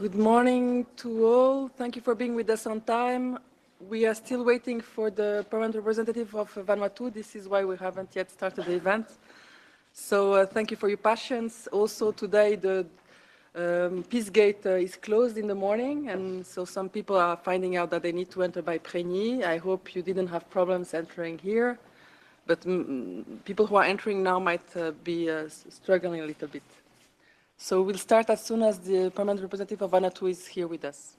Good morning to all. Thank you for being with us on time. We are still waiting for the permanent representative of Vanuatu. This is why we haven't yet started the event. So thank you for your patience. Also today the Peace Gate is closed in the morning, and so some people are finding out that they need to enter by Prégny. I hope you didn't have problems entering here, but people who are entering now might be struggling a little bit. So we'll start as soon as the permanent representative of Vanuatu is here with us.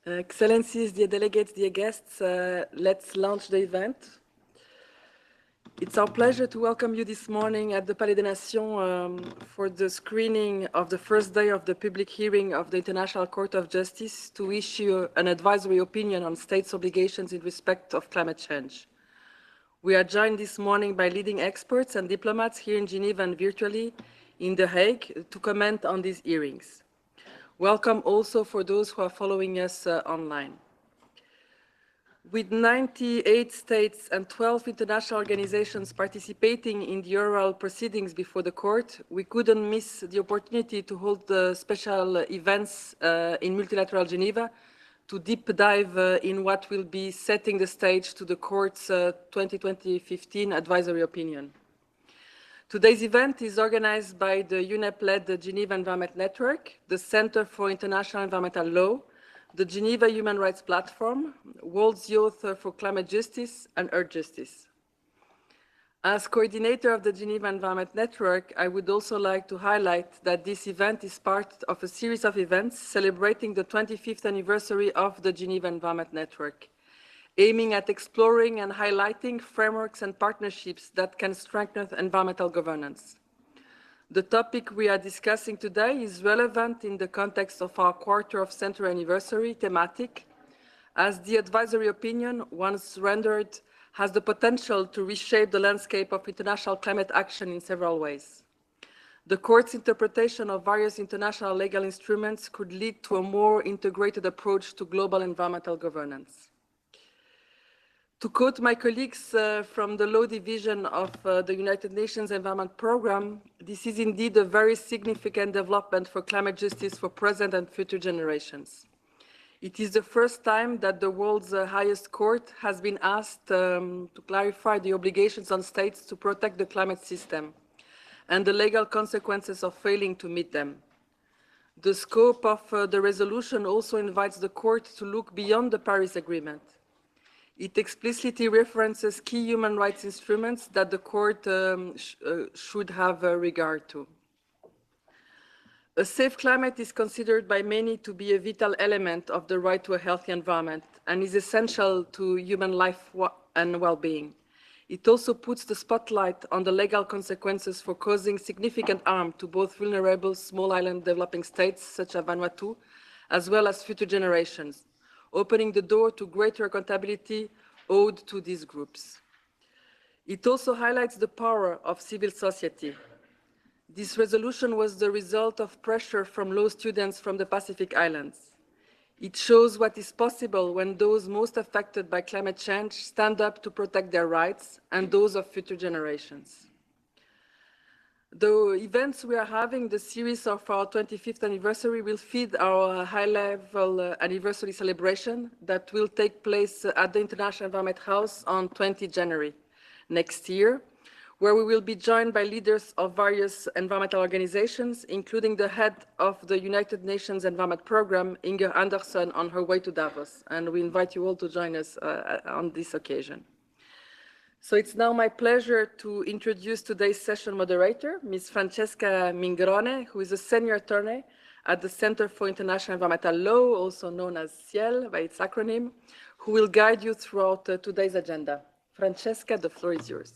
Excellencies, dear delegates, dear guests, let's launch the event. It's our pleasure to welcome you this morning at the Palais des Nations for the screening of the first day of the public hearing of the International Court of Justice to issue an advisory opinion on states' obligations in respect of climate change. We are joined this morning by leading experts and diplomats here in Geneva and virtually in The Hague to comment on these hearings. Welcome also for those who are following us online. With 98 states and 12 international organizations participating in the oral proceedings before the court, we couldn't miss the opportunity to hold the special events in multilateral Geneva to deep dive in what will be setting the stage to the court's 2015 advisory opinion. Today's event is organized by the UNEP-led Geneva Environment Network, the Center for International Environmental Law, the Geneva Human Rights Platform, World's Youth for Climate Justice, and Earth Justice. As coordinator of the Geneva Environment Network, I would also like to highlight that this event is part of a series of events celebrating the 25th anniversary of the Geneva Environment Network, aiming at exploring and highlighting frameworks and partnerships that can strengthen environmental governance. The topic we are discussing today is relevant in the context of our quarter-of-century anniversary thematic, as the advisory opinion, once rendered, has the potential to reshape the landscape of international climate action in several ways. The Court's interpretation of various international legal instruments could lead to a more integrated approach to global environmental governance. To quote my colleagues from the Law Division of the United Nations Environment Programme, this is indeed a very significant development for climate justice for present and future generations. It is the first time that the world's highest court has been asked to clarify the obligations on states to protect the climate system and the legal consequences of failing to meet them. The scope of the resolution also invites the court to look beyond the Paris Agreement. It explicitly references key human rights instruments that the court should have regard to. A safe climate is considered by many to be a vital element of the right to a healthy environment and is essential to human life and well-being. It also puts the spotlight on the legal consequences for causing significant harm to both vulnerable small island developing states such as Vanuatu, as well as future generations, opening the door to greater accountability owed to these groups. It also highlights the power of civil society. This resolution was the result of pressure from law students from the Pacific Islands. It shows what is possible when those most affected by climate change stand up to protect their rights and those of future generations. The events we are having, the series of our 25th anniversary, will feed our high-level anniversary celebration that will take place at the International Environment House on 20 January next year, where we will be joined by leaders of various environmental organizations, including the head of the United Nations Environment Programme, Inger Anderson, on her way to Davos. And we invite you all to join us on this occasion. So it's now my pleasure to introduce today's session moderator, Ms. Francesca Mingrone, who is a senior attorney at the Center for International Environmental Law, also known as CIEL by its acronym, who will guide you throughout today's agenda. Francesca, the floor is yours.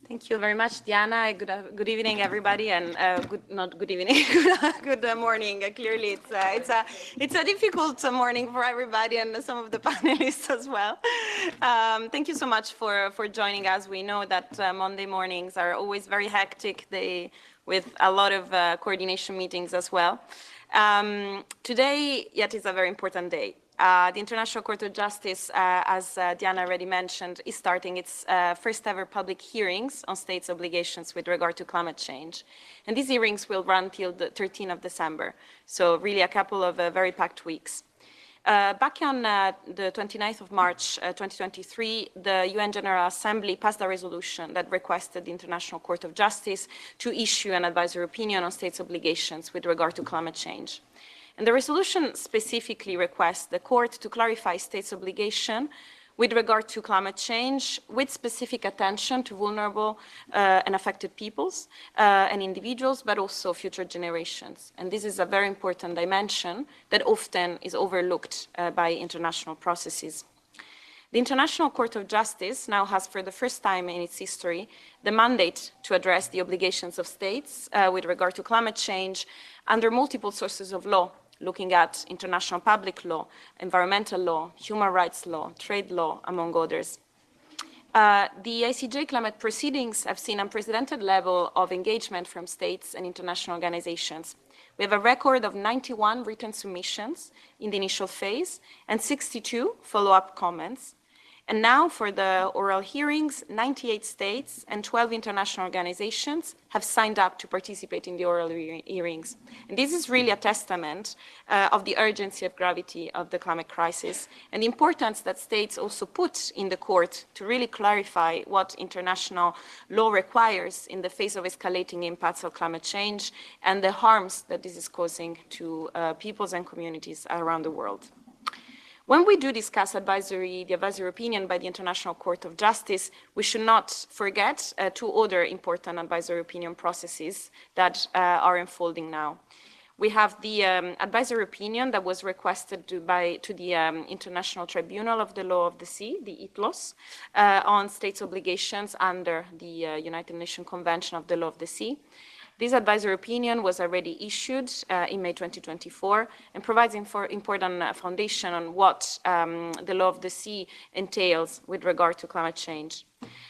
Thank you very much, Diana. Good evening, everybody, and not good evening, good morning. Clearly, it's a difficult morning for everybody and some of the panelists as well. Thank you so much for joining us. We know that Monday mornings are always very hectic, with a lot of coordination meetings as well. Today, yet, is a very important day. The International Court of Justice, as Diana already mentioned, is starting its first ever public hearings on states' obligations with regard to climate change. And these hearings will run till the 13th of December, so really a couple of very packed weeks. Back on the 29th of March 2023, the UN General Assembly passed a resolution that requested the International Court of Justice to issue an advisory opinion on states' obligations with regard to climate change. And the resolution specifically requests the court to clarify states' obligation with regard to climate change, with specific attention to vulnerable and affected peoples and individuals, but also future generations. And this is a very important dimension that often is overlooked by international processes. The International Court of Justice now has, for the first time in its history, the mandate to address the obligations of states with regard to climate change under multiple sources of law, looking at international public law, environmental law, human rights law, trade law, among others. The ICJ climate proceedings have seen unprecedented level of engagement from states and international organizations. We have a record of 91 written submissions in the initial phase and 62 follow-up comments. And now for the oral hearings, 98 states and 12 international organizations have signed up to participate in the oral hearings. And this is really a testament of the urgency and gravity of the climate crisis and the importance that states also put in the court to really clarify what international law requires in the face of escalating impacts of climate change and the harms that this is causing to peoples and communities around the world. When we do discuss the advisory opinion by the International Court of Justice, we should not forget two other important advisory opinion processes that are unfolding now. We have the advisory opinion that was requested to the International Tribunal of the Law of the Sea, the ITLOS, on states' obligations under the United Nations Convention of the Law of the Sea. This advisory opinion was already issued in May 2024 and provides important foundation on what the law of the sea entails with regard to climate change.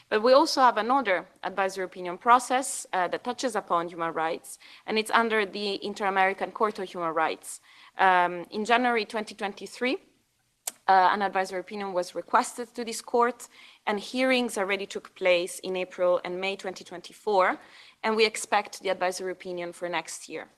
But we also have another advisory opinion process that touches upon human rights, and it's under the Inter-American Court of Human Rights. In January 2023, an advisory opinion was requested to this court, and hearings already took place in April and May 2024, and we expect the advisory opinion for next year.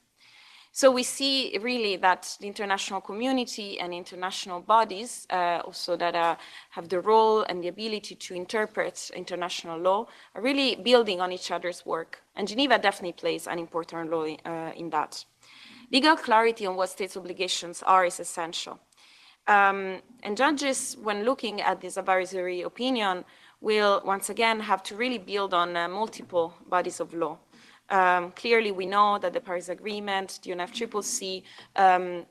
So we see really that the international community and international bodies also that have the role and the ability to interpret international law are really building on each other's work. And Geneva definitely plays an important role in that. Legal clarity on what states' obligations are is essential. And judges, when looking at this advisory opinion, will once again have to really build on multiple bodies of law. Clearly, we know that the Paris Agreement, the UNFCCC,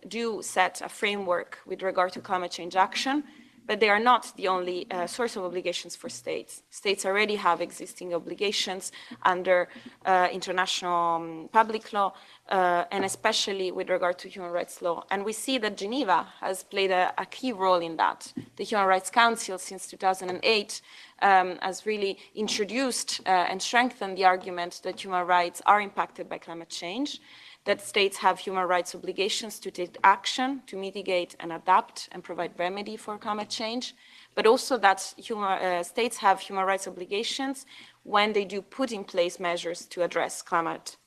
do set a framework with regard to climate change action, but they are not the only source of obligations for states. States already have existing obligations under international public law, and especially with regard to human rights law. And we see that Geneva has played a key role in that. The Human Rights Council since 2008 has really introduced and strengthened the argument that human rights are impacted by climate change, that states have human rights obligations to take action, to mitigate and adapt and provide remedy for climate change, but also that states have human rights obligations when they do put in place measures to address climate.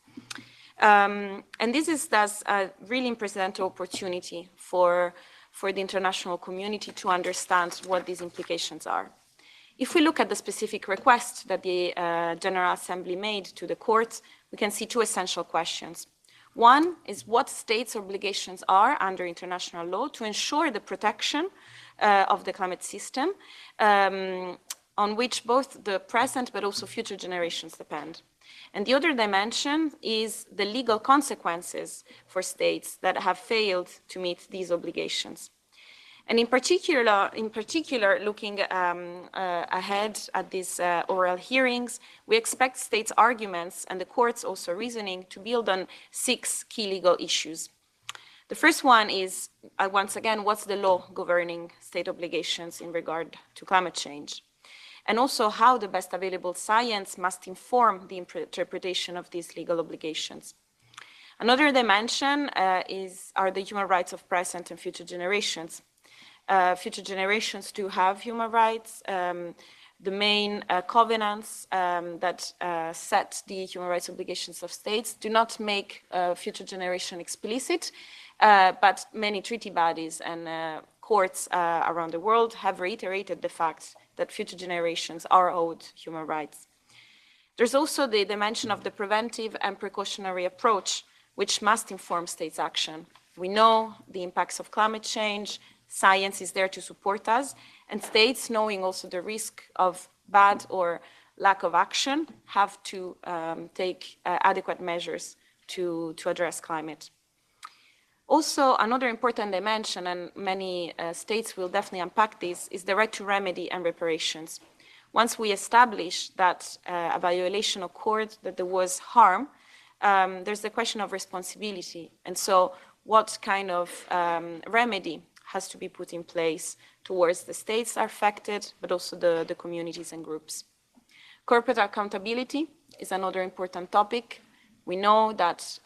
And this is thus a really unprecedented opportunity for the international community to understand what these implications are. If we look at the specific request that the General Assembly made to the court, we can see two essential questions. One is what states' obligations are under international law to ensure the protection of the climate system, on which both the present but also future generations depend. And the other dimension is the legal consequences for states that have failed to meet these obligations. And in particular, looking ahead at these oral hearings, we expect states' arguments and the court's also reasoning to build on 6 key legal issues. The first one is, once again, what's the law governing state obligations in regard to climate change? And also how the best available science must inform the interpretation of these legal obligations. Another dimension are the human rights of present and future generations. Future generations do have human rights. The main covenants that set the human rights obligations of states do not make future generation explicit, but many treaty bodies and courts around the world have reiterated the fact that future generations are owed human rights. There's also the dimension of the preventive and precautionary approach, which must inform states' action. We know the impacts of climate change. Science is there to support us, and states, knowing also the risk of bad or lack of action, have to take adequate measures to address climate. Also, another important dimension, and many states will definitely unpack this, is the right to remedy and reparations. Once we establish that a violation occurred, that there was harm, there's the question of responsibility. And so what kind of remedy has to be put in place towards the states affected, but also the communities and groups. Corporate accountability is another important topic. We know that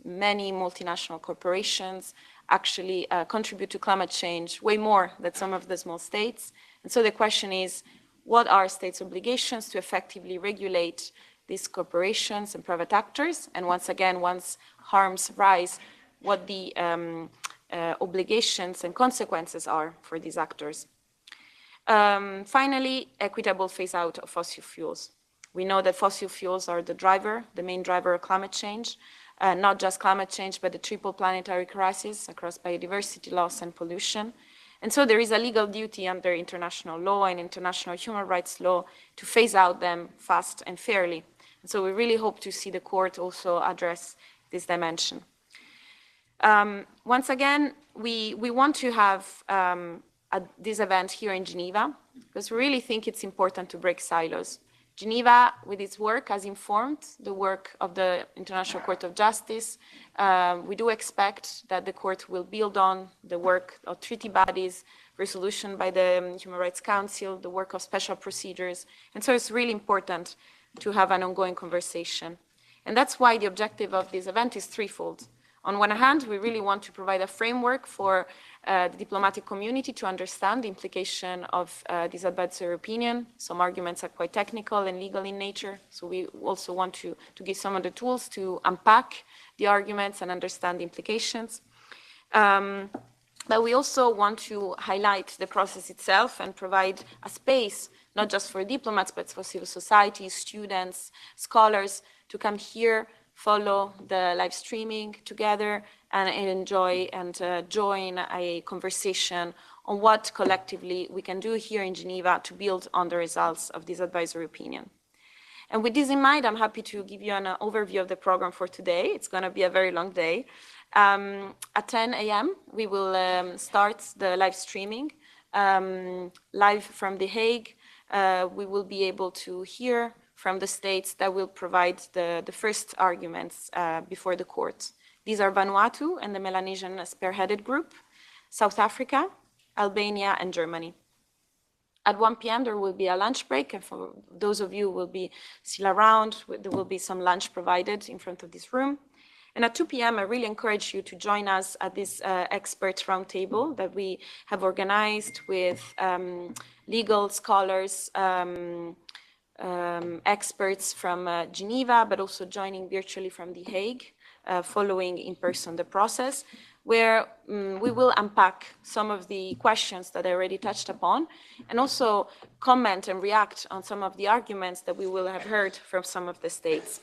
many multinational corporations actually contribute to climate change way more than some of the small states. And so the question is, what are states' obligations to effectively regulate these corporations and private actors? And once again, once harms rise, what the obligations and consequences are for these actors. Finally, equitable phase out of fossil fuels. We know that fossil fuels are the main driver of climate change, not just climate change, but the triple planetary crisis across biodiversity loss and pollution. And so there is a legal duty under international law and international human rights law to phase out them fast and fairly. And so we really hope to see the court also address this dimension. Once again, we want to have this event here in Geneva because we really think it's important to break silos. Geneva, with its work, has informed the work of the International Court of Justice. We do expect that the court will build on the work of treaty bodies, resolution by the Human Rights Council, the work of special procedures. And so it's really important to have an ongoing conversation. And that's why the objective of this event is threefold. On one hand, we really want to provide a framework for the diplomatic community to understand the implication of this advisory opinion. Some arguments are quite technical and legal in nature, so we also want to give some of the tools to unpack the arguments and understand the implications. But we also want to highlight the process itself and provide a space, not just for diplomats, but for civil society, students, scholars, to come here, follow the live streaming together and enjoy and join a conversation on what collectively we can do here in Geneva to build on the results of this advisory opinion. And with this in mind, I'm happy to give you an overview of the program for today. It's going to be a very long day. At 10 a.m., we will start the live streaming, live from The Hague. We will be able to hear from the states that will provide the first arguments before the court. These are Vanuatu and the Melanesian Spearheaded Group, South Africa, Albania, and Germany. At 1 p.m., there will be a lunch break, and for those of you who will be still around, there will be some lunch provided in front of this room. And at 2 p.m., I really encourage you to join us at this expert roundtable that we have organized with legal scholars, experts from Geneva, but also joining virtually from The Hague, following in person the process, where we will unpack some of the questions that I already touched upon, and also comment and react on some of the arguments that we will have heard from some of the states.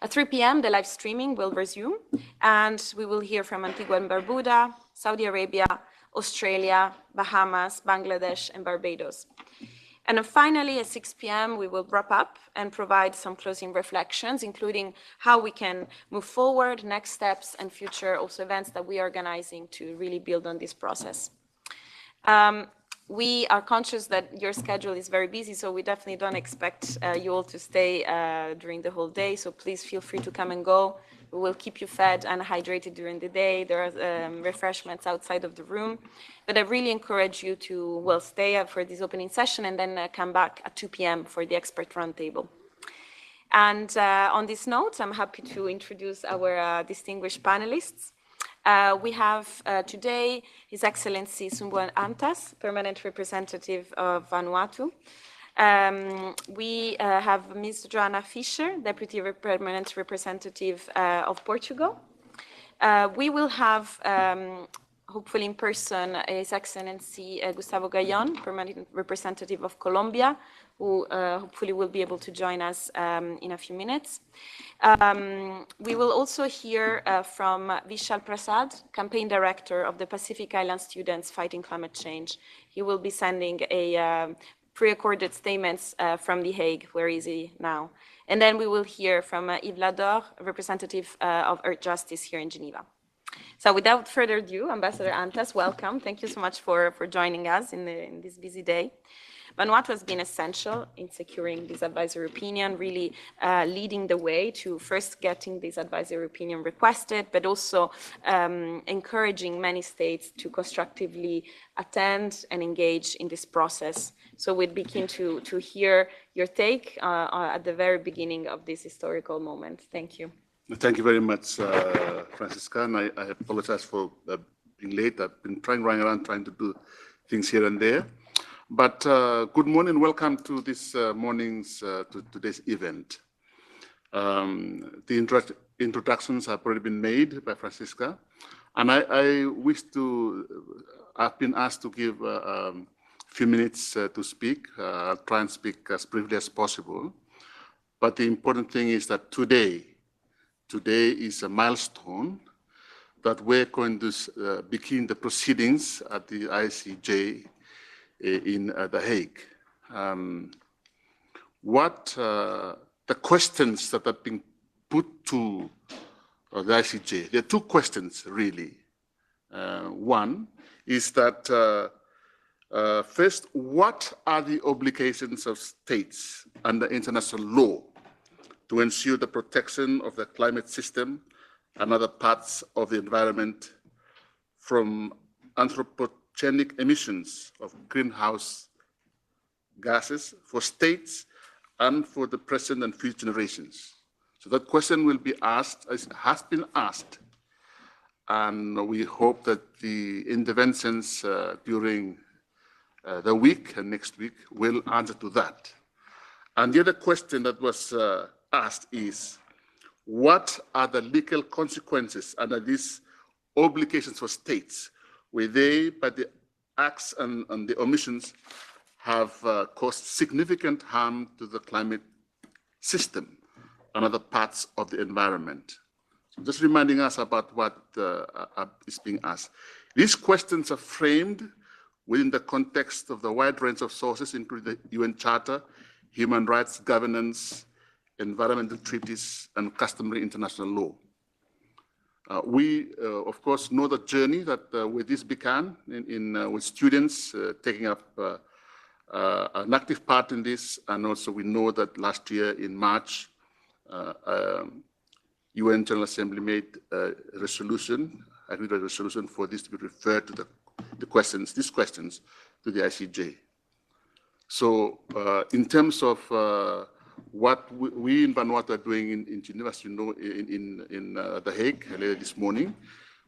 At 3 p.m., the live streaming will resume, and we will hear from Antigua and Barbuda, Saudi Arabia, Australia, Bahamas, Bangladesh, and Barbados. And then finally, at 6 p.m., we will wrap up and provide some closing reflections, including how we can move forward, next steps, and future also events that we are organizing to really build on this process. We are conscious that your schedule is very busy, so we definitely don't expect you all to stay during the whole day, so please feel free to come and go. We will keep you fed and hydrated during the day. There are refreshments outside of the room. But I really encourage you to, well, stay for this opening session and then come back at 2 p.m. for the expert roundtable. And on this note, I'm happy to introduce our distinguished panelists. We have today His Excellency Sumbuan Antas, Permanent Representative of Vanuatu. We have Ms. Joanna Fischer, Deputy Permanent Representative of Portugal. We will have, hopefully in person, His Excellency Gustavo Gayon, Permanent Representative of Colombia, who hopefully will be able to join us in a few minutes. We will also hear from Vishal Prasad, Campaign Director of the Pacific Island Students Fighting Climate Change. He will be sending a pre-recorded statements from The Hague. Where is he now? And then we will hear from Yves Lador, representative of Earth Justice here in Geneva. So without further ado, Ambassador Antas, welcome. Thank you so much for joining us in this busy day. Vanuatu has been essential in securing this advisory opinion, really leading the way to first getting this advisory opinion requested, but also encouraging many states to constructively attend and engage in this process. So we'd be keen to hear your take at the very beginning of this historical moment. Thank you. Thank you very much, Francisca, and I apologize for being late. I've been running around trying to do things here and there. But good morning, welcome to this morning's, to today's event. The introductions have already been made by Francisca, and I wish to, I've been asked to give a few minutes to speak. I'll try and speak as briefly as possible. But the important thing is that today is a milestone that we're going to begin the proceedings at the ICJ in The Hague. The questions that have been put to the ICJ, there are two questions really. One is that first, what are the obligations of states under international law to ensure the protection of the climate system and other parts of the environment from anthropogenic emissions of greenhouse gases for states and for the present and future generations? So that question will be asked, has been asked, and we hope that the interventions during the week and next week will answer to that. And the other question that was asked is, what are the legal consequences under these obligations for states where they, by the acts and the omissions, have caused significant harm to the climate system and other parts of the environment? So just reminding us about what is being asked. These questions are framed within the context of the wide range of sources, including the UN Charter, human rights, governance, environmental treaties, and customary international law. We, of course, know the journey that with this began with students taking up an active part in this, and also we know that last year in March, UN General Assembly made a resolution, agreed a resolution for this to be referred to these questions to the ICJ. So in terms of what we in Vanuatu are doing in Geneva, as you know, in The Hague later this morning,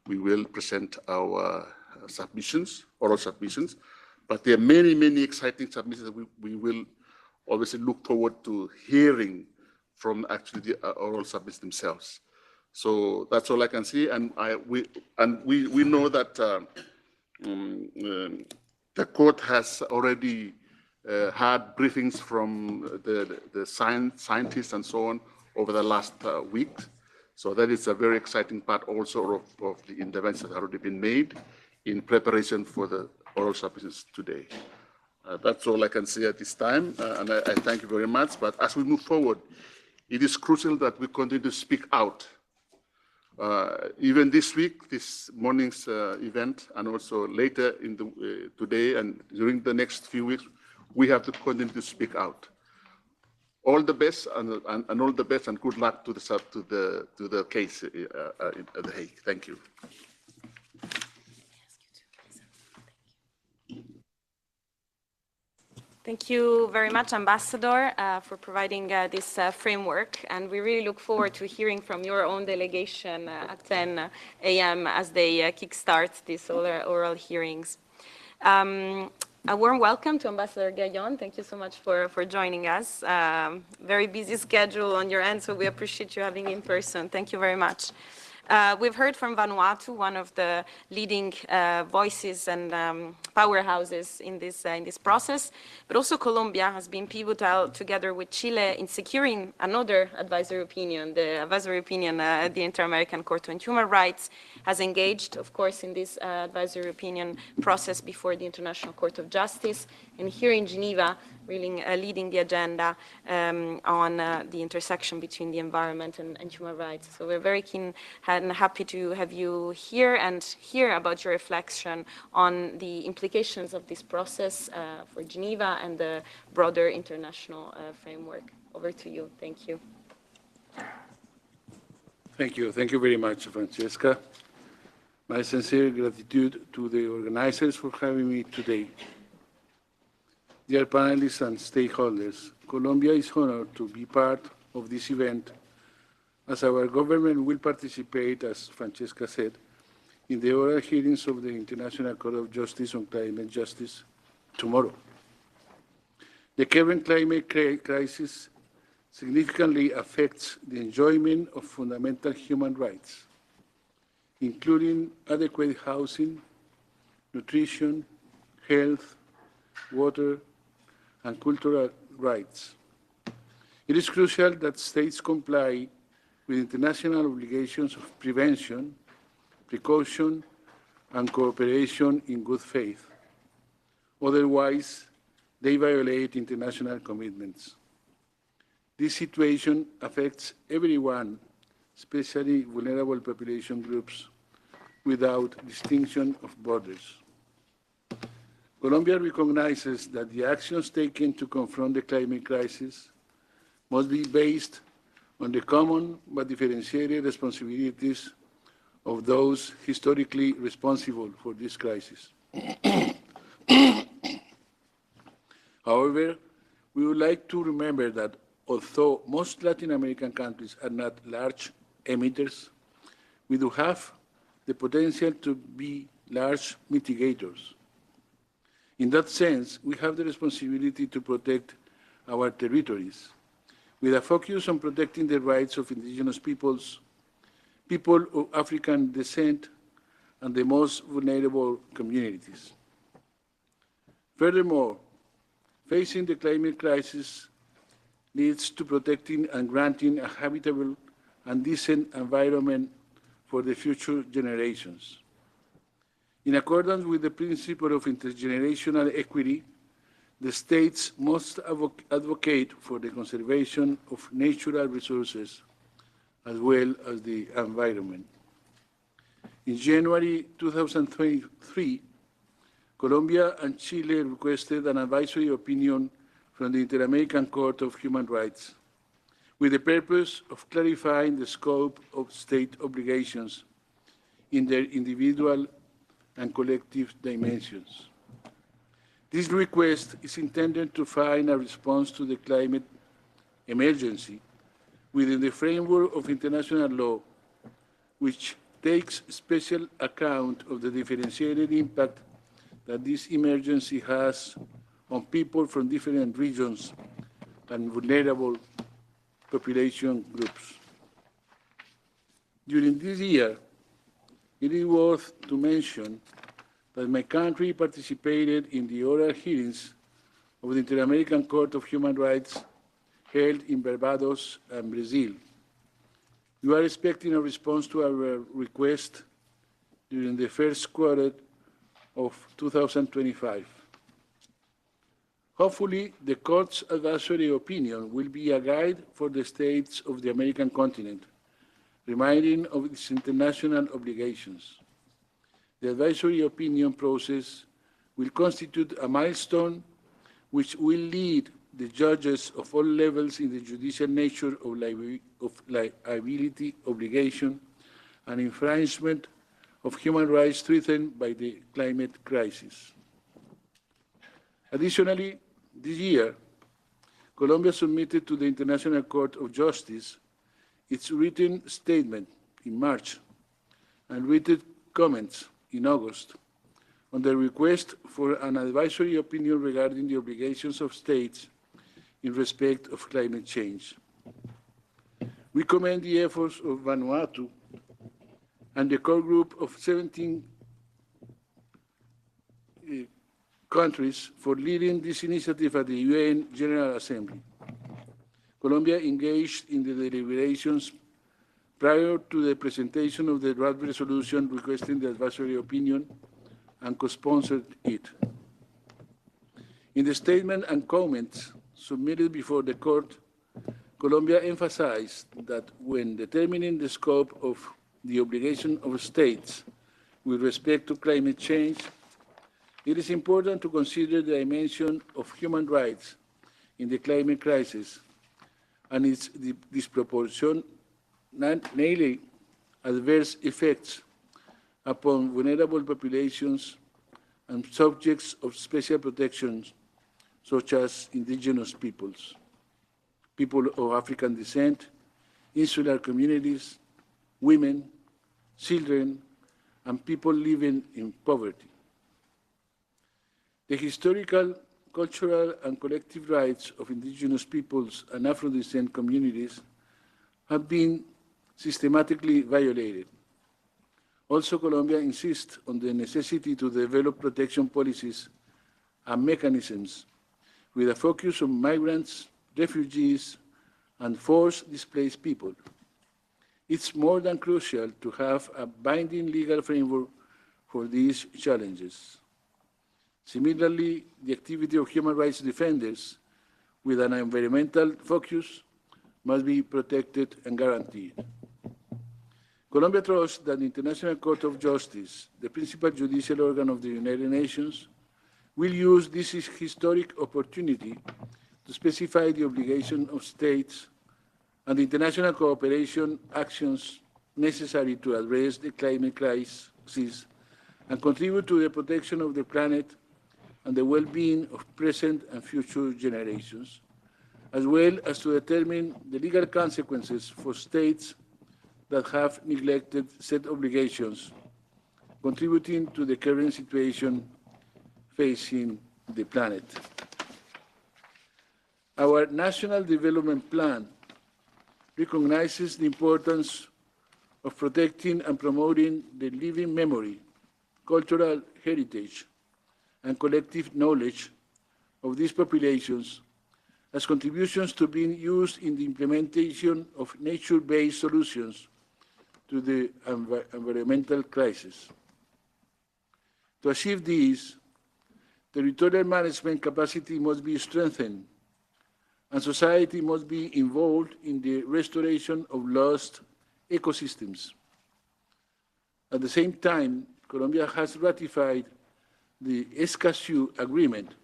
we will present our submissions, oral submissions, but there are many, many exciting submissions that we will obviously look forward to hearing from actually the oral submissions themselves. So that's all I can say, and we know that the court has already had briefings from the scientists and so on over the last week. So that is a very exciting part also of the interventions that have already been made in preparation for the oral submissions today. That's all I can say at this time, and I thank you very much. But as we move forward, it is crucial that we continue to speak out. Even this week, this morning's event, and also later in today and during the next few weeks, we have to continue to speak out. All the best and all the best and good luck to the case at The Hague. Thank you. Thank you very much, Ambassador, for providing this framework. And we really look forward to hearing from your own delegation at 10 a.m. as they kickstart these oral hearings. A warm welcome to Ambassador Gayon. Thank you so much for joining us. Very busy schedule on your end, so we appreciate you having in person. Thank you very much. We've heard from Vanuatu, one of the leading voices and powerhouses in this process, but also Colombia has been pivotal together with Chile in securing another advisory opinion. The advisory opinion at the Inter-American Court on Human Rights has engaged, of course, in this advisory opinion process before the International Court of Justice. And here in Geneva, really leading the agenda on the intersection between the environment and human rights. So we're very keen and happy to have you here and hear about your reflection on the implications of this process for Geneva and the broader international framework. Over to you. Thank you. Thank you. Thank you very much, Francesca. My sincere gratitude to the organizers for having me today. Dear panelists and stakeholders, Colombia is honored to be part of this event, as our government will participate, as Francesca said, in the oral hearings of the International Court of Justice on Climate Justice tomorrow. The current climate crisis significantly affects the enjoyment of fundamental human rights, including adequate housing, nutrition, health, water, and cultural rights. It is crucial that states comply with international obligations of prevention, precaution, and cooperation in good faith. Otherwise, they violate international commitments. This situation affects everyone, especially vulnerable population groups, without distinction of borders. Colombia recognizes that the actions taken to confront the climate crisis must be based on the common but differentiated responsibilities of those historically responsible for this crisis. However, we would like to remember that although most Latin American countries are not large emitters, we do have the potential to be large mitigators. In that sense, we have the responsibility to protect our territories, with a focus on protecting the rights of indigenous peoples, people of African descent, and the most vulnerable communities. Furthermore, facing the climate crisis leads to protecting and granting a habitable and decent environment for the future generations. In accordance with the principle of intergenerational equity, the states must advocate for the conservation of natural resources as well as the environment. In January 2023, Colombia and Chile requested an advisory opinion from the Inter-American Court of Human Rights with the purpose of clarifying the scope of state obligations in their individual and collective dimensions. This request is intended to find a response to the climate emergency within the framework of international law, which takes special account of the differentiated impact that this emergency has on people from different regions and vulnerable population groups. During this year, it is worth to mention that my country participated in the oral hearings of the Inter-American Court of Human Rights held in Barbados and Brazil. We are expecting a response to our request during the first quarter of 2025. Hopefully, the Court's advisory opinion will be a guide for the states of the American continent, reminding of its international obligations. The advisory opinion process will constitute a milestone which will lead the judges of all levels in the judicial nature of liability, obligation, and infringement of human rights threatened by the climate crisis. Additionally, this year, Colombia submitted to the International Court of Justice its written statement in March and written comments in August on the request for an advisory opinion regarding the obligations of states in respect of climate change. We commend the efforts of Vanuatu and the core group of 17 countries for leading this initiative at the UN General Assembly. Colombia engaged in the deliberations prior to the presentation of the draft resolution requesting the advisory opinion and co-sponsored it. In the statement and comments submitted before the court, Colombia emphasized that when determining the scope of the obligation of states with respect to climate change, it is important to consider the dimension of human rights in the climate crisis and its disproportionately adverse effects upon vulnerable populations and subjects of special protection, such as indigenous peoples, people of African descent, insular communities, women, children, and people living in poverty. The historical, cultural, and collective rights of indigenous peoples and Afro-descent communities have been systematically violated. Also, Colombia insists on the necessity to develop protection policies and mechanisms with a focus on migrants, refugees, and forced displaced people. It's more than crucial to have a binding legal framework for these challenges. Similarly, the activity of human rights defenders with an environmental focus must be protected and guaranteed. Colombia trusts that the International Court of Justice, the principal judicial organ of the United Nations, will use this historic opportunity to specify the obligation of states and international cooperation actions necessary to address the climate crisis and contribute to the protection of the planet and the well-being of present and future generations, as well as to determine the legal consequences for states that have neglected set obligations, contributing to the current situation facing the planet. Our National Development Plan recognizes the importance of protecting and promoting the living memory, cultural heritage, and collective knowledge of these populations as contributions to being used in the implementation of nature-based solutions to the environmental crisis. To achieve this, territorial management capacity must be strengthened, and society must be involved in the restoration of lost ecosystems. At the same time, Colombia has ratified the Escazú Agreement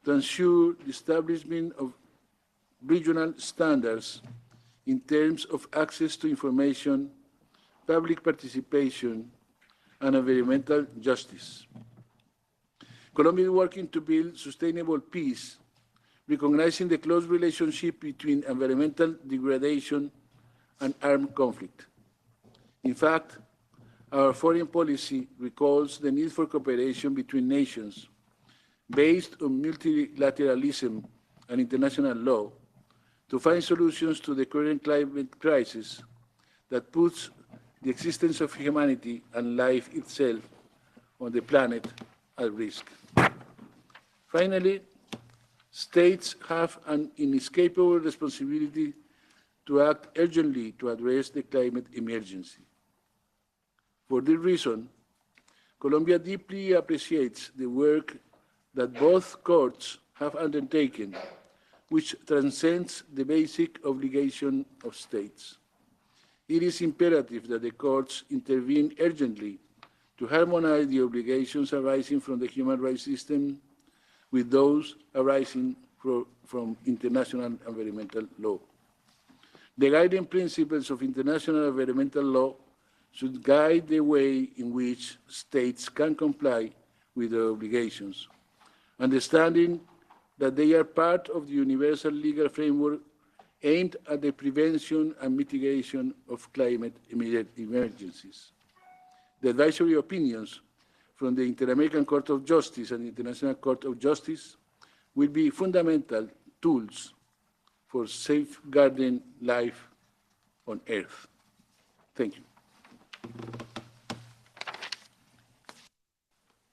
to ensure the establishment of regional standards in terms of access to information, public participation, and environmental justice. Colombia is working to build sustainable peace, recognizing the close relationship between environmental degradation and armed conflict. In fact, our foreign policy recalls the need for cooperation between nations based on multilateralism and international law to find solutions to the current climate crisis that puts the existence of humanity and life itself on the planet at risk. Finally, states have an inescapable responsibility to act urgently to address the climate emergency. For this reason, Colombia deeply appreciates the work that both courts have undertaken, which transcends the basic obligation of states. It is imperative that the courts intervene urgently to harmonize the obligations arising from the human rights system with those arising from international environmental law. The guiding principles of international environmental law should guide the way in which states can comply with their obligations, understanding that they are part of the universal legal framework aimed at the prevention and mitigation of climate emergencies. The advisory opinions from the Inter-American Court of Justice and the International Court of Justice will be fundamental tools for safeguarding life on Earth. Thank you.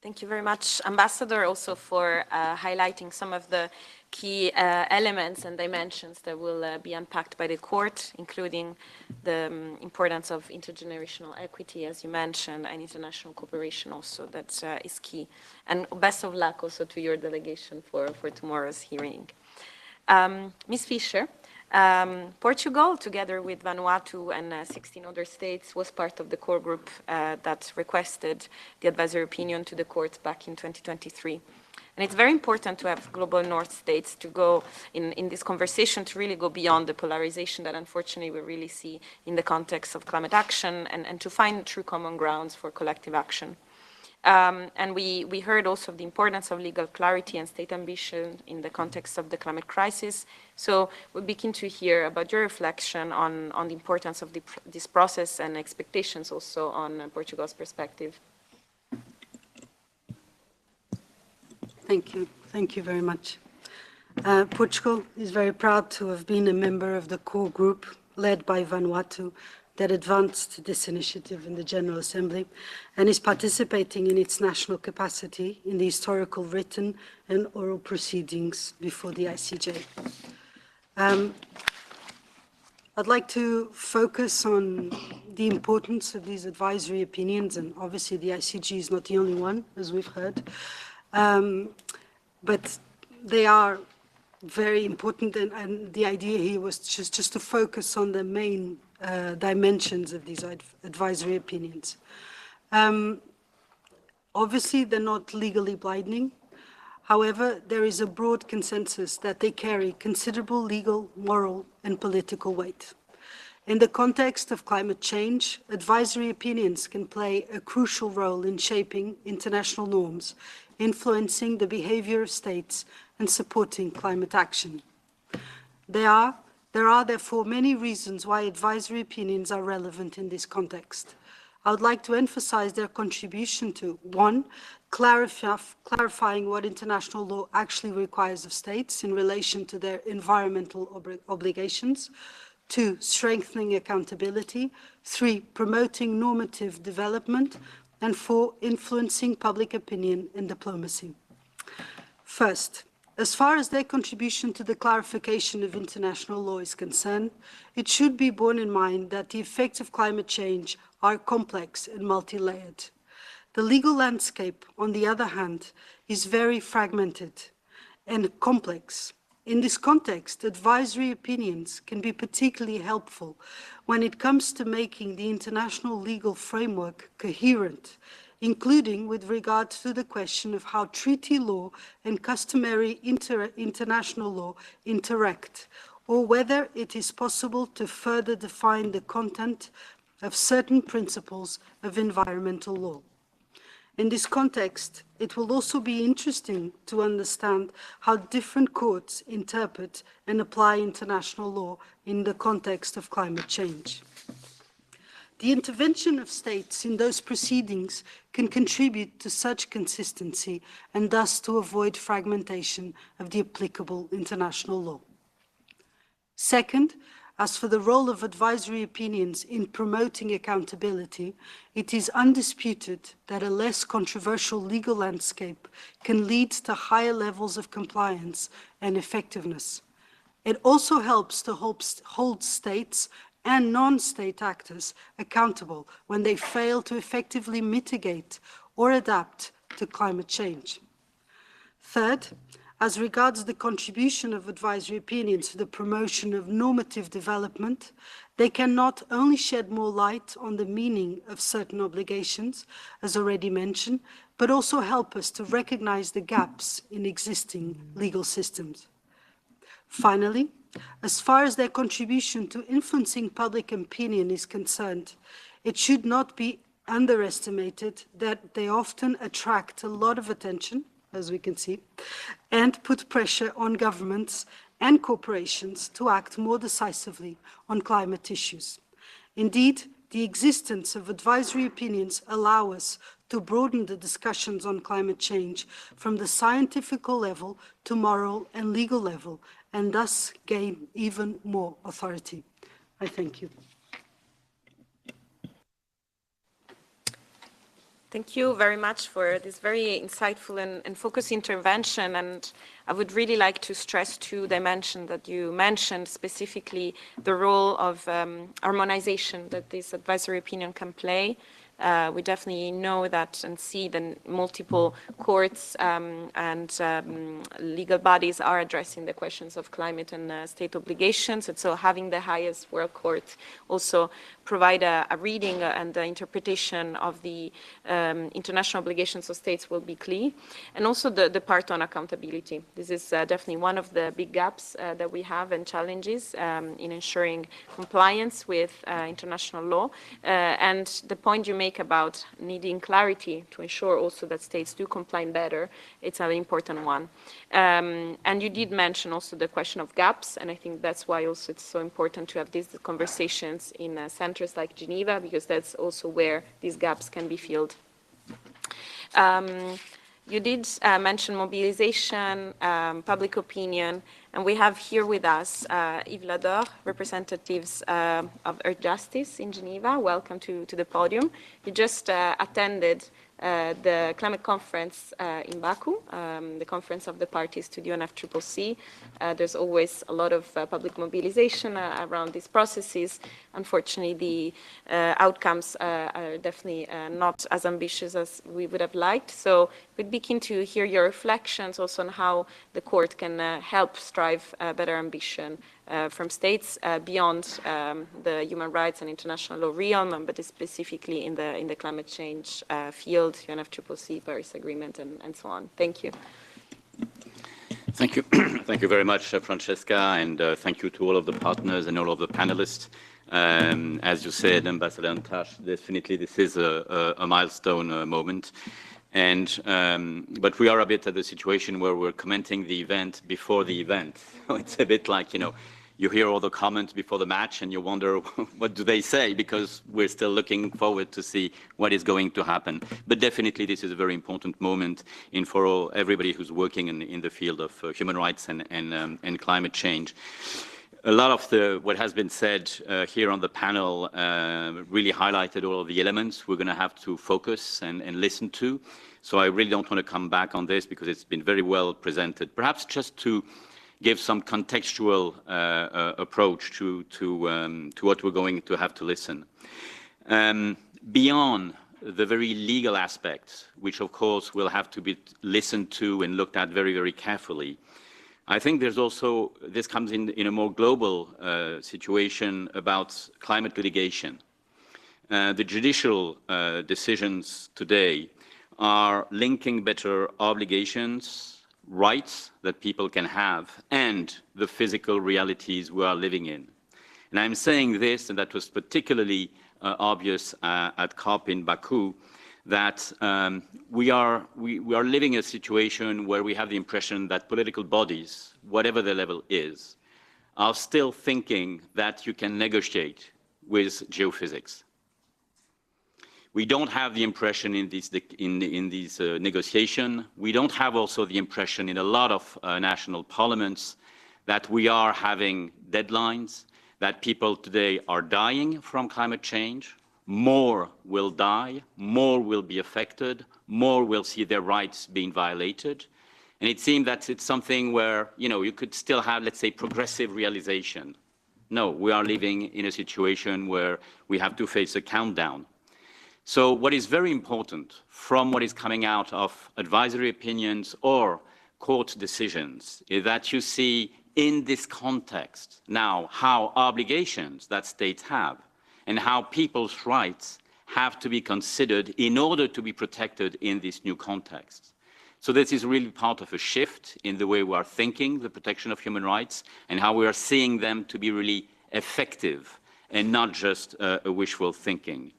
Thank you very much, Ambassador, also for highlighting some of the key elements and dimensions that will be unpacked by the court, including the importance of intergenerational equity, as you mentioned, and international cooperation also, that is key. And best of luck also to your delegation for tomorrow's hearing. Ms. Fischer, Portugal, together with Vanuatu and 16 other states, was part of the core group that requested the advisory opinion to the court back in 2023. And it's very important to have global North states to go in this conversation to really go beyond the polarization that unfortunately we really see in the context of climate action and to find true common grounds for collective action. And we heard also of the importance of legal clarity and state ambition in the context of the climate crisis. So we'll be keen to hear about your reflection on the importance of this process and expectations also on Portugal's perspective. Thank you. Thank you very much. Portugal is very proud to have been a member of the core group led by Vanuatu that advanced this initiative in the General Assembly and is participating in its national capacity in the historical written and oral proceedings before the ICJ. I'd like to focus on the importance of these advisory opinions, and obviously the ICJ is not the only one, as we've heard, but they are very important, and the idea here was just to focus on the main dimensions of these advisory opinions. Obviously, they're not legally binding. However, there is a broad consensus that they carry considerable legal, moral, and political weight. In the context of climate change, advisory opinions can play a crucial role in shaping international norms, influencing the behavior of states, and supporting climate action. There are therefore many reasons why advisory opinions are relevant in this context. I would like to emphasize their contribution to, one, clarifying what international law actually requires of states in relation to their environmental obligations, two, strengthening accountability, three, promoting normative development, and four, influencing public opinion and diplomacy. First, as far as their contribution to the clarification of international law is concerned, it should be borne in mind that the effects of climate change are complex and multi-layered. The legal landscape, on the other hand, is very fragmented and complex. In this context, advisory opinions can be particularly helpful when it comes to making the international legal framework coherent, including with regard to the question of how treaty law and customary international law interact, or whether it is possible to further define the content of certain principles of environmental law. In this context, it will also be interesting to understand how different courts interpret and apply international law in the context of climate change. The intervention of states in those proceedings can contribute to such consistency and thus to avoid fragmentation of the applicable international law. Second, as for the role of advisory opinions in promoting accountability, it is undisputed that a less controversial legal landscape can lead to higher levels of compliance and effectiveness. It also helps to hold states and non-state actors accountable when they fail to effectively mitigate or adapt to climate change. Third, as regards the contribution of advisory opinions to the promotion of normative development, they can not only shed more light on the meaning of certain obligations, as already mentioned, but also help us to recognize the gaps in existing legal systems. Finally, as far as their contribution to influencing public opinion is concerned, it should not be underestimated that they often attract a lot of attention, as we can see, and put pressure on governments and corporations to act more decisively on climate issues. Indeed, the existence of advisory opinions allow us to broaden the discussions on climate change from the scientific level to moral and legal level, and thus gain even more authority. I thank you. Thank you very much for this very insightful and focused intervention. And I would really like to stress two dimensions that you mentioned, specifically the role of harmonization that this advisory opinion can play. We definitely know that and see that multiple courts and legal bodies are addressing the questions of climate and state obligations. And so having the highest world court also provide a reading and the interpretation of the international obligations of states will be key. And also the part on accountability. This is definitely one of the big gaps that we have and challenges in ensuring compliance with international law. And the point you make about needing clarity to ensure also that states do comply better, it's an important one. And you did mention also the question of gaps, and I think that's why also it's so important to have these conversations in centers like Geneva, because that's also where these gaps can be filled. You did mention mobilization, public opinion, and we have here with us Yves Lador, representatives of Earth Justice in Geneva. Welcome to the podium. You just attended the climate conference in Baku, the conference of the parties to the UNFCCC. There's always a lot of public mobilization around these processes. Unfortunately, the outcomes are definitely not as ambitious as we would have liked. So we'd be keen to hear your reflections also on how the court can help strive better ambition from states beyond the human rights and international law realm, but specifically in the climate change field, UNFCCC, Paris Agreement, and so on. Thank you. Thank you. Thank you very much, Francesca, and thank you to all of the partners and all of the panelists. As you said, Ambassador Antash, definitely this is a milestone moment. But we are a bit at the situation where we're commenting the event before the event. So it's a bit like, you hear all the comments before the match and you wonder, what do they say? Because we're still looking forward to see what is going to happen. But definitely this is a very important moment for everybody who's working in the field of human rights and climate change. A lot of what has been said here on the panel really highlighted all of the elements we're going to have to focus and listen to. So I really don't want to come back on this because it's been very well presented. Perhaps just to give some contextual approach to what we're going to have to listen. Beyond the very legal aspects, which of course will have to be listened to and looked at very, very carefully, I think there's also, this comes in a more global situation about climate litigation. The judicial decisions today are linking better obligations, rights that people can have, and the physical realities we are living in. And I'm saying this, and that was particularly obvious at COP in Baku, that we are living a situation where we have the impression that political bodies, whatever their level is, are still thinking that you can negotiate with geophysics. We don't have the impression in these negotiations. We don't have also the impression in a lot of national parliaments that we are having deadlines, that people today are dying from climate change. More will die, more will be affected, more will see their rights being violated. And it seems that it's something where, you could still have, let's say, progressive realization. No, we are living in a situation where we have to face a countdown. So what is very important from what is coming out of advisory opinions or court decisions is that you see in this context now how obligations that states have and how people's rights have to be considered in order to be protected in this new context. So this is really part of a shift in the way we are thinking the protection of human rights and how we are seeing them to be really effective and not just a wishful thinking.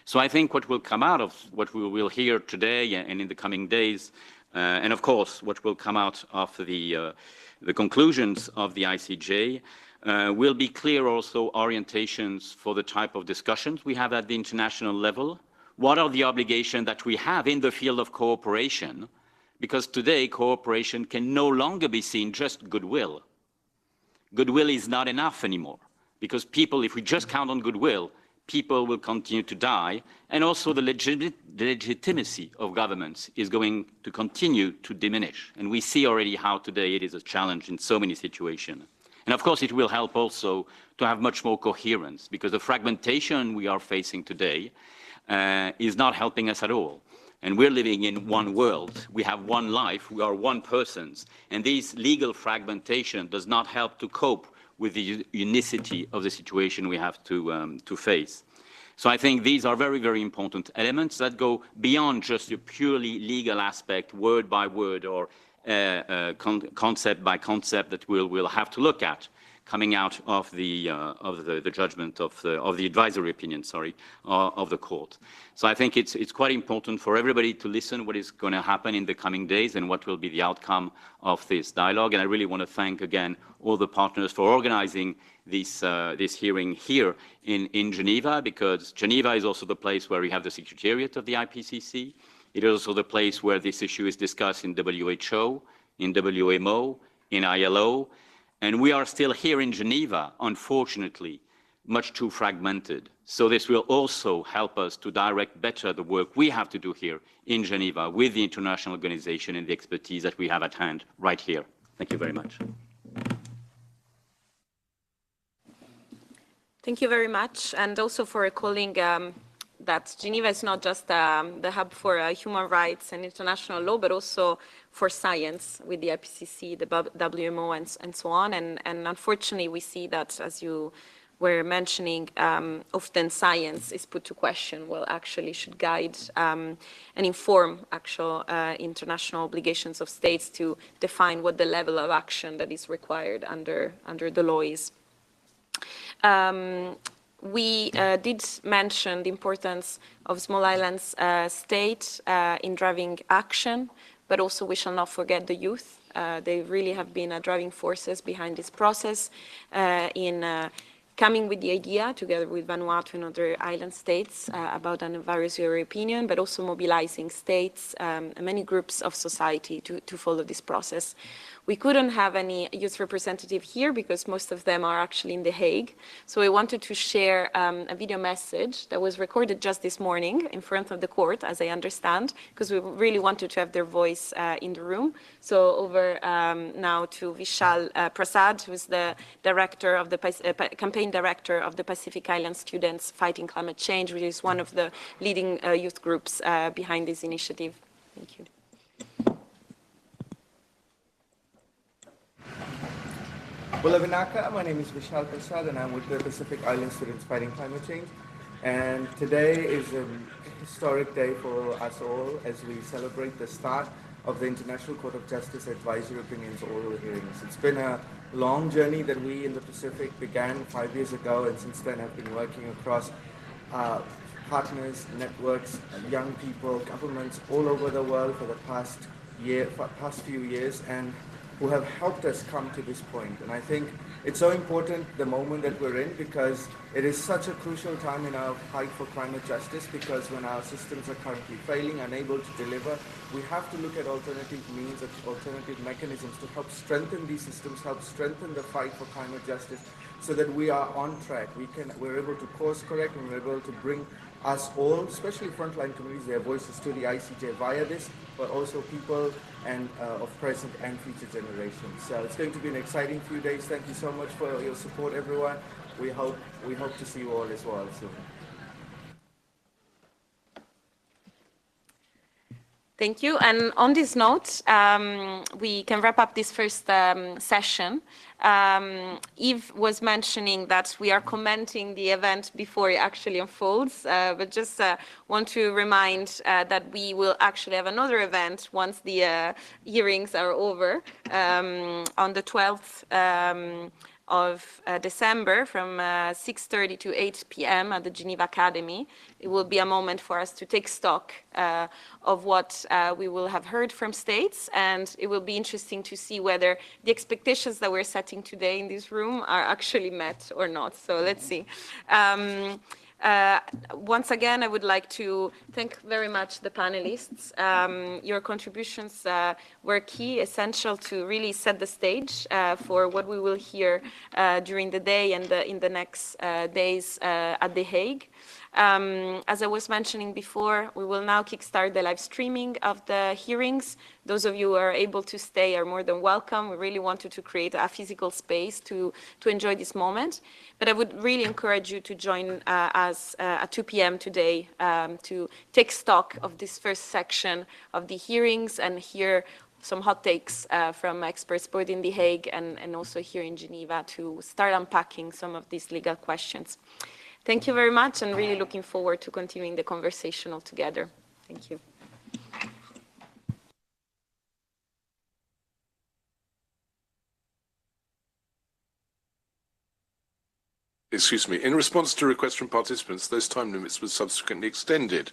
So I think what will come out of what we will hear today and in the coming days, and of course what will come out of the conclusions of the ICJ, will be clear also orientations for the type of discussions we have at the international level. What are the obligations that we have in the field of cooperation? Because today cooperation can no longer be seen just goodwill. Goodwill is not enough anymore because people, if we just count on goodwill, people will continue to die, and also the legitimacy of governments is going to continue to diminish. And we see already how today it is a challenge in so many situations. And of course, it will help also to have much more coherence, because the fragmentation we are facing today is not helping us at all. And we're living in one world. We have one life. We are one persons. And this legal fragmentation does not help to cope with the unicity of the situation we have to face. So I think these are very, very important elements that go beyond just a purely legal aspect, word by word, or concept by concept that we'll have to look at coming out of the judgment of the advisory opinion, of the court. So I think it's quite important for everybody to listen what is going to happen in the coming days and what will be the outcome of this dialogue. And I really want to thank again all the partners for organizing this hearing here in Geneva, because Geneva is also the place where we have the Secretariat of the IPCC. It is also the place where this issue is discussed in WHO, in WMO, in ILO. And we are still here in Geneva, unfortunately, much too fragmented. So this will also help us to direct better the work we have to do here in Geneva with the international organization and the expertise that we have at hand right here. Thank you very much. Thank you very much, and also for recalling that Geneva is not just the hub for human rights and international law, but also for science with the IPCC, the WMO, and so on. And unfortunately, we see that, as you were mentioning, often science is put to question. Well, actually should guide and inform actual international obligations of states to define what the level of action that is required under the law is. We did mention the importance of small islands state in driving action, but also we shall not forget the youth. They really have been driving forces behind this process in coming with the idea, together with Vanuatu and other island states, about an advisory opinion, but also mobilizing states and many groups of society to follow this process. We couldn't have any youth representative here because most of them are actually in The Hague. So we wanted to share a video message that was recorded just this morning in front of the court, as I understand, because we really wanted to have their voice in the room. So over now to Vishal Prasad, who is the director of the campaign director of the Pacific Island Students Fighting Climate Change, which is one of the leading youth groups behind this initiative. Thank you. Bulavinaka, my name is Vishal Prasad and I'm with the Pacific Island Students Fighting Climate Change. And today is a historic day for us all as we celebrate the start of the International Court of Justice Advisory Opinions oral hearings. It's been a long journey that we in the Pacific began 5 years ago, and since then have been working across partners, networks, young people, governments all over the world for the past few years, and who have helped us come to this point. And I think it's so important, the moment that we're in, because it is such a crucial time in our fight for climate justice, because when our systems are currently failing, unable to deliver, we have to look at alternative means, alternative mechanisms to help strengthen these systems, help strengthen the fight for climate justice, so that we are on track. We're able to course correct, and we're able to bring us all, especially frontline communities, their voices to the ICJ via this, but also people and of present and future generations. So it's going to be an exciting few days. Thank you so much for your support, everyone. We hope to see you all as well soon. Thank you. And on this note, we can wrap up this first session. Yves was mentioning that we are commenting the event before it actually unfolds, but just want to remind that we will actually have another event once the hearings are over on the 12th of December from 6:30 to 8 p.m. at the Geneva Academy. It will be a moment for us to take stock of what we will have heard from states, and it will be interesting to see whether the expectations that we're setting today in this room are actually met or not. So let's see. Once again, I would like to thank very much the panelists. Your contributions were key, essential to really set the stage for what we will hear during the day and in the next days at The Hague. As I was mentioning before, we will now kickstart the live streaming of the hearings. Those of you who are able to stay are more than welcome. We really wanted to create a physical space to enjoy this moment. But I would really encourage you to join us at 2 p.m. today to take stock of this first section of the hearings and hear some hot takes from experts both in The Hague and also here in Geneva to start unpacking some of these legal questions. Thank you very much, and really looking forward to continuing the conversation all together. Thank you. Excuse me. In response to requests from participants, those time limits were subsequently extended.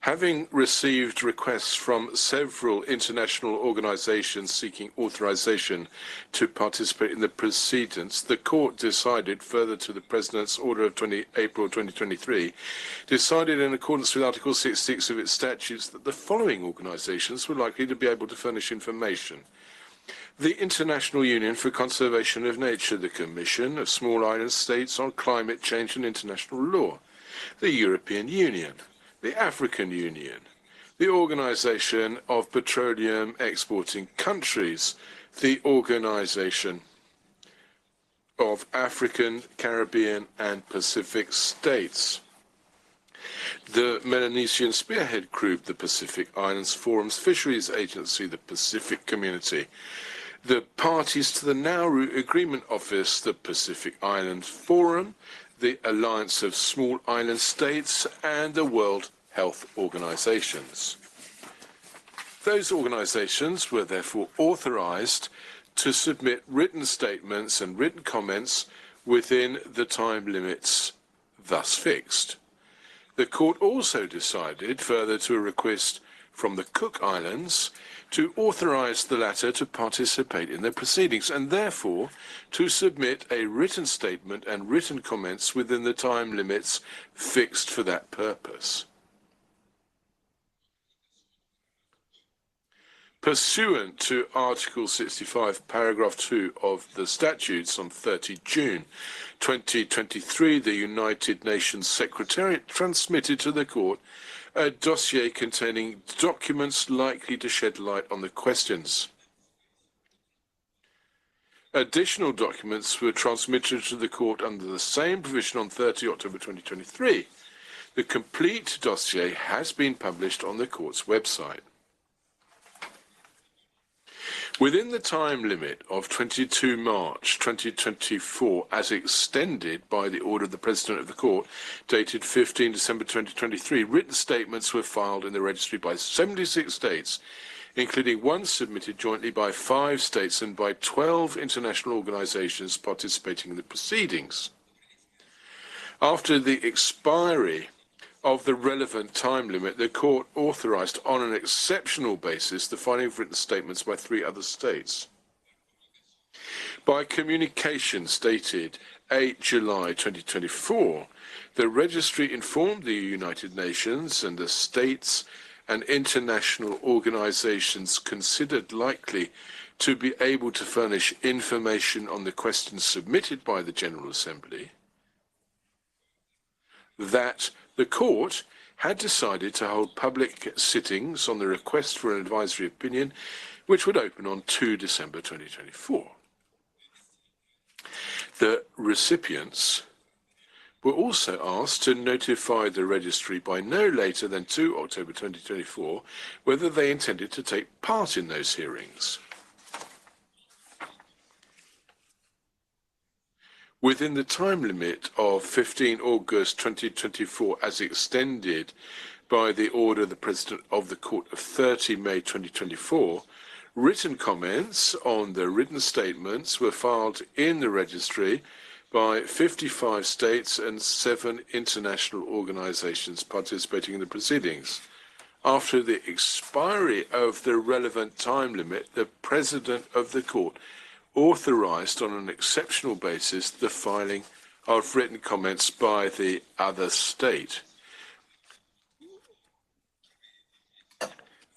Having received requests from several international organizations seeking authorization to participate in the proceedings, the court decided, further to the President's order of April 2023, decided in accordance with Article 66 of its statutes that the following organizations were likely to be able to furnish information: the International Union for Conservation of Nature, the Commission of Small Island States on Climate Change and International Law, the European Union, the African Union, the Organization of Petroleum Exporting Countries, the Organization of African, Caribbean, and Pacific States, the Melanesian Spearhead Group, the Pacific Islands Forum's Fisheries Agency, the Pacific Community, the parties to the Nauru Agreement Office, the Pacific Island Forum, the Alliance of Small Island States, and the World Health Organizations. Those organizations were therefore authorized to submit written statements and written comments within the time limits thus fixed. The court also decided, further to a request from the Cook Islands, to authorize the latter to participate in the proceedings and therefore to submit a written statement and written comments within the time limits fixed for that purpose. Pursuant to Article 65, Paragraph 2 of the statutes, on 30 June 2023, the United Nations Secretariat transmitted to the court a dossier containing documents likely to shed light on the questions. Additional documents were transmitted to the court under the same provision on 30 October 2023. The complete dossier has been published on the court's website. Within the time limit of 22 March 2024, as extended by the order of the President of the Court, dated 15 December 2023, written statements were filed in the registry by 76 states, including one submitted jointly by 5 states and by 12 international organizations participating in the proceedings. After the expiry of the relevant time limit, the court authorized on an exceptional basis the filing of written statements by 3 other states. By communications dated 8 July 2024, the registry informed the United Nations and the states and international organizations considered likely to be able to furnish information on the questions submitted by the General Assembly that the court had decided to hold public sittings on the request for an advisory opinion, which would open on 2 December 2024. The recipients were also asked to notify the registry by no later than 2 October 2024 whether they intended to take part in those hearings. Within the time limit of 15 August 2024, as extended by the order of the President of the Court of 30 May 2024, written comments on the written statements were filed in the registry by 55 states and 7 international organizations participating in the proceedings. After the expiry of the relevant time limit, the President of the Court authorized on an exceptional basis the filing of written comments by the other state.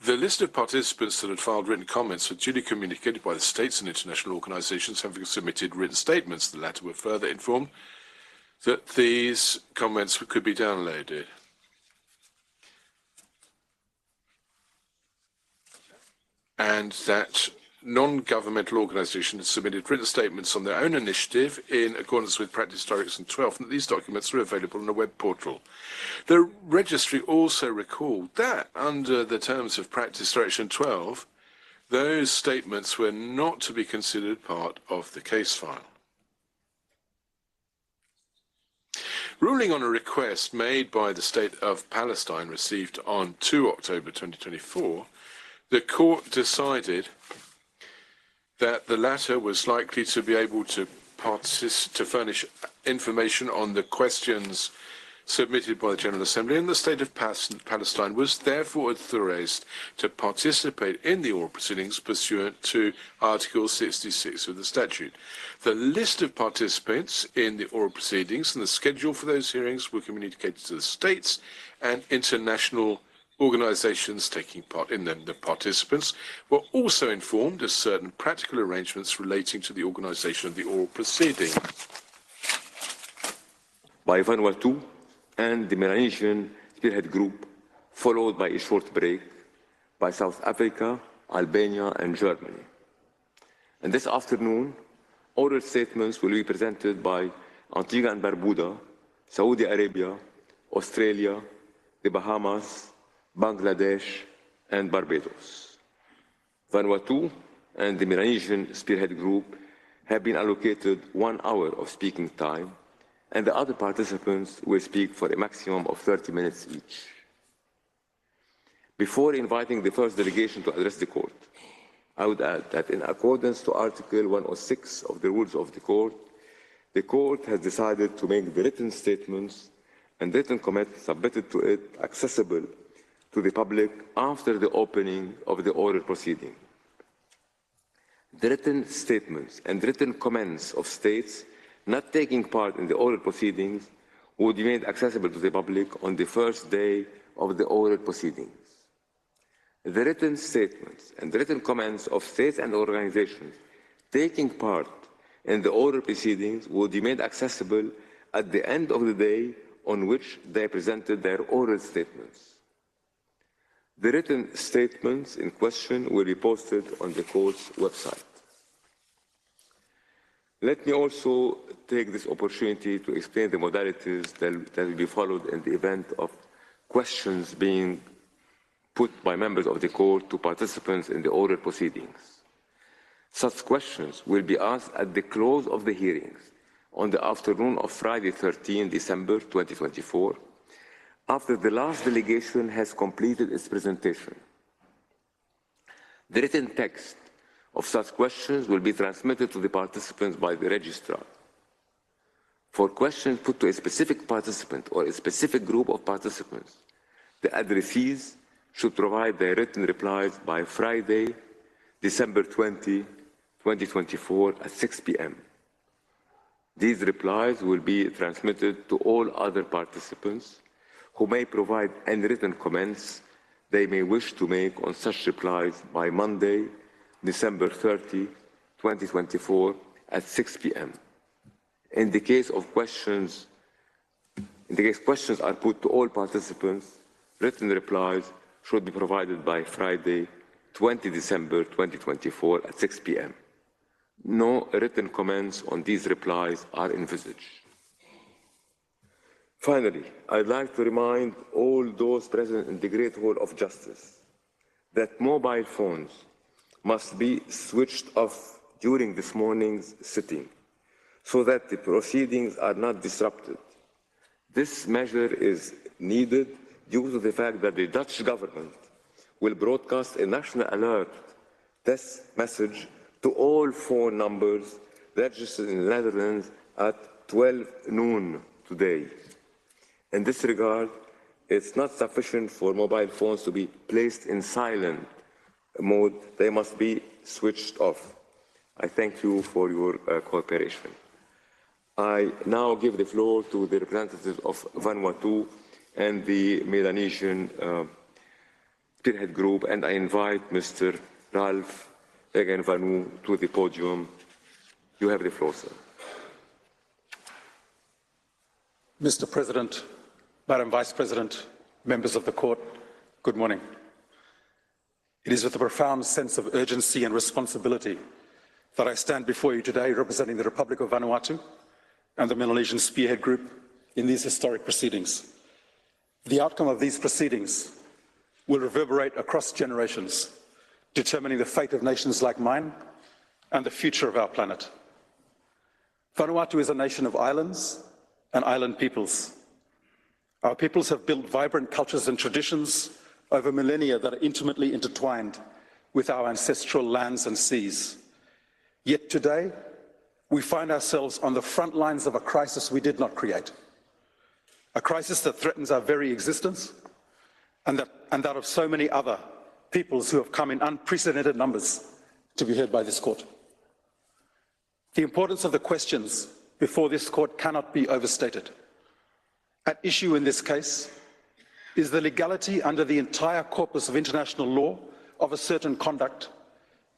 The list of participants that had filed written comments were duly communicated by the states and international organizations having submitted written statements. The latter were further informed that these comments could be downloaded. And that non-governmental organizations submitted written statements on their own initiative in accordance with Practice Direction 12, and that these documents are available on a web portal. The registry also recalled that under the terms of Practice Direction 12, those statements were not to be considered part of the case file. Ruling on a request made by the State of Palestine received on 2 October 2024, the court decided that the latter was likely to be able to furnish information on the questions submitted by the General Assembly, and the State of Palestine was therefore authorized to participate in the oral proceedings pursuant to Article 66 of the statute. The list of participants in the oral proceedings and the schedule for those hearings were communicated to the states and international organizations taking part in them. The participants were also informed of certain practical arrangements relating to the organization of the oral proceeding. By Vanuatu and the Melanesian Spearhead Group, followed by a short break by South Africa, Albania, and Germany. And this afternoon, oral statements will be presented by Antigua and Barbuda, Saudi Arabia, Australia, the Bahamas, Bangladesh, and Barbados. Vanuatu and the Melanesian Spearhead Group have been allocated 1 hour of speaking time, and the other participants will speak for a maximum of 30 minutes each. Before inviting the first delegation to address the court, I would add that in accordance to Article 106 of the Rules of the court has decided to make the written statements and written comments submitted to it accessible to the public after the opening of the oral proceeding. The written statements and written comments of states not taking part in the oral proceedings would be made accessible to the public on the first day of the oral proceedings. The written statements and written comments of states and organizations taking part in the oral proceedings would be made accessible at the end of the day on which they presented their oral statements. The written statements in question will be posted on the court's website. Let me also take this opportunity to explain the modalities that will be followed in the event of questions being put by members of the court to participants in the oral proceedings. Such questions will be asked at the close of the hearings on the afternoon of Friday, 13 December 2024, after the last delegation has completed its presentation. The written text of such questions will be transmitted to the participants by the registrar. For questions put to a specific participant or a specific group of participants, the addressees should provide their written replies by Friday, December 20, 2024 at 6 p.m. These replies will be transmitted to all other participants who may provide any written comments they may wish to make on such replies by Monday, December 30, 2024 at 6 p.m. In the case questions are put to all participants, written replies should be provided by Friday, 20 December 2024 at 6 p.m. No written comments on these replies are envisaged. Finally, I'd like to remind all those present in the Great Hall of Justice that mobile phones must be switched off during this morning's sitting so that the proceedings are not disrupted. This measure is needed due to the fact that the Dutch government will broadcast a national alert test message to all phone numbers registered in the Netherlands at 12 noon today. In this regard, it's not sufficient for mobile phones to be placed in silent mode. They must be switched off. I thank you for your cooperation. I now give the floor to the representative of Vanuatu and the Melanesian Spearhead Group, and I invite Mr. Ralph Egenvanu to the podium. You have the floor, sir. Mr. President, Madam Vice President, members of the Court, good morning. It is with a profound sense of urgency and responsibility that I stand before you today representing the Republic of Vanuatu and the Melanesian Spearhead Group in these historic proceedings. The outcome of these proceedings will reverberate across generations, determining the fate of nations like mine and the future of our planet. Vanuatu is a nation of islands and island peoples. Our peoples have built vibrant cultures and traditions over millennia that are intimately intertwined with our ancestral lands and seas. Yet today, we find ourselves on the front lines of a crisis we did not create, a crisis that threatens our very existence and that of so many other peoples who have come in unprecedented numbers to be heard by this court. The importance of the questions before this court cannot be overstated. At issue in this case is the legality under the entire corpus of international law of a certain conduct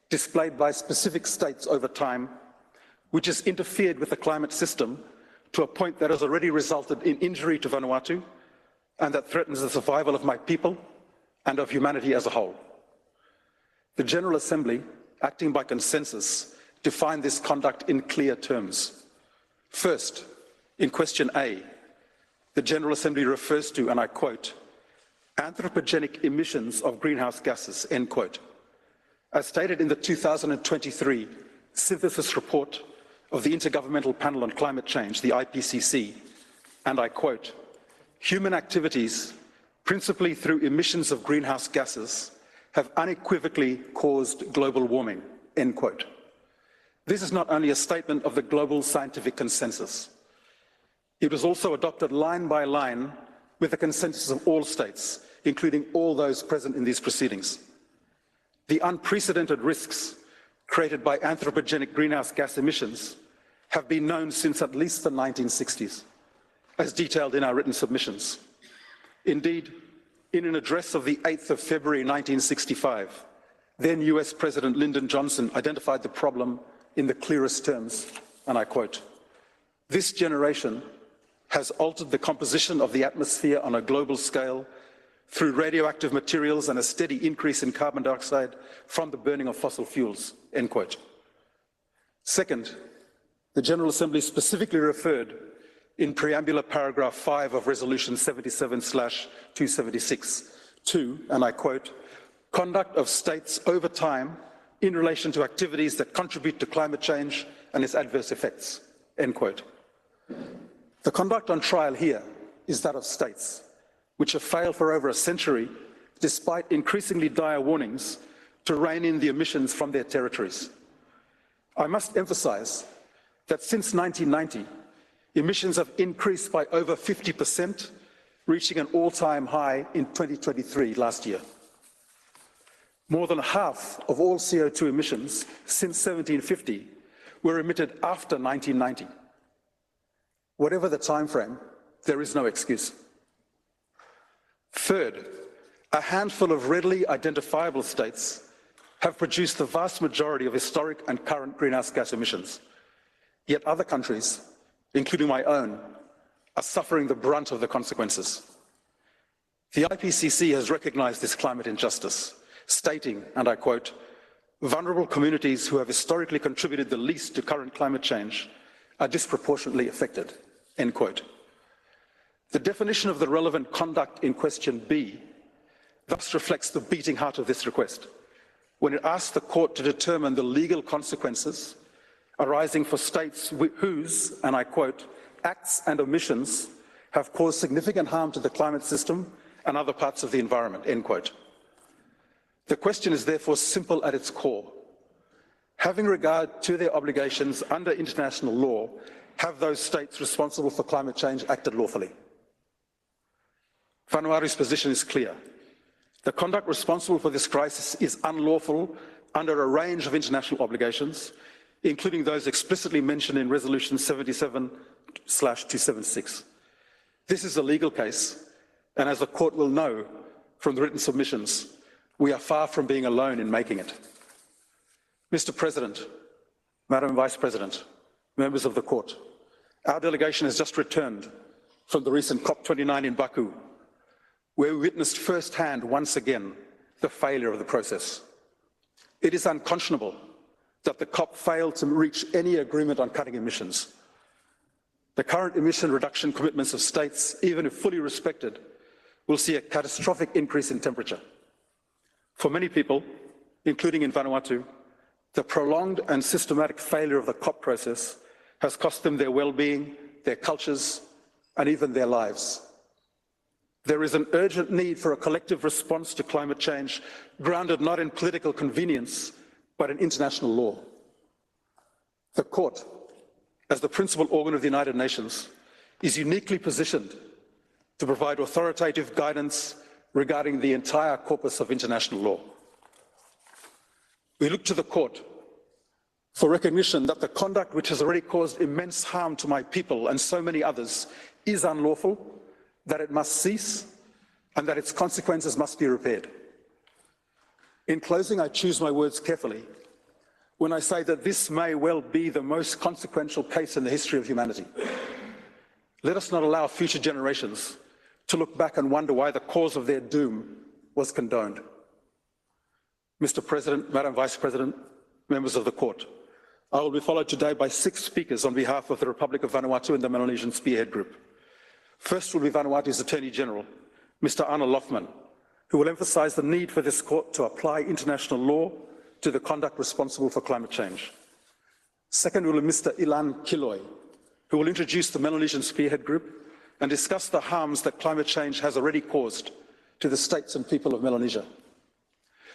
displayed by specific states over time, which has interfered with the climate system to a point that has already resulted in injury to Vanuatu and that threatens the survival of my people and of humanity as a whole. The General Assembly, acting by consensus, defined this conduct in clear terms. First, in question A, the General Assembly refers to, and I quote, anthropogenic emissions of greenhouse gases, end quote. As stated in the 2023 synthesis report of the Intergovernmental Panel on Climate Change, the IPCC, and I quote, human activities, principally through emissions of greenhouse gases, have unequivocally caused global warming, end quote. This is not only a statement of the global scientific consensus. It was also adopted line by line with the consensus of all states, including all those present in these proceedings. The unprecedented risks created by anthropogenic greenhouse gas emissions have been known since at least the 1960s, as detailed in our written submissions. Indeed, in an address of the 8th of February 1965, then US President Lyndon Johnson identified the problem in the clearest terms, and I quote, this generation has altered the composition of the atmosphere on a global scale through radioactive materials and a steady increase in carbon dioxide from the burning of fossil fuels, end quote. Second, the General Assembly specifically referred in preambular paragraph 5 of Resolution 77/276 to, and I quote, conduct of states over time in relation to activities that contribute to climate change and its adverse effects, end quote. The conduct on trial here is that of states, which have failed for over a century, despite increasingly dire warnings, to rein in the emissions from their territories. I must emphasize that since 1990, emissions have increased by over 50%, reaching an all-time high in 2023 last year. More than half of all CO2 emissions since 1750 were emitted after 1990. Whatever the time frame, there is no excuse. Third, a handful of readily identifiable states have produced the vast majority of historic and current greenhouse gas emissions. Yet other countries, including my own, are suffering the brunt of the consequences. The IPCC has recognized this climate injustice, stating, and I quote, vulnerable communities who have historically contributed the least to current climate change are disproportionately affected, end quote. The definition of the relevant conduct in question B thus reflects the beating heart of this request, when it asks the court to determine the legal consequences arising for states whose, and I quote, acts and omissions have caused significant harm to the climate system and other parts of the environment, end quote. The question is therefore simple at its core. Having regard to their obligations under international law, have those states responsible for climate change acted lawfully? Vanuatu's position is clear. The conduct responsible for this crisis is unlawful under a range of international obligations, including those explicitly mentioned in Resolution 77/276. This is a legal case, and as the court will know from the written submissions, we are far from being alone in making it. Mr. President, Madam Vice President, members of the court, our delegation has just returned from the recent COP29 in Baku, where we witnessed firsthand once again the failure of the process. It is unconscionable that the COP failed to reach any agreement on cutting emissions. The current emission reduction commitments of states, even if fully respected, will see a catastrophic increase in temperature. For many people, including in Vanuatu, the prolonged and systematic failure of the COP process has cost them their well-being, their cultures, and even their lives. There is an urgent need for a collective response to climate change, grounded not in political convenience, but in international law. The court, as the principal organ of the United Nations, is uniquely positioned to provide authoritative guidance regarding the entire corpus of international law. We look to the court for recognition that the conduct which has already caused immense harm to my people and so many others is unlawful, that it must cease, and that its consequences must be repaired. In closing, I choose my words carefully when I say that this may well be the most consequential case in the history of humanity. Let us not allow future generations to look back and wonder why the cause of their doom was condoned. Mr. President, Madam Vice President, members of the court, I will be followed today by 6 speakers on behalf of the Republic of Vanuatu and the Melanesian Spearhead Group. First will be Vanuatu's Attorney General, Mr. Arne Lofman, who will emphasize the need for this court to apply international law to the conduct responsible for climate change. Second will be Mr. Ilan Kiloi, who will introduce the Melanesian Spearhead Group and discuss the harms that climate change has already caused to the states and people of Melanesia.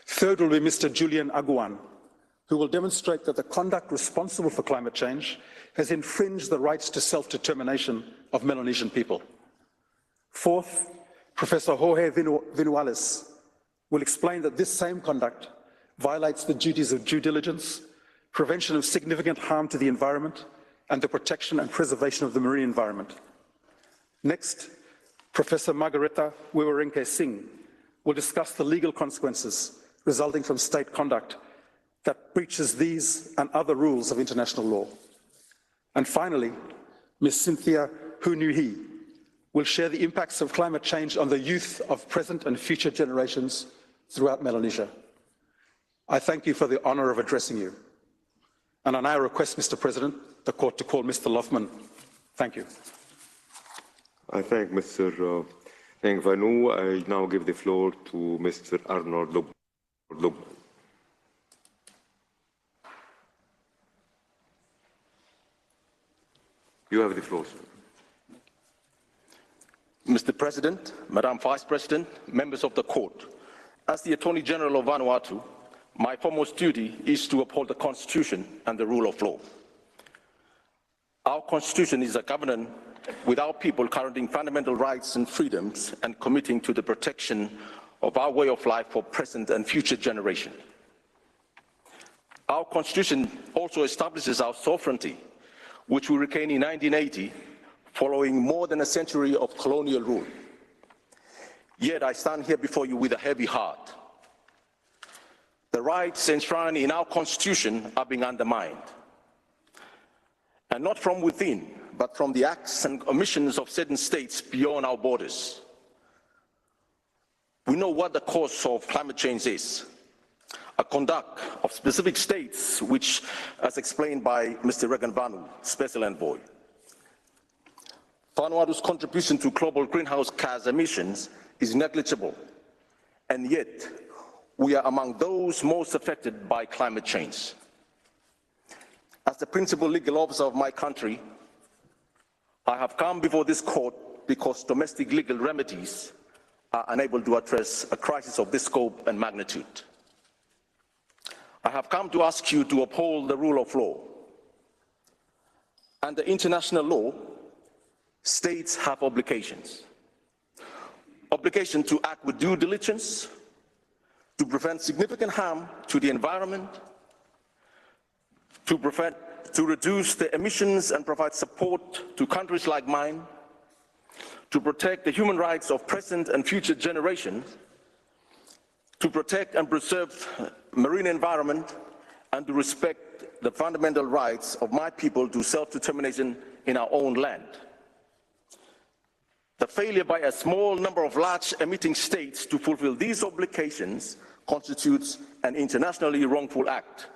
Third will be Mr. Julian Aguan, who will demonstrate that the conduct responsible for climate change has infringed the rights to self-determination of Melanesian people. Fourth, Professor Jorge Vinuales will explain that this same conduct violates the duties of due diligence, prevention of significant harm to the environment, and the protection and preservation of the marine environment. Next, Professor Margareta Wiwarenke Singh will discuss the legal consequences resulting from state conduct that breaches these and other rules of international law. And finally, Ms. Cynthia Hunuhi will share the impacts of climate change on the youth of present and future generations throughout Melanesia. I thank you for the honor of addressing you. And I now request, Mr. President, the court to call Mr. Lofman. Thank you. I thank Mr. Heng Vanu. I now give the floor to Mr. Arnold Lub. You have the floor, sir. Mr. President, Madam Vice President, members of the court, as the Attorney General of Vanuatu, my foremost duty is to uphold the Constitution and the rule of law. Our Constitution is a covenant with our people guaranteeing fundamental rights and freedoms and committing to the protection of our way of life for present and future generations. Our Constitution also establishes our sovereignty, which we regained in 1980, following more than a century of colonial rule. Yet I stand here before you with a heavy heart. The rights enshrined in our Constitution are being undermined. And not from within, but from the acts and omissions of certain states beyond our borders. We know what the cause of climate change is. A conduct of specific states, which, as explained by Mr. Regan Vanu, Special Envoy. Vanuatu's contribution to global greenhouse gas emissions is negligible, and yet we are among those most affected by climate change. As the principal legal officer of my country, I have come before this court because domestic legal remedies are unable to address a crisis of this scope and magnitude. I have come to ask you to uphold the rule of law. Under international law, states have obligations. Obligation to act with due diligence, to prevent significant harm to the environment, to reduce the emissions and provide support to countries like mine, to protect the human rights of present and future generations, to protect and preserve marine environment, and to respect the fundamental rights of my people to self-determination in our own land. The failure by a small number of large emitting states to fulfill these obligations constitutes an internationally wrongful act,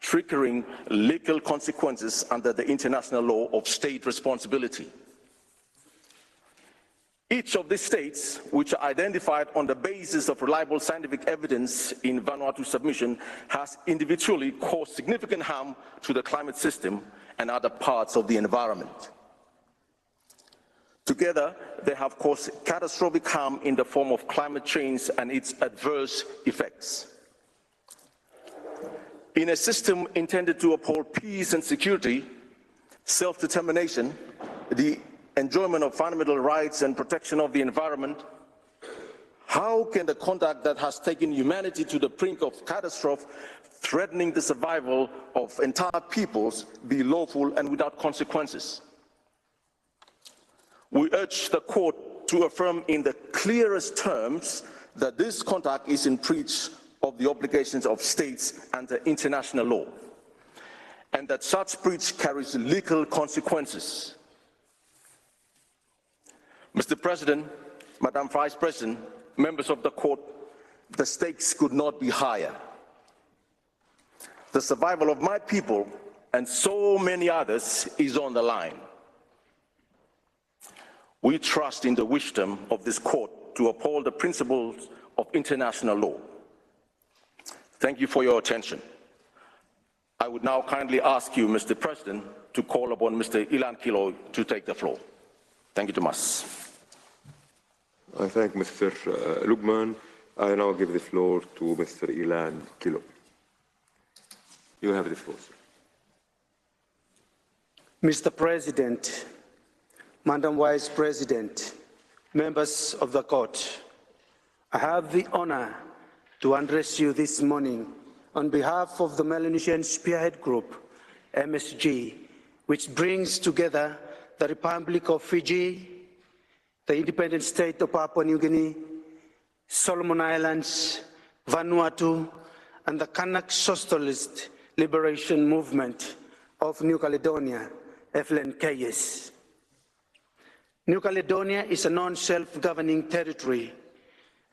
triggering legal consequences under the international law of state responsibility. Each of these states, which are identified on the basis of reliable scientific evidence in Vanuatu submission, has individually caused significant harm to the climate system and other parts of the environment. Together, they have caused catastrophic harm in the form of climate change and its adverse effects. In a system intended to uphold peace and security, self-determination, the enjoyment of fundamental rights and protection of the environment, how can the conduct that has taken humanity to the brink of catastrophe, threatening the survival of entire peoples, be lawful and without consequences? We urge the court to affirm in the clearest terms that this conduct is in breach of the obligations of states under international law, and that such breach carries legal consequences. Mr. President, Madam Vice President, members of the court, the stakes could not be higher. The survival of my people and so many others is on the line. We trust in the wisdom of this court to uphold the principles of international law. Thank you for your attention. I would now kindly ask you, Mr. President, to call upon Mr. Ilan Kilo to take the floor. Thank you too much. I thank Mr. Lugman. I now give the floor to Mr. Ilan Kilo. You have the floor, sir. Mr. President, Madam Vice President, members of the court, I have the honor to address you this morning on behalf of the Melanesian Spearhead Group, MSG, which brings together the Republic of Fiji, the independent state of Papua New Guinea, Solomon Islands, Vanuatu, and the Kanak Socialist Liberation Movement of New Caledonia, FLNKS. New Caledonia is a non-self-governing territory,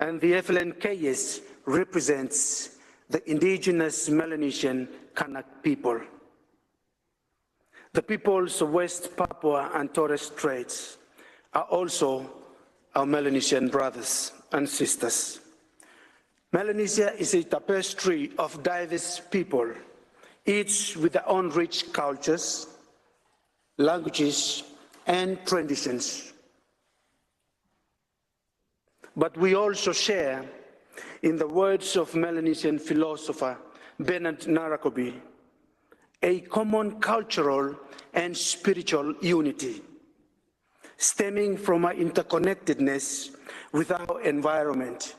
and the FLNKS represents the indigenous Melanesian Kanak people. The peoples of West Papua and Torres Straits are also our Melanesian brothers and sisters. Melanesia is a tapestry of diverse people, each with their own rich cultures, languages, and traditions. But we also share, in the words of Melanesian philosopher Bernard Narakobi, a common cultural and spiritual unity, stemming from our interconnectedness with our environment.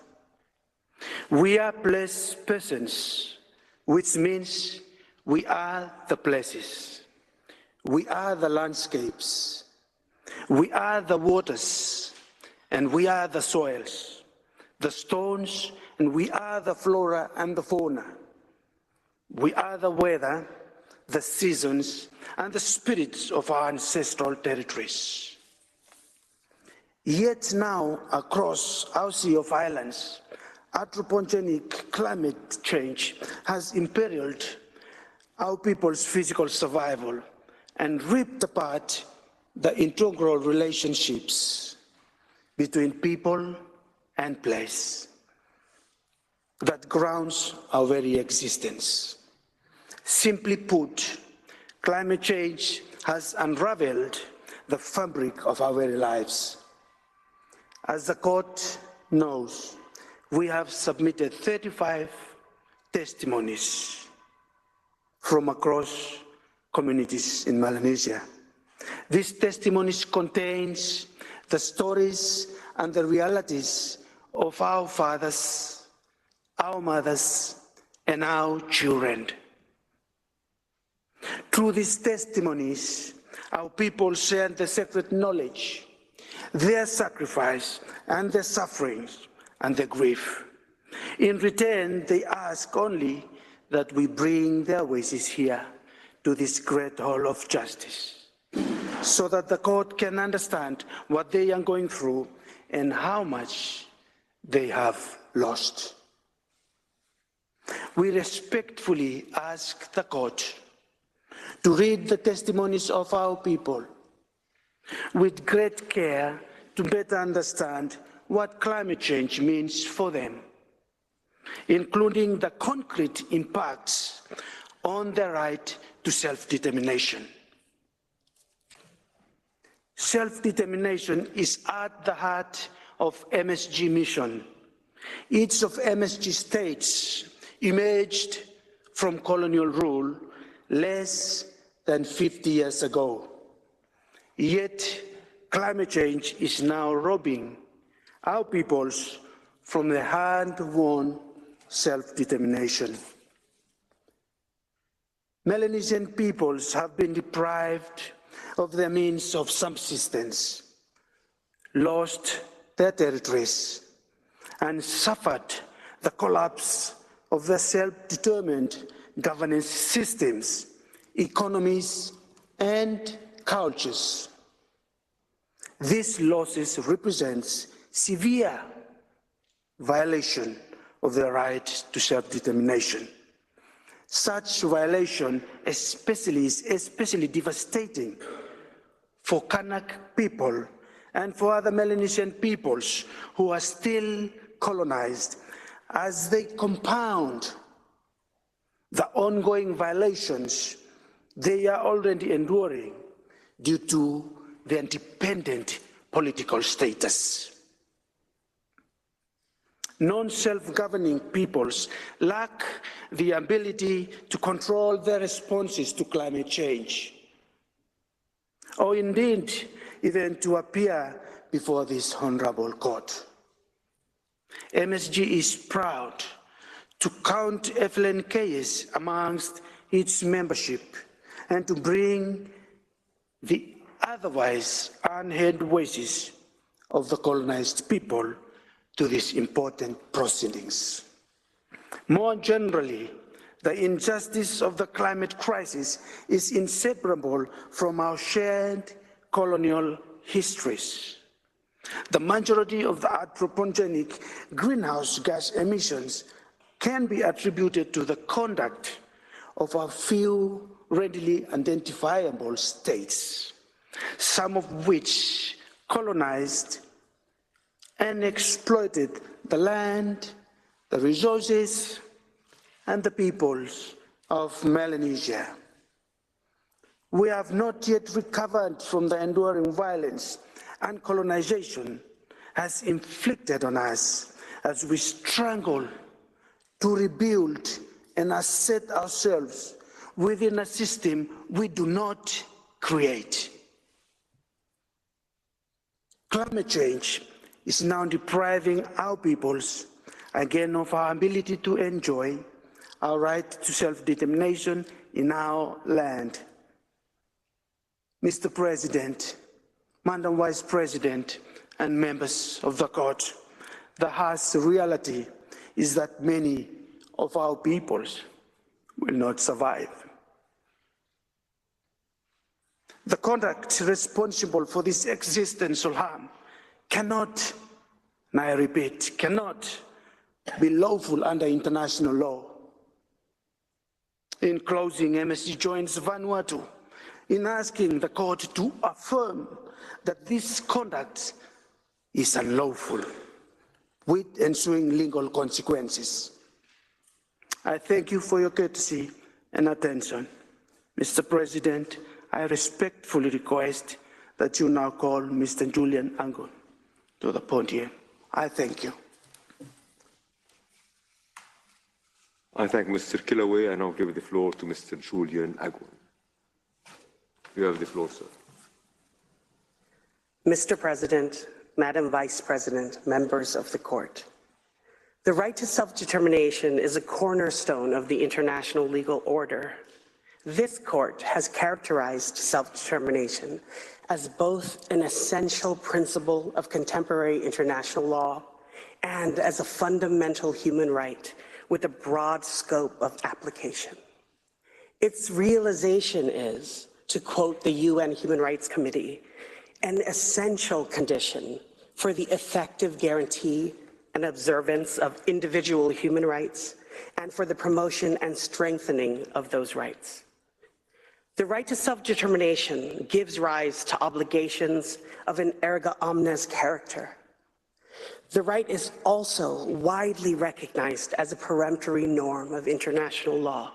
We are place persons, which means we are the places. We are the landscapes. We are the waters, and we are the soils, the stones, and we are the flora and the fauna. We are the weather, the seasons, and the spirits of our ancestral territories. Yet now, across our sea of islands, anthropogenic climate change has imperiled our people's physical survival and ripped apart the integral relationships between people and place that grounds our very existence. Simply put, climate change has unraveled the fabric of our very lives. As the court knows, we have submitted 35 testimonies from across communities in Melanesia. These testimonies contains the stories and the realities of our fathers, our mothers, and our children. Through these testimonies, our people share the sacred knowledge, their sacrifice and their sufferings and their grief. In return, they ask only that we bring their voices here to this great hall of justice, so that the court can understand what they are going through and how much they have lost. We respectfully ask the court to read the testimonies of our people with great care to better understand what climate change means for them, including the concrete impacts on their right to self-determination. Self-determination is at the heart of MSG mission. Each of MSG states emerged from colonial rule less than 50 years ago. Yet, climate change is now robbing our peoples from the hard-won self-determination. Melanesian peoples have been deprived of their means of subsistence, lost their territories, and suffered the collapse of their self-determined governance systems, economies, and cultures. These losses represent severe violation of their right to self-determination. Such violation is especially devastating for Kanak people and for other Melanesian peoples who are still colonized, as they compound the ongoing violations they are already enduring due to their independent political status. Non-self-governing peoples lack the ability to control their responses to climate change, or indeed even to appear before this honorable court. MSG is proud to count FLNKs amongst its membership and to bring the otherwise unheard voices of the colonized people to these important proceedings. More generally, the injustice of the climate crisis is inseparable from our shared colonial histories. The majority of the anthropogenic greenhouse gas emissions can be attributed to the conduct of a few readily identifiable states, some of which colonized and exploited the land, the resources, and the peoples of Melanesia. We have not yet recovered from the enduring violence and colonization has inflicted on us as we struggle to rebuild and assert ourselves within a system we do not create. Climate change is now depriving our peoples again of our ability to enjoy our right to self-determination in our land. Mr. President, Madam Vice President, and members of the court, the harsh reality is that many of our peoples will not survive. The conduct responsible for this existential harm cannot, and I repeat, cannot be lawful under international law. In closing, MSG joins Vanuatu in asking the court to affirm that this conduct is unlawful with ensuing legal consequences. I thank you for your courtesy and attention. Mr. President, I respectfully request that you now call Mr. Julian Angon to the podium. I thank you. I thank Mr. Killaway. I now give the floor to Mr. Julian Agon. You have the floor, sir. Mr. President, Madam Vice President, members of the court. The right to self-determination is a cornerstone of the international legal order. This court has characterized self-determination as both an essential principle of contemporary international law and as a fundamental human right with a broad scope of application. Its realization is, to quote the UN Human Rights Committee, an essential condition for the effective guarantee and observance of individual human rights and for the promotion and strengthening of those rights. The right to self-determination gives rise to obligations of an erga omnes character. The right is also widely recognized as a peremptory norm of international law.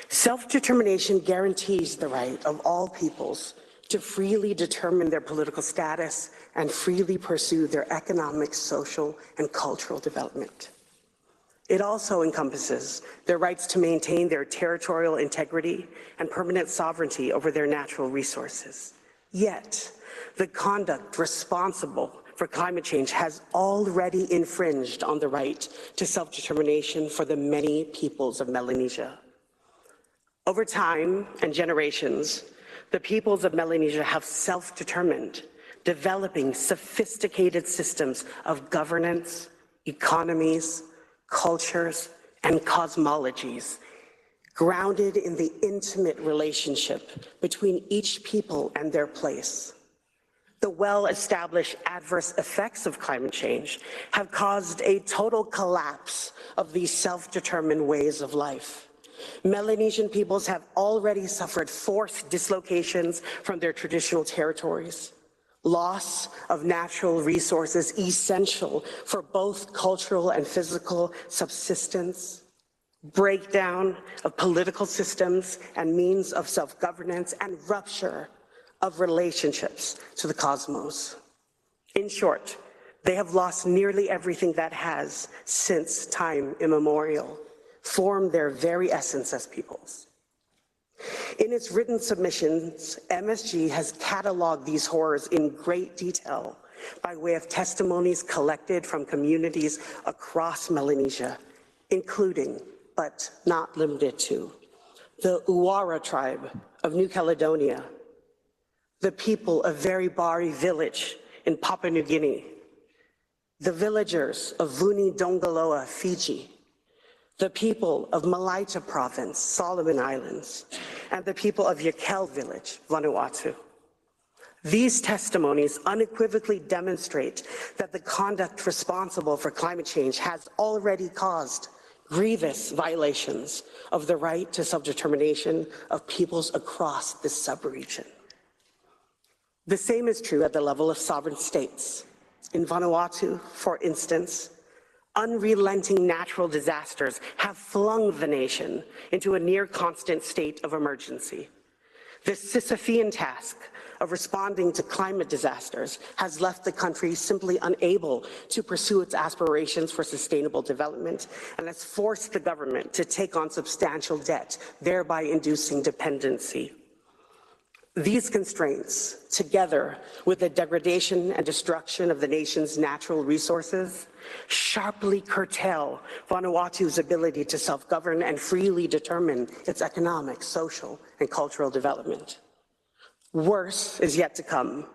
Self-determination guarantees the right of all peoples to freely determine their political status and freely pursue their economic, social, and cultural development. It also encompasses their rights to maintain their territorial integrity and permanent sovereignty over their natural resources. Yet, the conduct responsible for climate change has already infringed on the right to self-determination for the many peoples of Melanesia. Over time and generations, the peoples of Melanesia have self-determined, developing sophisticated systems of governance, economies, cultures, and cosmologies, grounded in the intimate relationship between each people and their place. The well-established adverse effects of climate change have caused a total collapse of these self-determined ways of life. Melanesian peoples have already suffered forced dislocations from their traditional territories, loss of natural resources essential for both cultural and physical subsistence, breakdown of political systems and means of self-governance, and rupture of relationships to the cosmos. In short, they have lost nearly everything that has, since time immemorial, formed their very essence as peoples. In its written submissions, MSG has cataloged these horrors in great detail by way of testimonies collected from communities across Melanesia, including, but not limited to, the Uwara tribe of New Caledonia, the people of Veribari village in Papua New Guinea, the villagers of Vuni Dongaloa, Fiji, the people of Malaita province, Solomon Islands, and the people of Yakel village, Vanuatu. These testimonies unequivocally demonstrate that the conduct responsible for climate change has already caused grievous violations of the right to self-determination of peoples across this subregion. The same is true at the level of sovereign states. In Vanuatu, for instance, unrelenting natural disasters have flung the nation into a near constant state of emergency. The Sisyphean task of responding to climate disasters has left the country simply unable to pursue its aspirations for sustainable development and has forced the government to take on substantial debt, thereby inducing dependency. These constraints, together with the degradation and destruction of the nation's natural resources, sharply curtail Vanuatu's ability to self-govern and freely determine its economic, social, and cultural development. Worse is yet to come.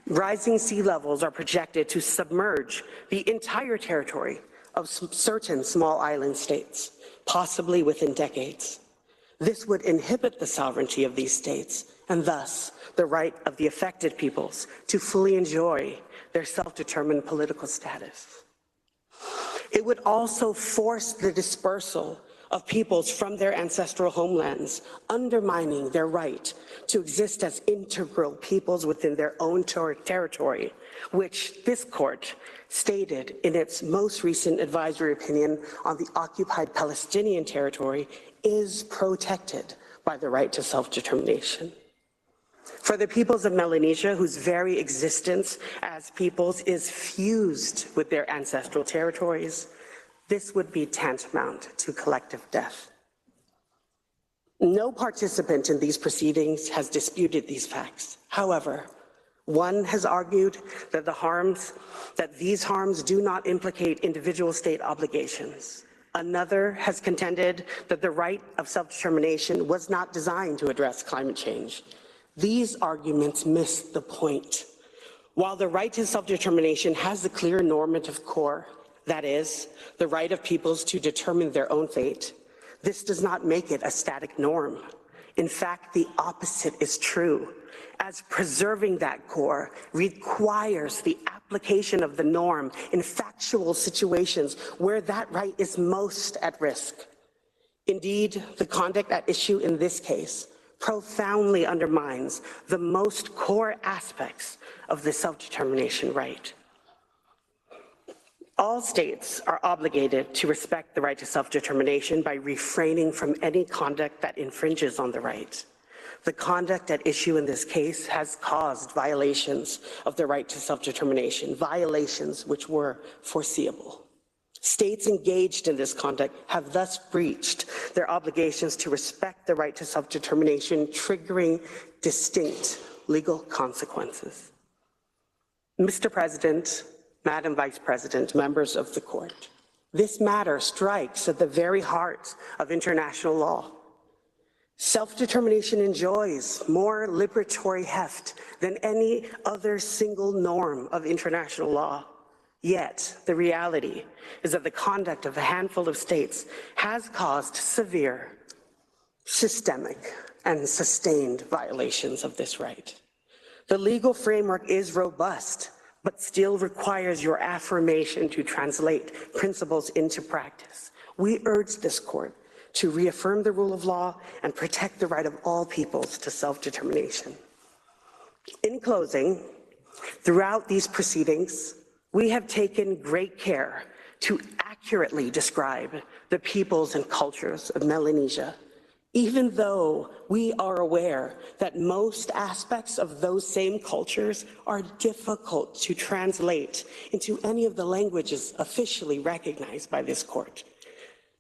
Rising sea levels are projected to submerge the entire territory of certain small island states, possibly within decades. This would inhibit the sovereignty of these states and thus the right of the affected peoples to fully enjoy their self-determined political status. It would also force the dispersal of peoples from their ancestral homelands, undermining their right to exist as integral peoples within their own territory, which this court stated in its most recent advisory opinion on the occupied Palestinian territory is protected by the right to self-determination. For the peoples of Melanesia, whose very existence as peoples is fused with their ancestral territories, this would be tantamount to collective death. No participant in these proceedings has disputed these facts. However, one has argued that these harms do not implicate individual state obligations. Another has contended that the right of self-determination was not designed to address climate change. These arguments miss the point. While the right to self-determination has a clear normative core, that is, the right of peoples to determine their own fate, this does not make it a static norm. In fact, the opposite is true, as preserving that core requires the application of the norm in factual situations where that right is most at risk. Indeed, the conduct at issue in this case profoundly undermines the most core aspects of the self-determination right. All states are obligated to respect the right to self-determination by refraining from any conduct that infringes on the right. The conduct at issue in this case has caused violations of the right to self-determination, violations which were foreseeable. States engaged in this conduct have thus breached their obligations to respect the right to self-determination, triggering distinct legal consequences. Mr. President, Madam Vice President, members of the court, this matter strikes at the very heart of international law. Self-determination enjoys more liberatory heft than any other single norm of international law. Yet, the reality is that the conduct of a handful of states has caused severe, systemic, and sustained violations of this right. The legal framework is robust, but still requires your affirmation to translate principles into practice. We urge this court to reaffirm the rule of law and protect the right of all peoples to self-determination. In closing, throughout these proceedings, we have taken great care to accurately describe the peoples and cultures of Melanesia, even though we are aware that most aspects of those same cultures are difficult to translate into any of the languages officially recognized by this court.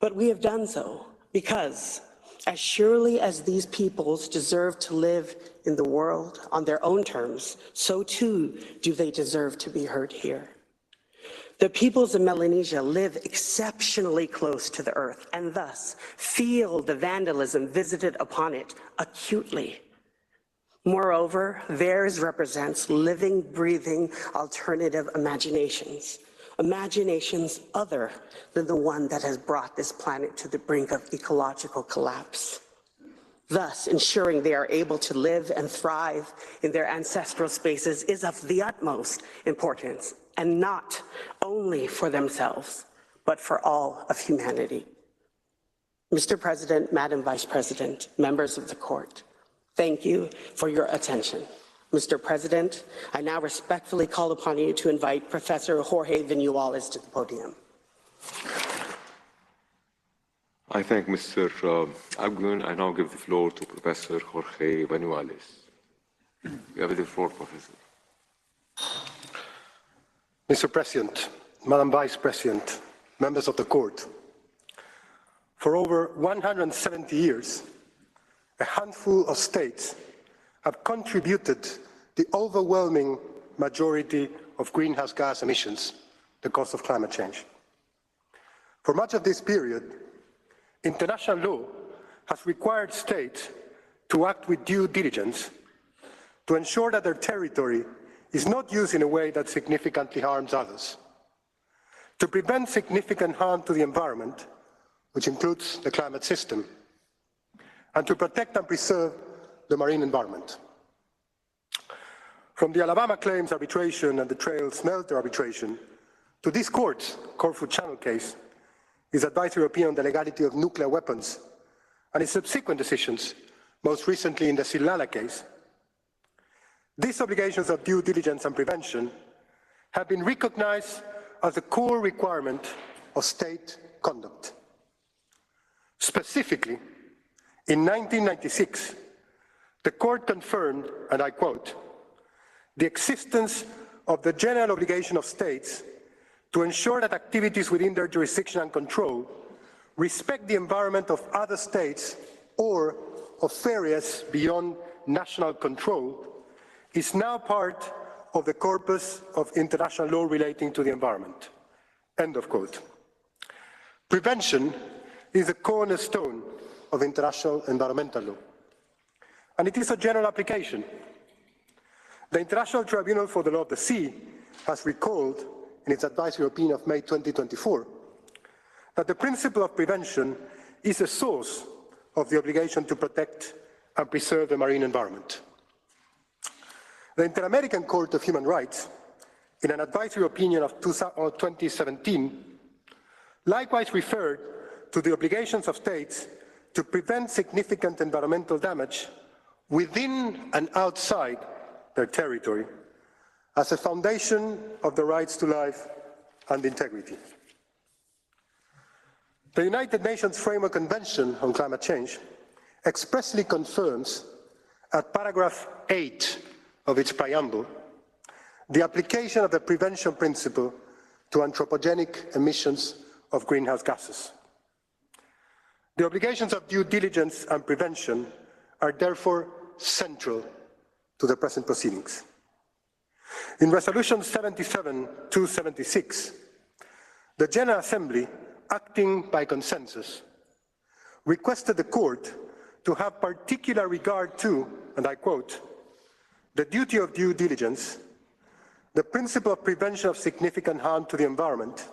But we have done so because as surely as these peoples deserve to live in the world on their own terms, so too do they deserve to be heard here. The peoples of Melanesia live exceptionally close to the earth and thus feel the vandalism visited upon it acutely. Moreover, theirs represents living, breathing, alternative imaginations, imaginations other than the one that has brought this planet to the brink of ecological collapse. Thus, ensuring they are able to live and thrive in their ancestral spaces is of the utmost importance, and not only for themselves, but for all of humanity. Mr. President, Madam Vice President, members of the court, thank you for your attention. Mr. President, I now respectfully call upon you to invite Professor Jorge Vinuales to the podium. I thank Mr. Agun. I now give the floor to Professor Jorge Vanuatu. You have the floor, Professor. Mr. President, Madam Vice President, members of the court, for over 170 years, a handful of states have contributed the overwhelming majority of greenhouse gas emissions, the cause of climate change. For much of this period, international law has required states to act with due diligence to ensure that their territory is not used in a way that significantly harms others, to prevent significant harm to the environment, which includes the climate system, and to protect and preserve the marine environment. From the Alabama claims arbitration and the Trail smelter arbitration to this court's Corfu Channel case, its advisory opinion on the legality of nuclear weapons, and its subsequent decisions, most recently in the Silala case, these obligations of due diligence and prevention have been recognized as a core requirement of state conduct. Specifically, in 1996, the court confirmed, and I quote, the existence of the general obligation of states to ensure that activities within their jurisdiction and control respect the environment of other states or of areas beyond national control is now part of the corpus of international law relating to the environment. End of quote. Prevention is a cornerstone of international environmental law, and it is a general application. The International Tribunal for the Law of the Sea has recalled in its advisory opinion of May 2024 that the principle of prevention is a source of the obligation to protect and preserve the marine environment. The Inter-American Court of Human Rights, in an advisory opinion of 2017, likewise referred to the obligations of states to prevent significant environmental damage within and outside their territory as a foundation of the rights to life and integrity. The United Nations Framework Convention on Climate Change expressly confirms at paragraph 8 of its preamble the application of the prevention principle to anthropogenic emissions of greenhouse gases. The obligations of due diligence and prevention are therefore central to the present proceedings. In Resolution 77-276, the General Assembly, acting by consensus, requested the Court to have particular regard to, and I quote, the duty of due diligence, the principle of prevention of significant harm to the environment,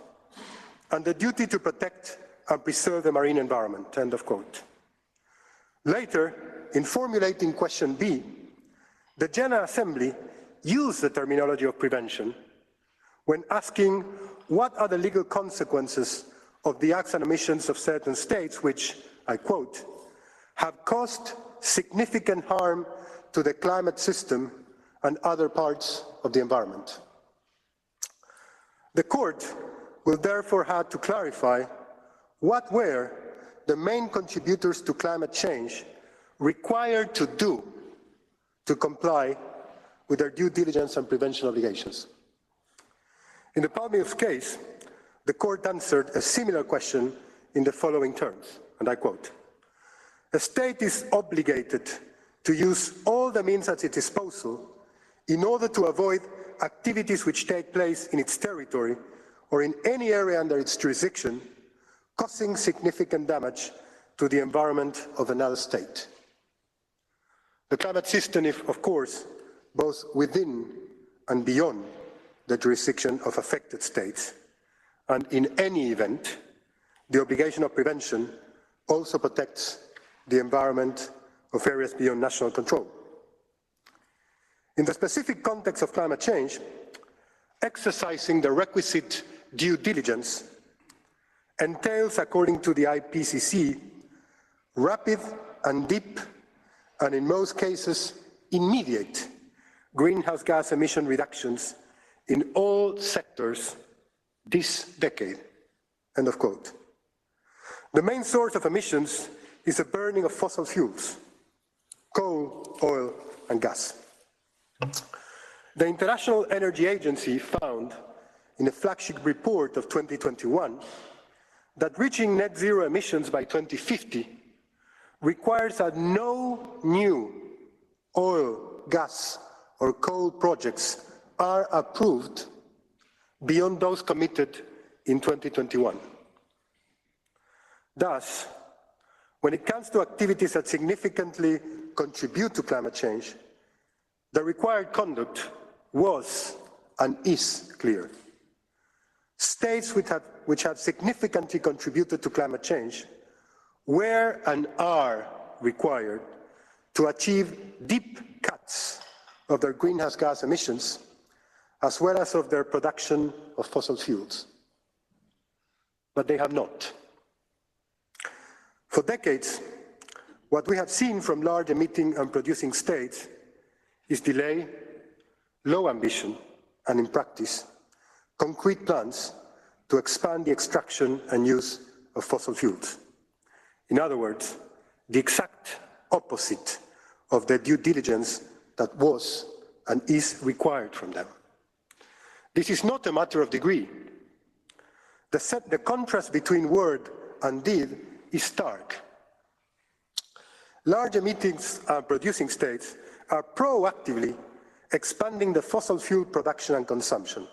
and the duty to protect and preserve the marine environment, end of quote. Later, in formulating question B, the General Assembly used the terminology of prevention when asking what are the legal consequences of the acts and omissions of certain states which, I quote, have caused significant harm to the climate system and other parts of the environment. The Court will therefore have to clarify what were the main contributors to climate change required to do to comply with their due diligence and prevention obligations. In the Palmius case, the Court answered a similar question in the following terms, and I quote, a state is obligated to use all the means at its disposal in order to avoid activities which take place in its territory or in any area under its jurisdiction, causing significant damage to the environment of another state. The climate system is, of course, both within and beyond the jurisdiction of affected states, and in any event, the obligation of prevention also protects the environment of areas beyond national control. In the specific context of climate change, exercising the requisite due diligence entails, according to the IPCC, rapid and deep, and in most cases, immediate greenhouse gas emission reductions in all sectors this decade, end of quote. The main source of emissions is the burning of fossil fuels, coal, oil, and gas. The International Energy Agency found in a flagship report of 2021 that reaching net zero emissions by 2050 requires that no new oil, gas, or coal projects are approved beyond those committed in 2021. Thus, when it comes to activities that significantly contribute to climate change, the required conduct was and is clear. States which have significantly contributed to climate change were and are required to achieve deep cuts of their greenhouse gas emissions, as well as of their production of fossil fuels. But they have not. For decades, what we have seen from large emitting and producing states is delay, low ambition, and in practice, concrete plans to expand the extraction and use of fossil fuels. In other words, the exact opposite of the due diligence that was and is required from them. This is not a matter of degree. The contrast between word and deed is stark. Large emitting and producing states are proactively expanding the fossil fuel production and consumption,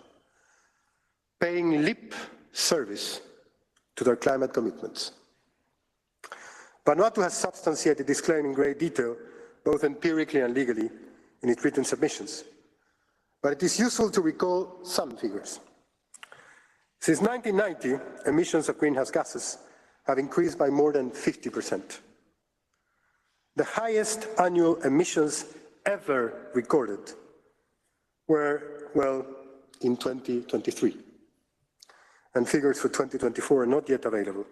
paying lip service to their climate commitments. Vanuatu has substantiated this claim in great detail, both empirically and legally, in its written submissions. But it is useful to recall some figures. Since 1990, emissions of greenhouse gases have increased by more than 50%. The highest annual emissions ever recorded were, well, in 2023. And figures for 2024 are not yet available.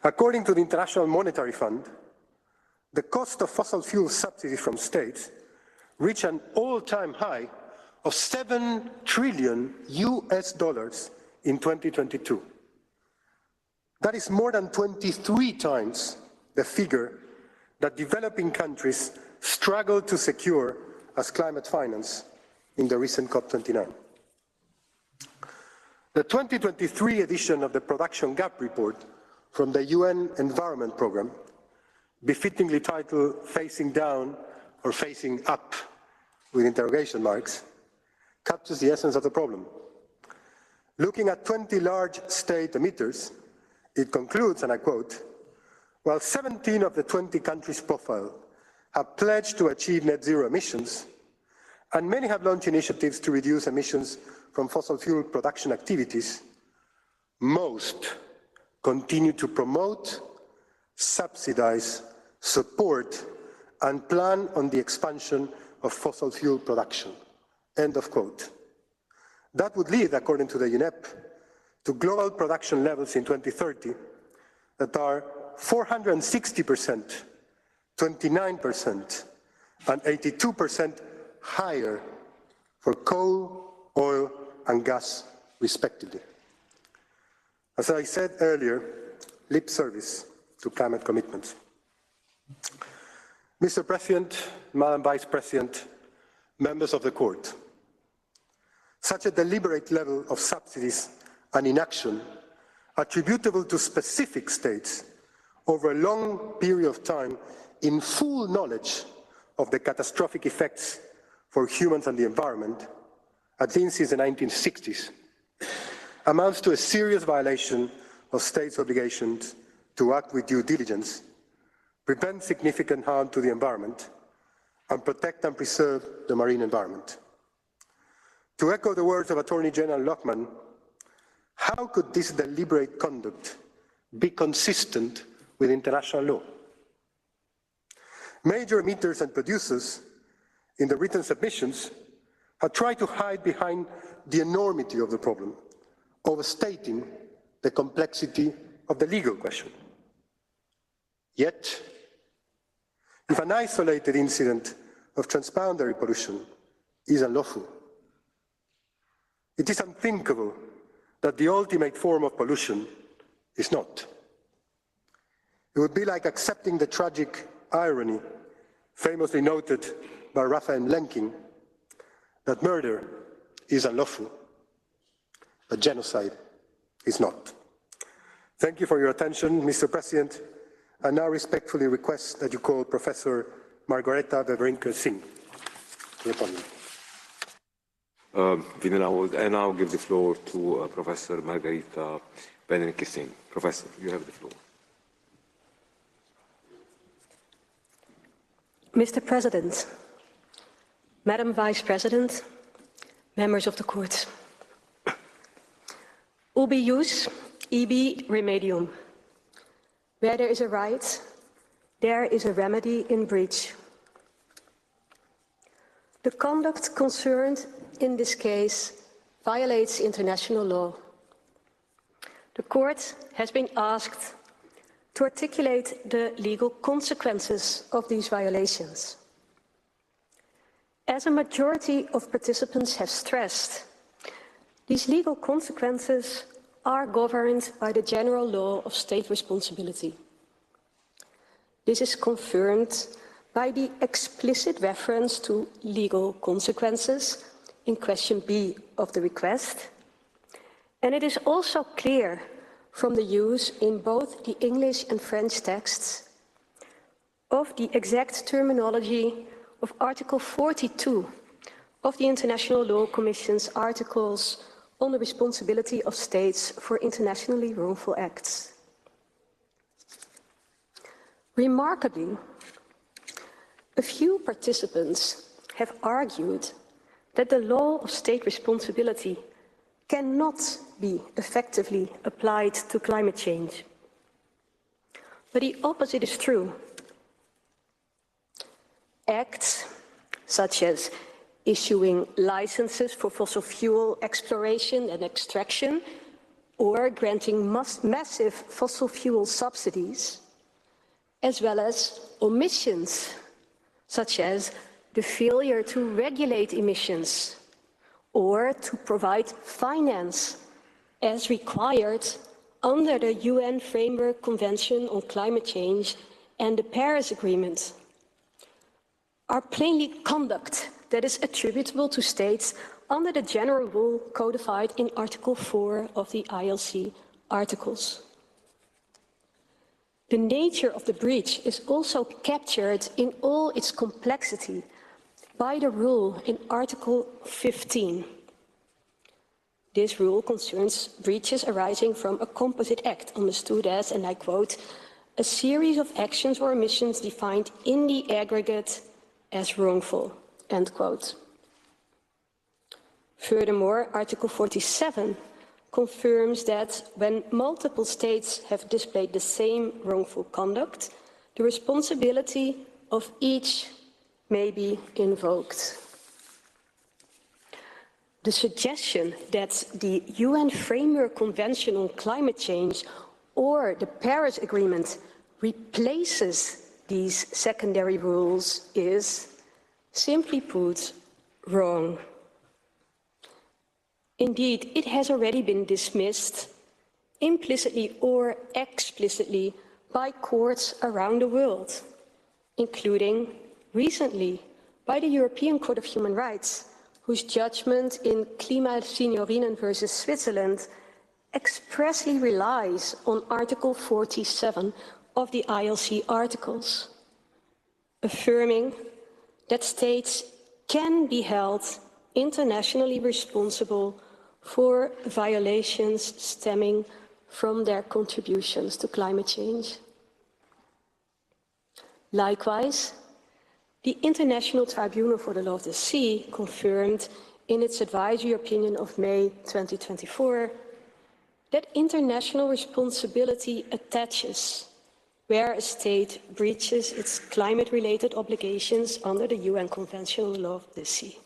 According to the International Monetary Fund, the cost of fossil fuel subsidies from states reached an all-time high of $7 trillion in 2022. That is more than 23 times the figure that developing countries struggled to secure as climate finance in the recent COP29. The 2023 edition of the Production Gap Report from the UN Environment Programme, befittingly titled Facing Down or Facing Up, with interrogation marks, captures the essence of the problem. Looking at 20 large state emitters, it concludes, and I quote, while 17 of the 20 countries profiled have pledged to achieve net zero emissions, and many have launched initiatives to reduce emissions from fossil fuel production activities, most continue to promote, subsidize, support, and plan on the expansion of fossil fuel production. End of quote. That would lead, according to the UNEP, to global production levels in 2030 that are 460%, 29%, and 82% higher for coal, oil, and gas, respectively. As I said earlier, lip service to climate commitments. Mr. President, Madam Vice President, members of the Court, such a deliberate level of subsidies and inaction attributable to specific states over a long period of time in full knowledge of the catastrophic effects for humans and the environment, at least since the 1960s, amounts to a serious violation of states' obligations to act with due diligence, prevent significant harm to the environment, and protect and preserve the marine environment. To echo the words of Attorney General Lockman, how could this deliberate conduct be consistent with international law? Major emitters and producers in the written submissions have tried to hide behind the enormity of the problem, overstating the complexity of the legal question. Yet, if an isolated incident of transboundary pollution is unlawful, it is unthinkable that the ultimate form of pollution is not. It would be like accepting the tragic irony famously noted by Raphael Lemkin that murder is unlawful, but genocide is not. Thank you for your attention, Mr. President. I now respectfully request that you call Professor Margareta Wawrinka-Singh to the podium. I now give the floor to Professor Margarita Wawrinka-Singh. Professor, you have the floor. Mr. President, Madam Vice President, members of the Court. Ubi ius, ibi remedium. Where there is a right, there is a remedy in breach. The conduct concerned in this case violates international law. The Court has been asked to articulate the legal consequences of these violations. As a majority of participants have stressed, these legal consequences are governed by the general law of state responsibility. This is confirmed by the explicit reference to legal consequences in question B of the request, and it is also clear from the use in both the English and French texts of the exact terminology of Article 42 of the International Law Commission's Articles on the responsibility of states for internationally wrongful acts. Remarkably, a few participants have argued that the law of state responsibility cannot be effectively applied to climate change. But the opposite is true. Acts such as issuing licenses for fossil fuel exploration and extraction, or granting massive fossil fuel subsidies, as well as omissions, such as the failure to regulate emissions, or to provide finance as required under the UN Framework Convention on Climate Change and the Paris Agreement, are plainly conduct that is attributable to states under the general rule codified in Article 4 of the ILC Articles. The nature of the breach is also captured in all its complexity by the rule in Article 15. This rule concerns breaches arising from a composite act, understood as, and I quote, a series of actions or omissions defined in the aggregate as wrongful, end quote. Furthermore, Article 47 confirms that when multiple states have displayed the same wrongful conduct, the responsibility of each may be invoked. The suggestion that the UN Framework Convention on Climate Change or the Paris Agreement replaces these secondary rules is, simply put, wrong. Indeed, it has already been dismissed, implicitly or explicitly, by courts around the world, including recently by the European Court of Human Rights, whose judgment in Klima Signorinen versus Switzerland expressly relies on Article 47 of the ILC Articles, affirming that states can be held internationally responsible for violations stemming from their contributions to climate change. Likewise, the International Tribunal for the Law of the Sea confirmed in its advisory opinion of May 2024 that international responsibility attaches where a state breaches its climate-related obligations under the UN Convention on the Law of the Sea.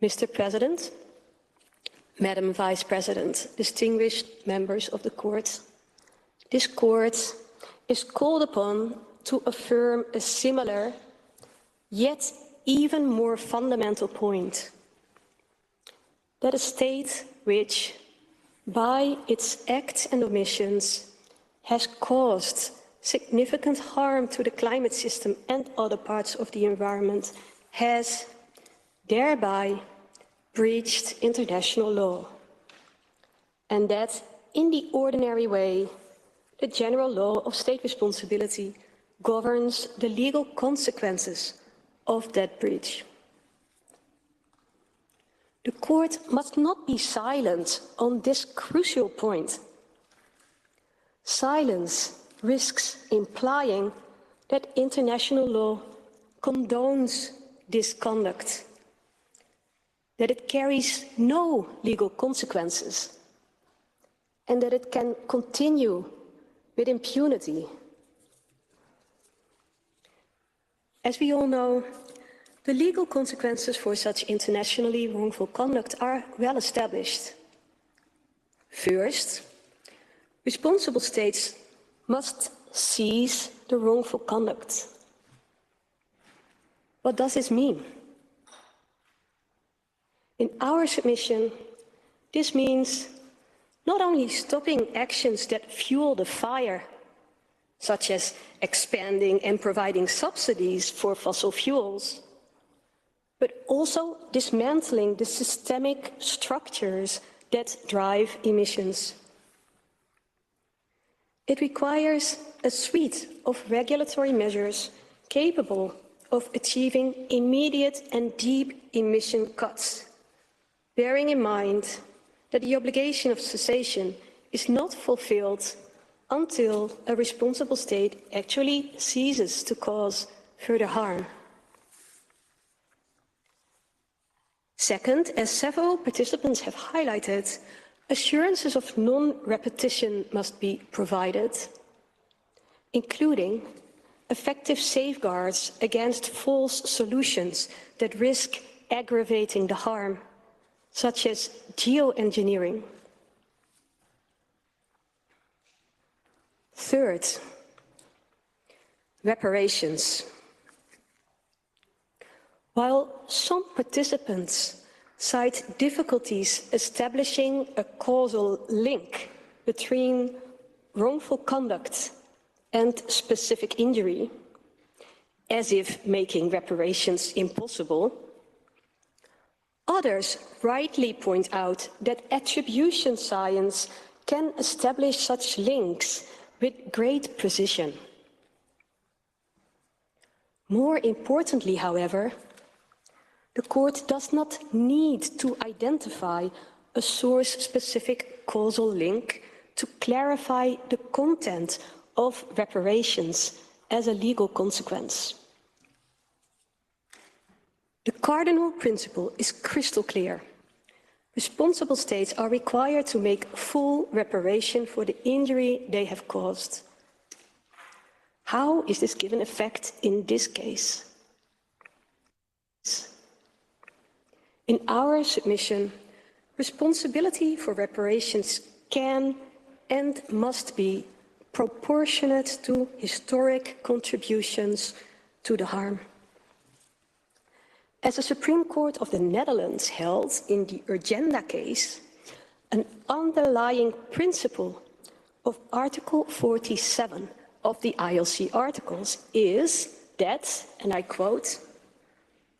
Mr. President, Madam Vice President, distinguished members of the Court, this Court is called upon to affirm a similar, yet even more fundamental point, that a state which, by its acts and omissions, has caused significant harm to the climate system and other parts of the environment, has thereby breached international law, and that in the ordinary way, the general law of state responsibility governs the legal consequences of that breach. The Court must not be silent on this crucial point. Silence risks implying that international law condones this conduct, that it carries no legal consequences, and that it can continue with impunity. As we all know, the legal consequences for such internationally wrongful conduct are well established. First, responsible states must cease the wrongful conduct. What does this mean? In our submission, this means not only stopping actions that fuel the fire, such as expanding and providing subsidies for fossil fuels, but also dismantling the systemic structures that drive emissions. It requires a suite of regulatory measures capable of achieving immediate and deep emission cuts, bearing in mind that the obligation of cessation is not fulfilled until a responsible state actually ceases to cause further harm. Second, as several participants have highlighted, assurances of non-repetition must be provided, including effective safeguards against false solutions that risk aggravating the harm, such as geoengineering. Third, reparations. While some participants cite difficulties establishing a causal link between wrongful conduct and specific injury, as if making reparations impossible, others rightly point out that attribution science can establish such links with great precision. More importantly, however, the Court does not need to identify a source-specific causal link to clarify the content of reparations as a legal consequence. The cardinal principle is crystal clear. Responsible states are required to make full reparation for the injury they have caused. How is this given effect in this case? In our submission, responsibility for reparations can and must be proportionate to historic contributions to the harm. As the Supreme Court of the Netherlands held in the Urgenda case, an underlying principle of Article 47 of the ILC articles is that, and I quote,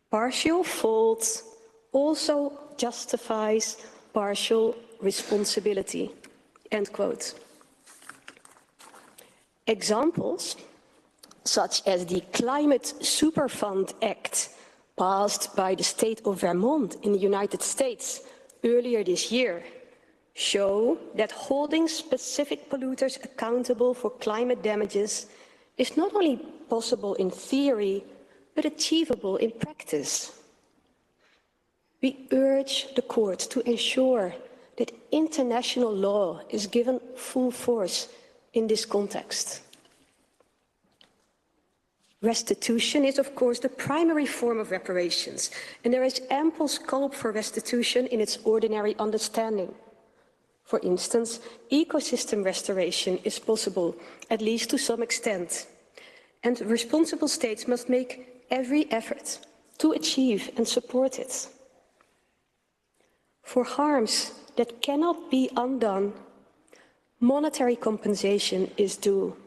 partial fault also justifies partial responsibility, end quote. Examples, such as the Climate Superfund Act passed by the state of Vermont in the United States earlier this year, show that holding specific polluters accountable for climate damages is not only possible in theory, but achievable in practice. We urge the Court to ensure that international law is given full force in this context. Restitution is, of course, the primary form of reparations, and there is ample scope for restitution in its ordinary understanding. For instance, ecosystem restoration is possible, at least to some extent, and responsible states must make every effort to achieve and support it. For harms that cannot be undone, monetary compensation is due.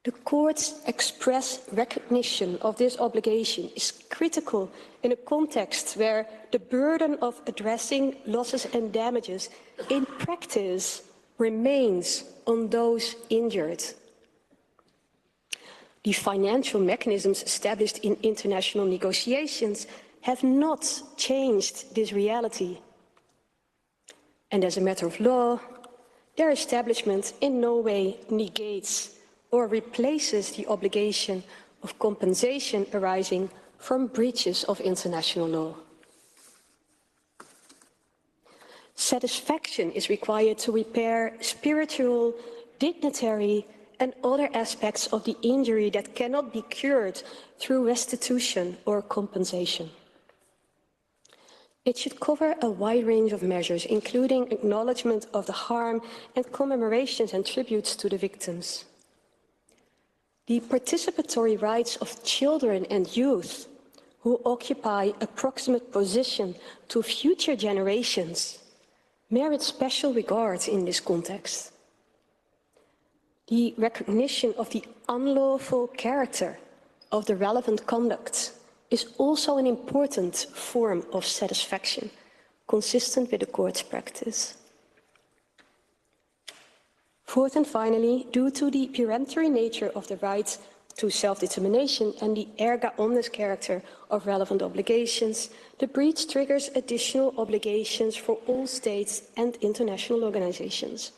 The Court's express recognition of this obligation is critical in a context where the burden of addressing losses and damages in practice remains on those injured. The financial mechanisms established in international negotiations have not changed this reality. And as a matter of law, their establishment in no way negates or replaces the obligation of compensation arising from breaches of international law. Satisfaction is required to repair spiritual, dignitary, and other aspects of the injury that cannot be cured through restitution or compensation. It should cover a wide range of measures, including acknowledgement of the harm and commemorations and tributes to the victims. The participatory rights of children and youth who occupy a proximate position to future generations merit special regard in this context. The recognition of the unlawful character of the relevant conduct is also an important form of satisfaction, consistent with the Court's practice. Fourth and finally, due to the peremptory nature of the right to self-determination and the erga omnes character of relevant obligations, the breach triggers additional obligations for all states and international organizations.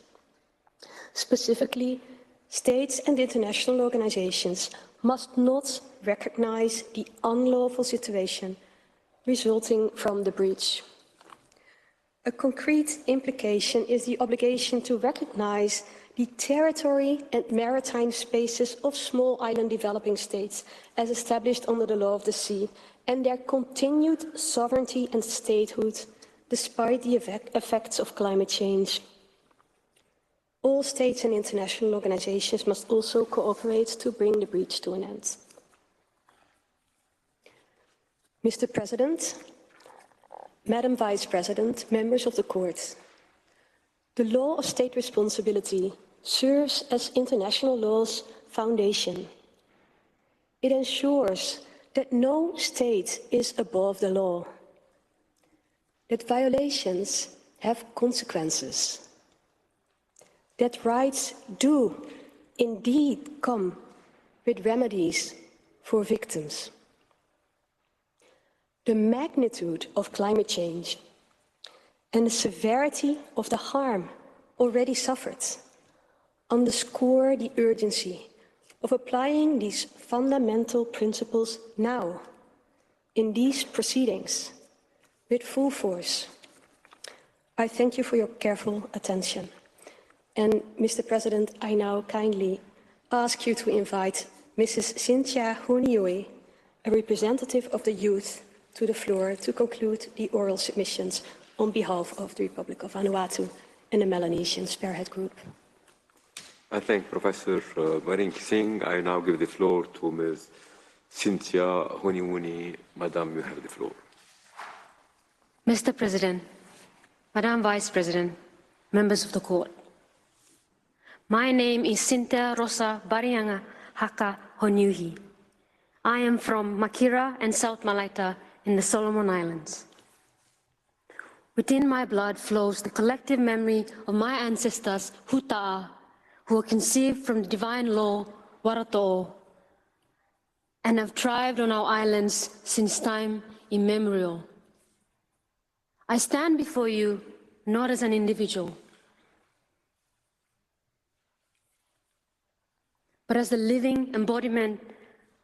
Specifically, states and international organizations must not recognize the unlawful situation resulting from the breach. A concrete implication is the obligation to recognize the territory and maritime spaces of small island developing states as established under the law of the sea and their continued sovereignty and statehood despite the effects of climate change. All states and international organizations must also cooperate to bring the breach to an end. Mr. President, Madam Vice President, members of the Court, the law of state responsibility serves as international law's foundation. It ensures that no state is above the law, that violations have consequences, that rights do indeed come with remedies for victims. The magnitude of climate change and the severity of the harm already suffered underscore the urgency of applying these fundamental principles now, in these proceedings, with full force. I thank you for your careful attention. And, Mr. President, I now kindly ask you to invite Mrs. Cynthia Hunioi, a representative of the youth, to the floor to conclude the oral submissions on behalf of the Republic of Vanuatu and the Melanesian Spearhead Group. I thank Professor Maring Singh. I now give the floor to Ms. Cynthia Huniuni. Madam, you have the floor. Mr. President, Madam Vice President, members of the Court. My name is Cynthia Rosa Barianga Haka Honiuhi. I am from Makira and South Malaita in the Solomon Islands. Within my blood flows the collective memory of my ancestors, Huta'a, who were conceived from the divine law, Warato'o, and have thrived on our islands since time immemorial. I stand before you not as an individual, but as the living embodiment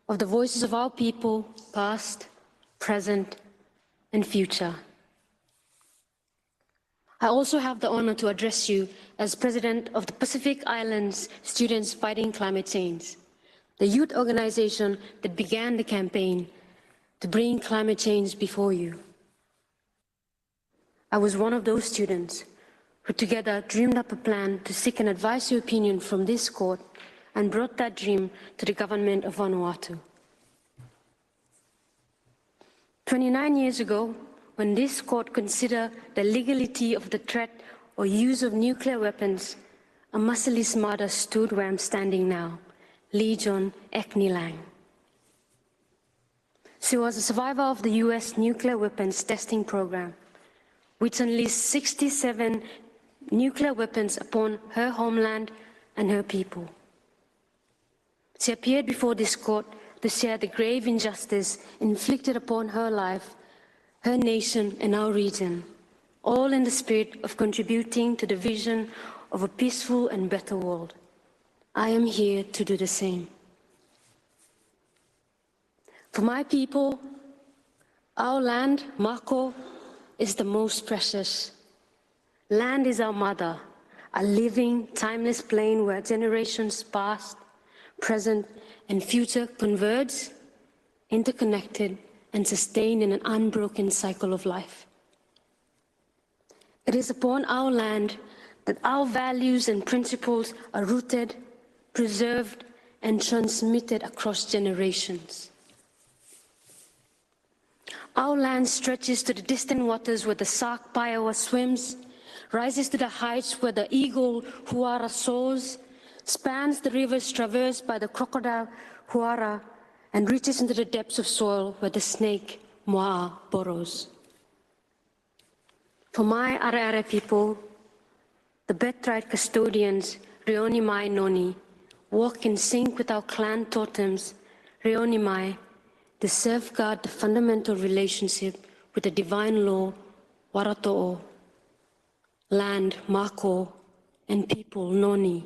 of the voices of our people, past, present, and future. I also have the honor to address you as President of the Pacific Islands Students Fighting Climate Change, the youth organization that began the campaign to bring climate change before you. I was one of those students who together dreamed up a plan to seek an advisory opinion from this court and brought that dream to the government of Vanuatu. 29 years ago, when this court considered the legality of the threat or use of nuclear weapons, a Masalis mother stood where I'm standing now, Legion Ekni Lang. She was a survivor of the US nuclear weapons testing program, which unleashed 67 nuclear weapons upon her homeland and her people. She appeared before this court to share the grave injustice inflicted upon her life, her nation, and our region, all in the spirit of contributing to the vision of a peaceful and better world. I am here to do the same. For my people, our land, Mako, is the most precious. Land is our mother, a living, timeless plane where generations past, present, and future converge, interconnected, and sustained in an unbroken cycle of life. It is upon our land that our values and principles are rooted, preserved, and transmitted across generations. Our land stretches to the distant waters where the shark Paiawa swims, rises to the heights where the eagle Huara soars, spans the rivers traversed by the crocodile Huara, and reaches into the depths of soil where the snake Moa burrows. For my Areare people, the birthright custodians, Rioni Mai Noni, walk in sync with our clan totems, Reonimai, to safeguard the fundamental relationship with the divine law, Warato'o, land, Mako, and people, Noni.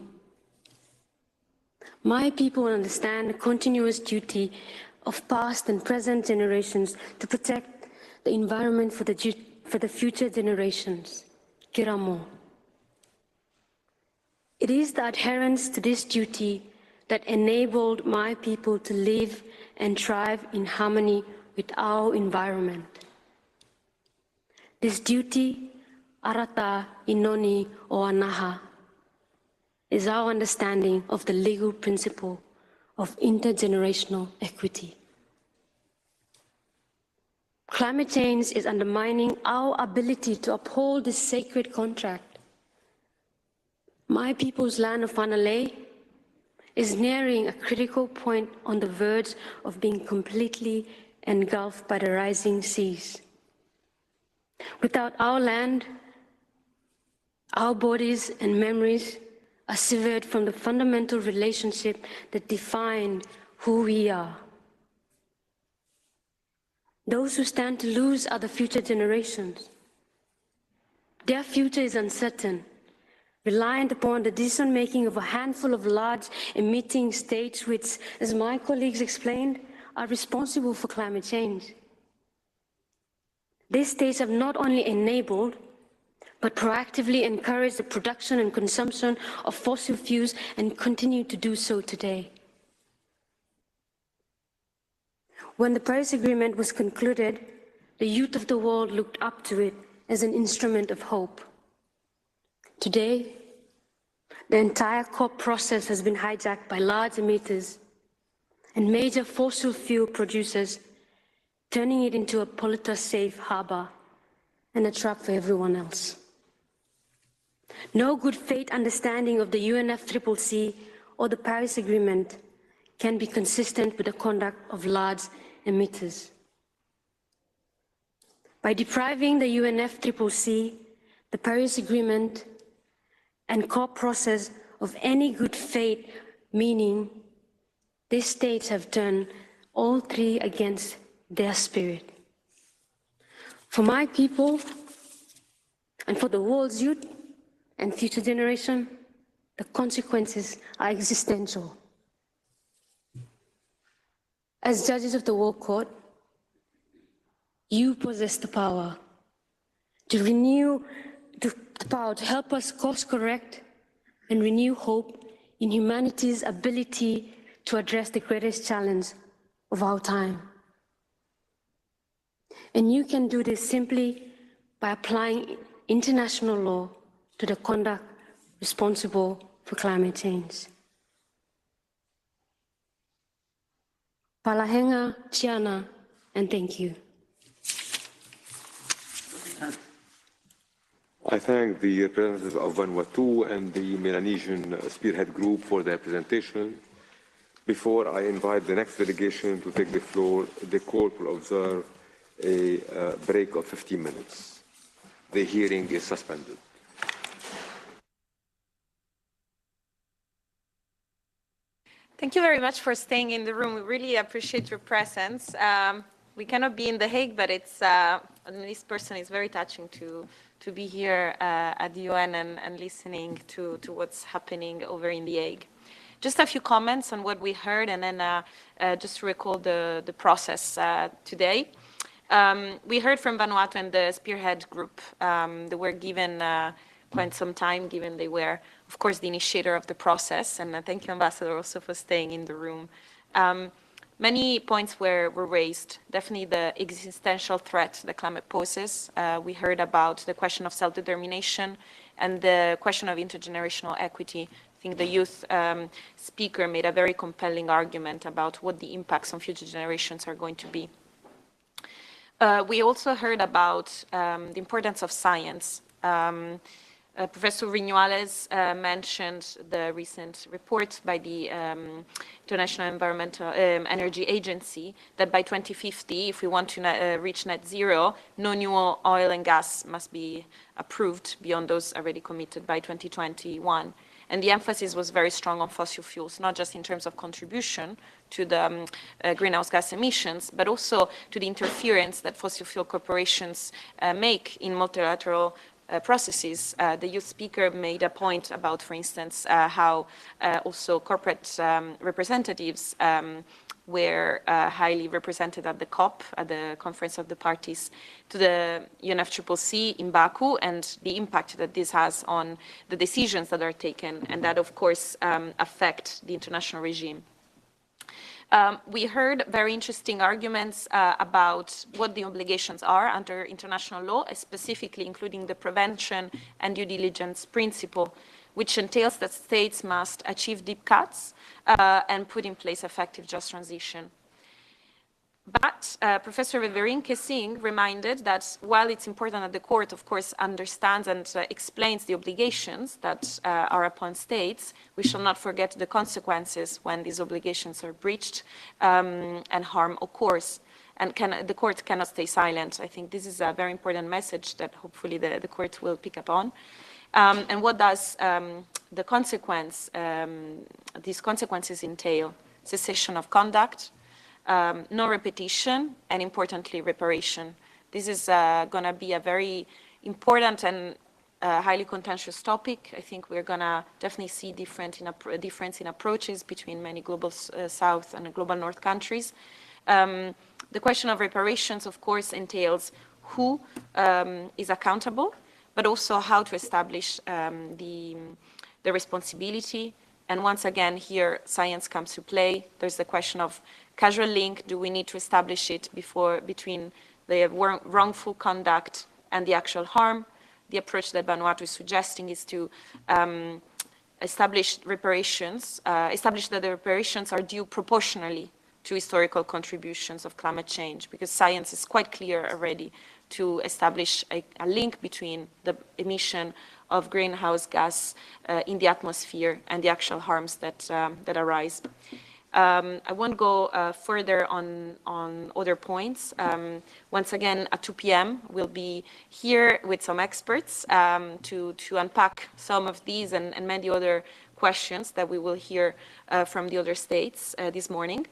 My people understand the continuous duty of past and present generations to protect the environment for the future generations, Kiramo. It is the adherence to this duty that enabled my people to live and thrive in harmony with our environment. This duty, Arata Inoni o Anaha, is our understanding of the legal principle of intergenerational equity. Climate change is undermining our ability to uphold this sacred contract. My people's land of Fanalei is nearing a critical point on the verge of being completely engulfed by the rising seas. Without our land, our bodies and memories are severed from the fundamental relationship that define who we are. Those who stand to lose are the future generations. Their future is uncertain, reliant upon the decision-making of a handful of large emitting states which, as my colleagues explained, are responsible for climate change. These states have not only enabled, but proactively encouraged the production and consumption of fossil fuels and continue to do so today. When the Paris Agreement was concluded, the youth of the world looked up to it as an instrument of hope. Today, the entire COP process has been hijacked by large emitters and major fossil fuel producers, turning it into a polluter-safe harbor and a trap for everyone else. No good faith understanding of the UNFCCC or the Paris Agreement can be consistent with the conduct of large emitters. By depriving the UNFCCC, the Paris Agreement, and COP process of any good faith, meaning these states have turned all three against their spirit. For my people and for the world's youth and future generation, the consequences are existential. As judges of the World Court, you possess the power to to help us course correct and renew hope in humanity's ability to address the greatest challenge of our time. And you can do this simply by applying international law to the conduct responsible for climate change. Palahenga, Chiana, and thank you. I thank the representatives of Vanuatu and the Melanesian Spearhead Group for their presentation. Before I invite the next delegation to take the floor, the court will observe a break of 15 minutes. The hearing is suspended. Thank you very much for staying in the room. We really appreciate your presence. We cannot be in The Hague, but it's this person is very touching to be here at the UN and listening to what's happening over in The Hague. Just a few comments on what we heard, and then just to recall the process today. We heard from Vanuatu and the Spearhead Group. They were given quite some time, given they were, of course, the initiator of the process. And thank you, Ambassador, also for staying in the room. Many points were raised. Definitely the existential threat the climate poses. We heard about the question of self-determination and the question of intergenerational equity. I think the youth speaker made a very compelling argument about what the impacts on future generations are going to be. We also heard about the importance of science. Professor Viñuales mentioned the recent report by the International Environmental Energy Agency that by 2050, if we want to reach net zero, no new oil and gas must be approved beyond those already committed by 2021. And the emphasis was very strong on fossil fuels, not just in terms of contribution to the greenhouse gas emissions, but also to the interference that fossil fuel corporations make in multilateral processes. The youth speaker made a point about, for instance, how also corporate representatives were highly represented at the COP, at the Conference of the Parties to the UNFCCC in Baku, and the impact that this has on the decisions that are taken, and that, of course, affect the international regime. We heard very interesting arguments about what the obligations are under international law, specifically including the prevention and due diligence principle, which entails that states must achieve deep cuts and put in place effective just transition. But Professor Viverinke Singh reminded that while it's important that the court, of course, understands and explains the obligations that are upon states, we shall not forget the consequences when these obligations are breached and harm occurs. And the court cannot stay silent. I think this is a very important message that hopefully the court will pick up on. And what does the consequence, these consequences entail? Cessation of conduct, no repetition, and importantly, reparation. This is going to be a very important and highly contentious topic. I think we're going to definitely see difference in approaches between many global South and global North countries. The question of reparations, of course, entails who is accountable, but also how to establish the responsibility. And once again, here, science comes to play. There's the question of causal link. Do we need to establish it between the wrongful conduct and the actual harm? The approach that Vanuatu is suggesting is to establish that the reparations are due proportionally to historical contributions of climate change, because science is quite clear already to establish a link between the emission of greenhouse gas in the atmosphere and the actual harms that arise. I won't go further on other points. Once again, at 2 p.m., we'll be here with some experts to unpack some of these and many other questions that we will hear from the other states this morning.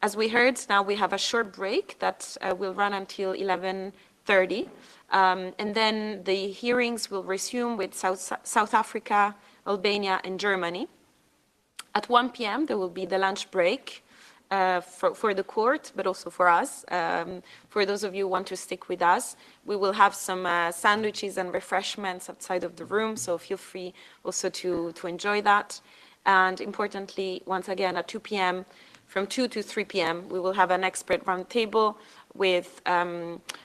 As we heard, now we have a short break that will run until 11:30. And then the hearings will resume with South Africa, Albania, and Germany. At 1 p.m., there will be the lunch break for the court, but also for us. For those of you who want to stick with us, we will have some sandwiches and refreshments outside of the room, so feel free also to enjoy that. And importantly, once again, at 2 p.m., from 2 to 3 p.m., we will have an expert roundtable with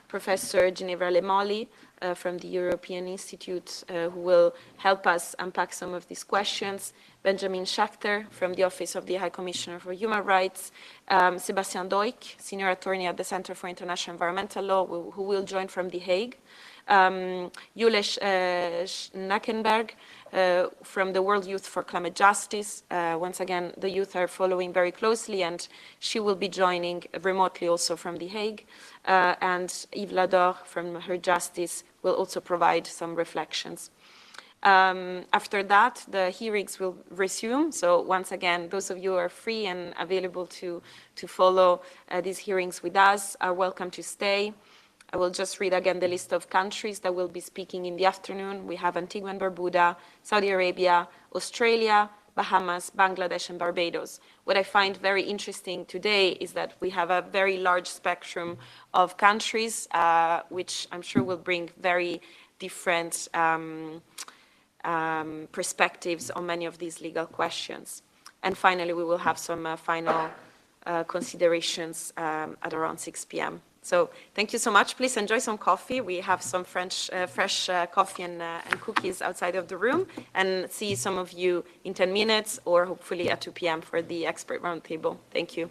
Professor Ginevra Lemoli from the European Institute, who will help us unpack some of these questions. Benjamin Schachter from the Office of the High Commissioner for Human Rights. Sebastian Doik, Senior Attorney at the Center for International Environmental Law, who will join from The Hague. Jules Schnackenberg from the World Youth for Climate Justice. Once again, the youth are following very closely, and she will be joining remotely also from The Hague. And Yves Lador from Her Justice will also provide some reflections. After that, the hearings will resume. So once again, those of you who are free and available to follow these hearings with us are welcome to stay. I will just read again the list of countries that will be speaking in the afternoon. We have Antigua and Barbuda, Saudi Arabia, Australia, Bahamas, Bangladesh, and Barbados. What I find very interesting today is that we have a very large spectrum of countries, which I'm sure will bring very different perspectives on many of these legal questions. And finally, we will have some final considerations at around 6 p.m. So thank you so much. Please enjoy some coffee. We have some fresh coffee and cookies outside of the room, and see some of you in 10 minutes or hopefully at 2 p.m. for the expert roundtable. Thank you.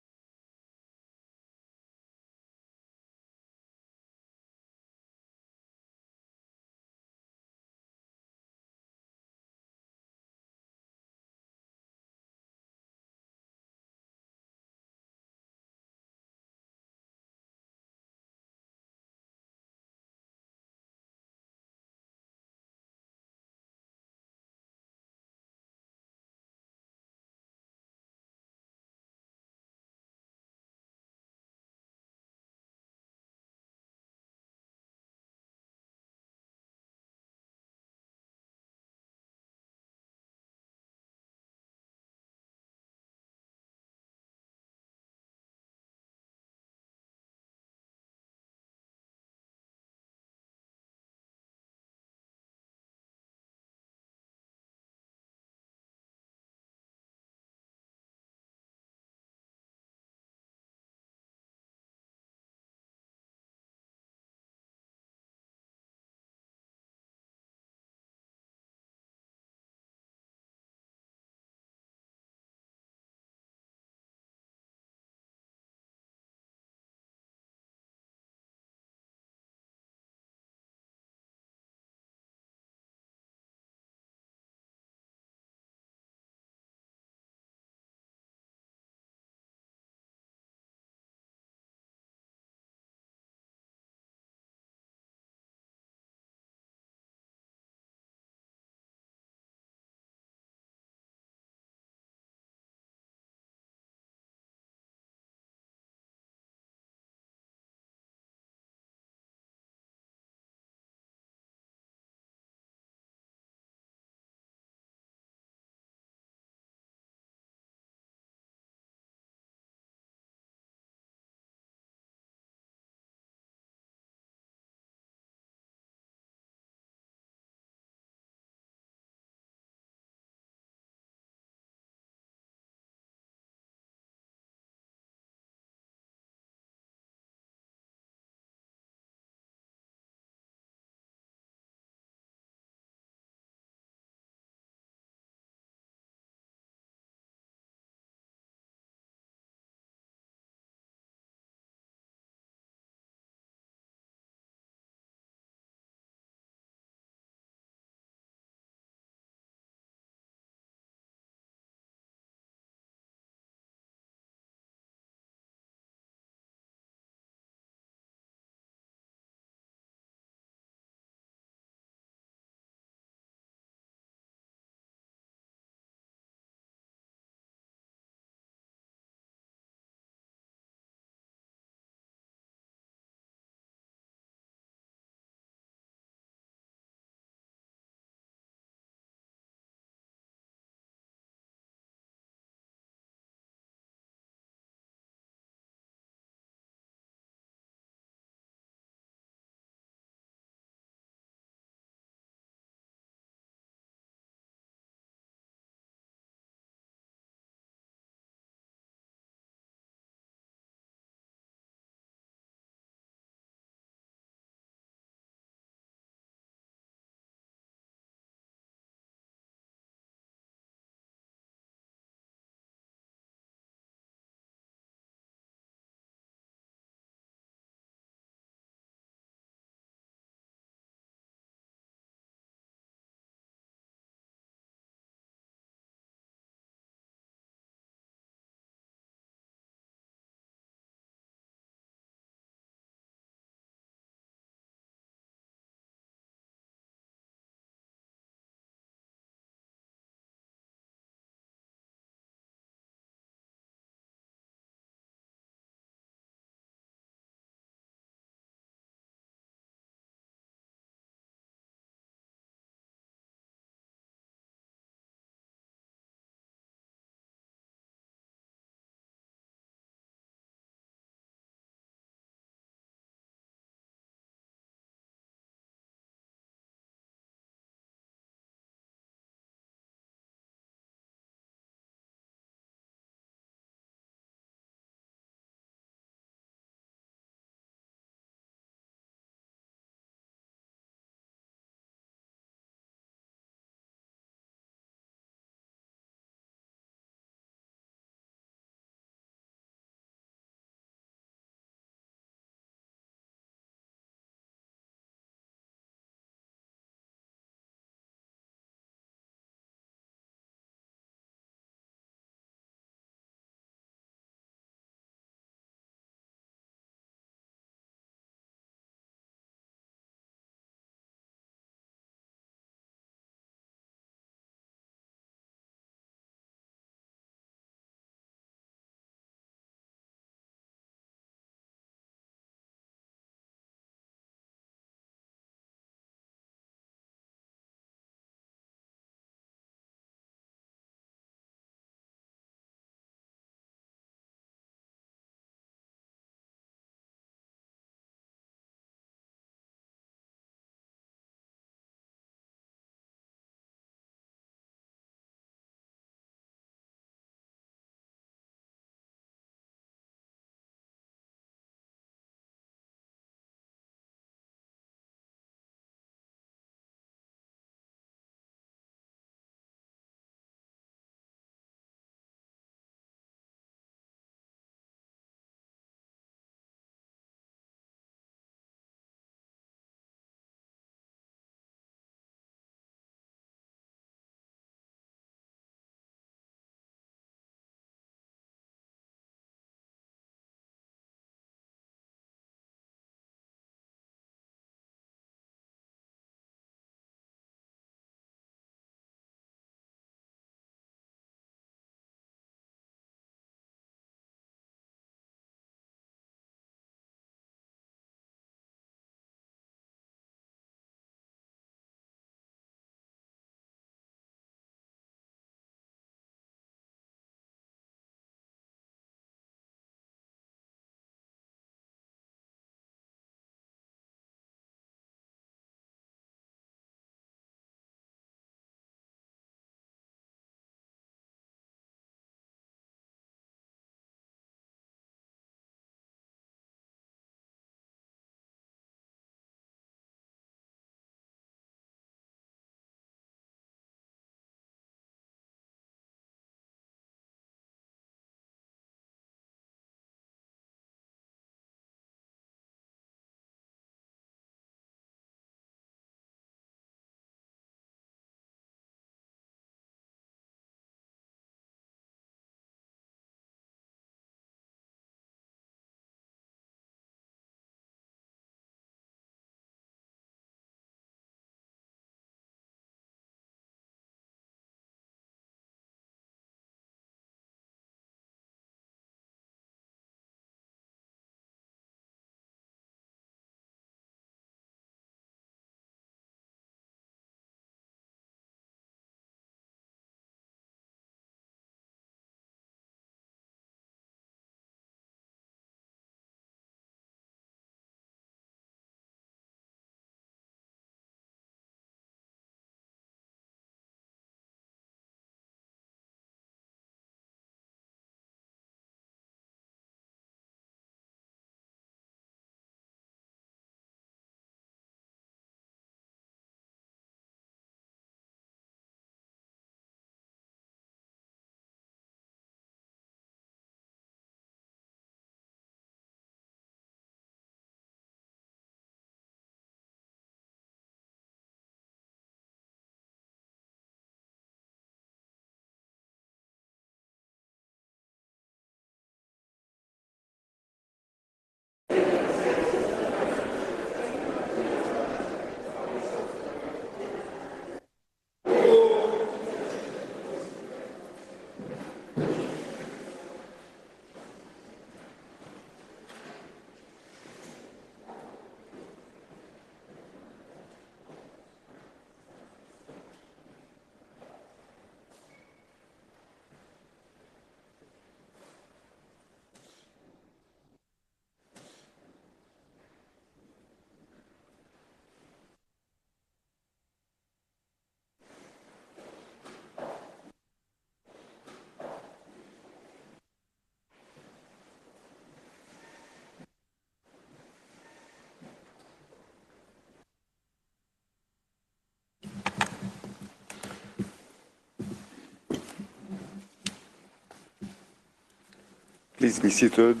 Please be seated.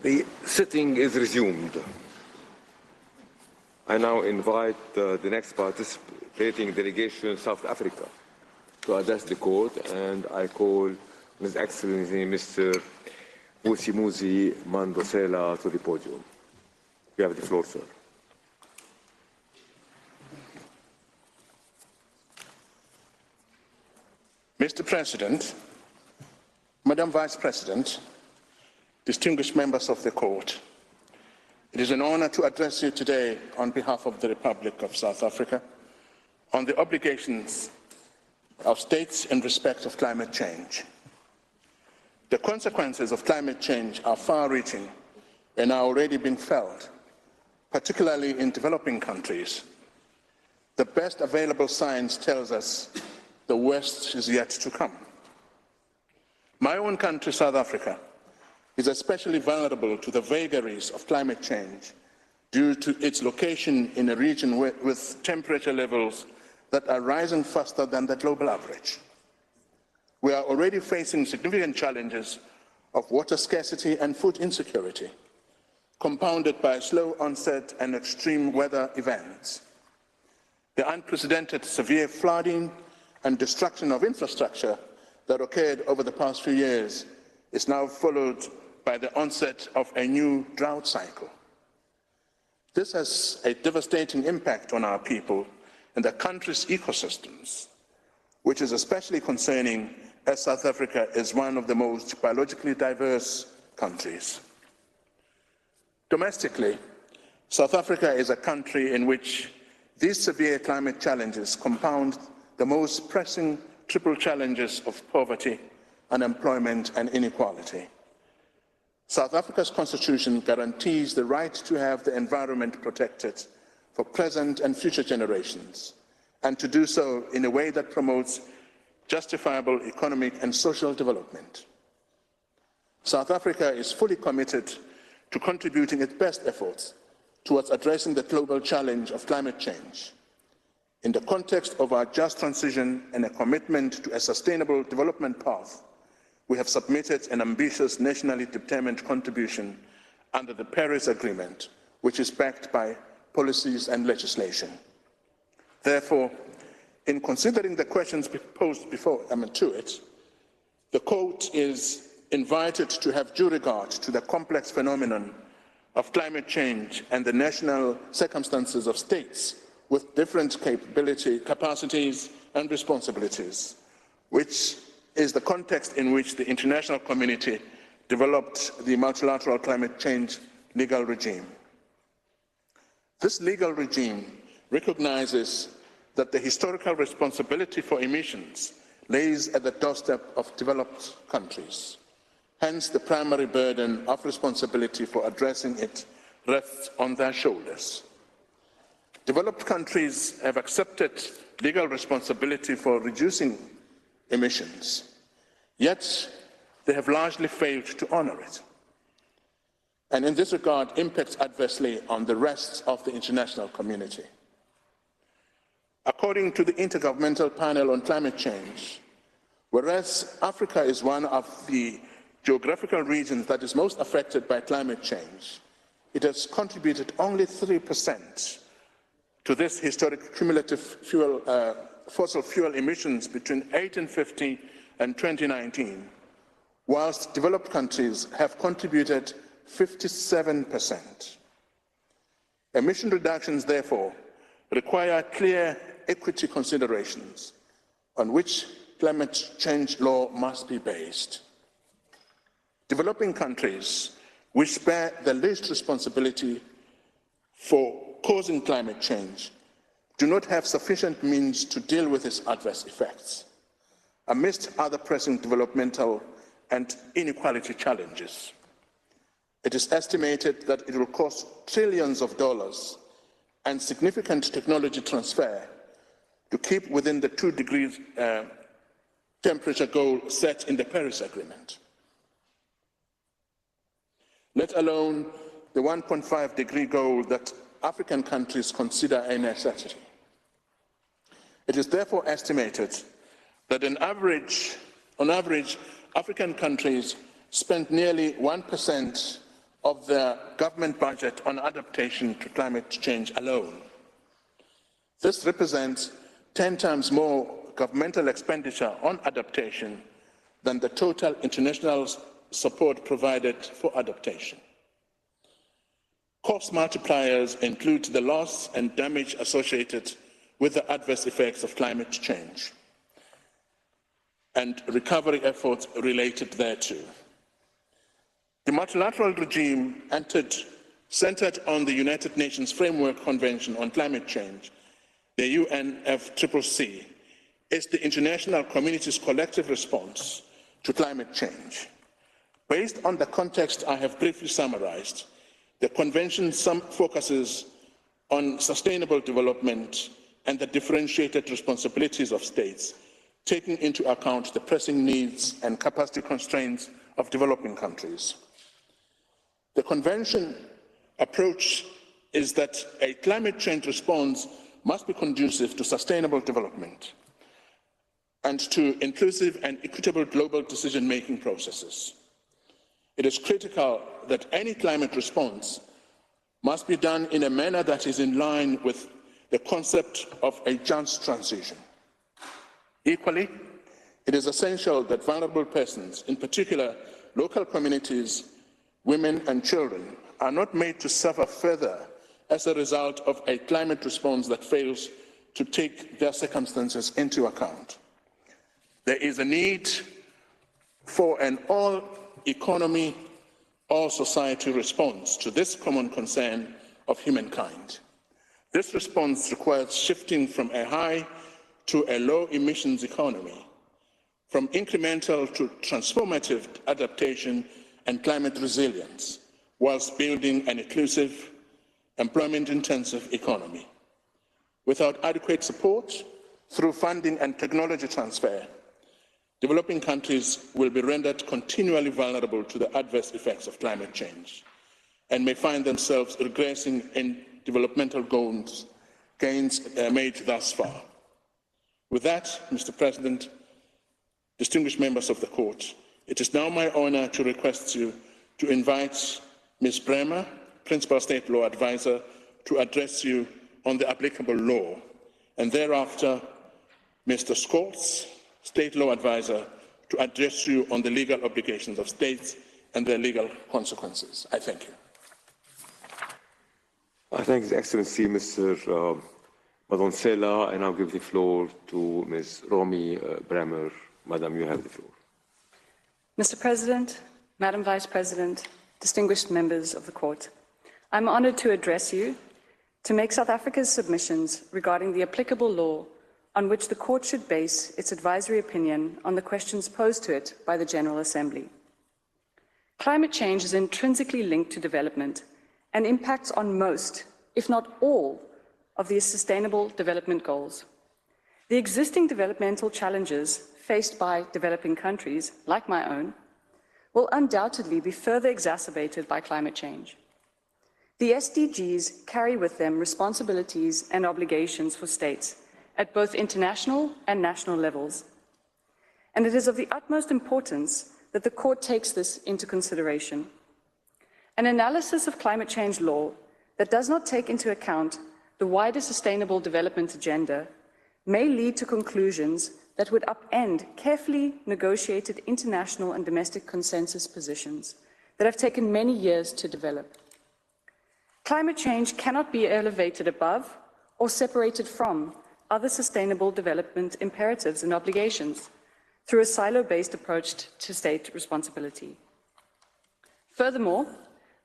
The sitting is resumed. I now invite the next participating delegation, South Africa, to address the court, and I call His Excellency Mr. Vusimuzi Mandosela to the podium. You have the floor, sir. Mr. President, Madam Vice President, distinguished members of the court, it is an honor to address you today on behalf of the Republic of South Africa on the obligations of states in respect of climate change. The consequences of climate change are far-reaching and are already being felt, particularly in developing countries. The best available science tells us the worst is yet to come. My own country, South Africa, is especially vulnerable to the vagaries of climate change due to its location in a region with temperature levels that are rising faster than the global average. We are already facing significant challenges of water scarcity and food insecurity, compounded by slow onset and extreme weather events. The unprecedented severe flooding and destruction of infrastructure that occurred over the past few years is now followed by the onset of a new drought cycle. This has a devastating impact on our people and the country's ecosystems, which is especially concerning as South Africa is one of the most biologically diverse countries. Domestically, South Africa is a country in which these severe climate challenges compound the most pressing triple challenges of poverty, unemployment, and inequality. South Africa's constitution guarantees the right to have the environment protected for present and future generations, and to do so in a way that promotes justifiable economic and social development. South Africa is fully committed to contributing its best efforts towards addressing the global challenge of climate change. In the context of our just transition and a commitment to a sustainable development path, we have submitted an ambitious nationally determined contribution under the Paris Agreement, which is backed by policies and legislation. Therefore, in considering the questions posed to it, the court is invited to have due regard to the complex phenomenon of climate change and the national circumstances of states with different capacities and responsibilities, which is the context in which the international community developed the multilateral climate change legal regime. This legal regime recognizes that the historical responsibility for emissions lays at the doorstep of developed countries. Hence, the primary burden of responsibility for addressing it rests on their shoulders. Developed countries have accepted legal responsibility for reducing emissions, yet they have largely failed to honor it, and in this regard impacts adversely on the rest of the international community. According to the Intergovernmental Panel on Climate Change, whereas Africa is one of the geographical regions that is most affected by climate change, it has contributed only 3% to this historic cumulative fossil fuel emissions between 1850 and 2019, whilst developed countries have contributed 57%. Emission reductions, therefore, require clear equity considerations on which climate change law must be based. Developing countries, which bear the least responsibility for causing climate change, do not have sufficient means to deal with its adverse effects, amidst other pressing developmental and inequality challenges. It is estimated that it will cost trillions of dollars and significant technology transfer to keep within the 2 degrees temperature goal set in the Paris Agreement, let alone the 1.5 degree goal that African countries consider a necessity. It is therefore estimated that on average, African countries spend nearly 1% of their government budget on adaptation to climate change alone. This represents 10 times more governmental expenditure on adaptation than the total international support provided for adaptation. Cost multipliers include the loss and damage associated with the adverse effects of climate change and recovery efforts related thereto. The multilateral regime centered on the United Nations Framework Convention on Climate Change, the UNFCCC, is the international community's collective response to climate change. Based on the context I have briefly summarized, the Convention focuses on sustainable development and the differentiated responsibilities of states, taking into account the pressing needs and capacity constraints of developing countries. The Convention approach is that a climate change response must be conducive to sustainable development and to inclusive and equitable global decision-making processes. It is critical that any climate response must be done in a manner that is in line with the concept of a just transition. Equally, it is essential that vulnerable persons, in particular local communities, women and children, are not made to suffer further as a result of a climate response that fails to take their circumstances into account. There is a need for an all-economy, all-society response to this common concern of humankind. This response requires shifting from a high to a low-emissions economy, from incremental to transformative adaptation and climate resilience, whilst building an inclusive, employment-intensive economy. Without adequate support through funding and technology transfer, developing countries will be rendered continually vulnerable to the adverse effects of climate change and may find themselves regressing in developmental gains made thus far. With that, Mr. President, distinguished members of the Court, it is now my honor to request you to invite Ms. Bremer, Principal State Law Advisor, to address you on the applicable law, and thereafter, Mr. Scholz, State Law Advisor, to address you on the legal obligations of states and their legal consequences. I thank you. I thank His Excellency Mr. Madonsela, and I'll give the floor to Ms. Romy Bremer. Madam, you have the floor. Mr. President, Madam Vice President, distinguished members of the Court, I'm honored to address you to make South Africa's submissions regarding the applicable law on which the Court should base its advisory opinion on the questions posed to it by the General Assembly. Climate change is intrinsically linked to development and impacts on most, if not all, of the Sustainable Development Goals. The existing developmental challenges faced by developing countries, like my own, will undoubtedly be further exacerbated by climate change. The SDGs carry with them responsibilities and obligations for states at both international and national levels. And it is of the utmost importance that the Court takes this into consideration. An analysis of climate change law that does not take into account the wider sustainable development agenda may lead to conclusions that would upend carefully negotiated international and domestic consensus positions that have taken many years to develop. Climate change cannot be elevated above or separated from other sustainable development imperatives and obligations through a silo-based approach to state responsibility. Furthermore,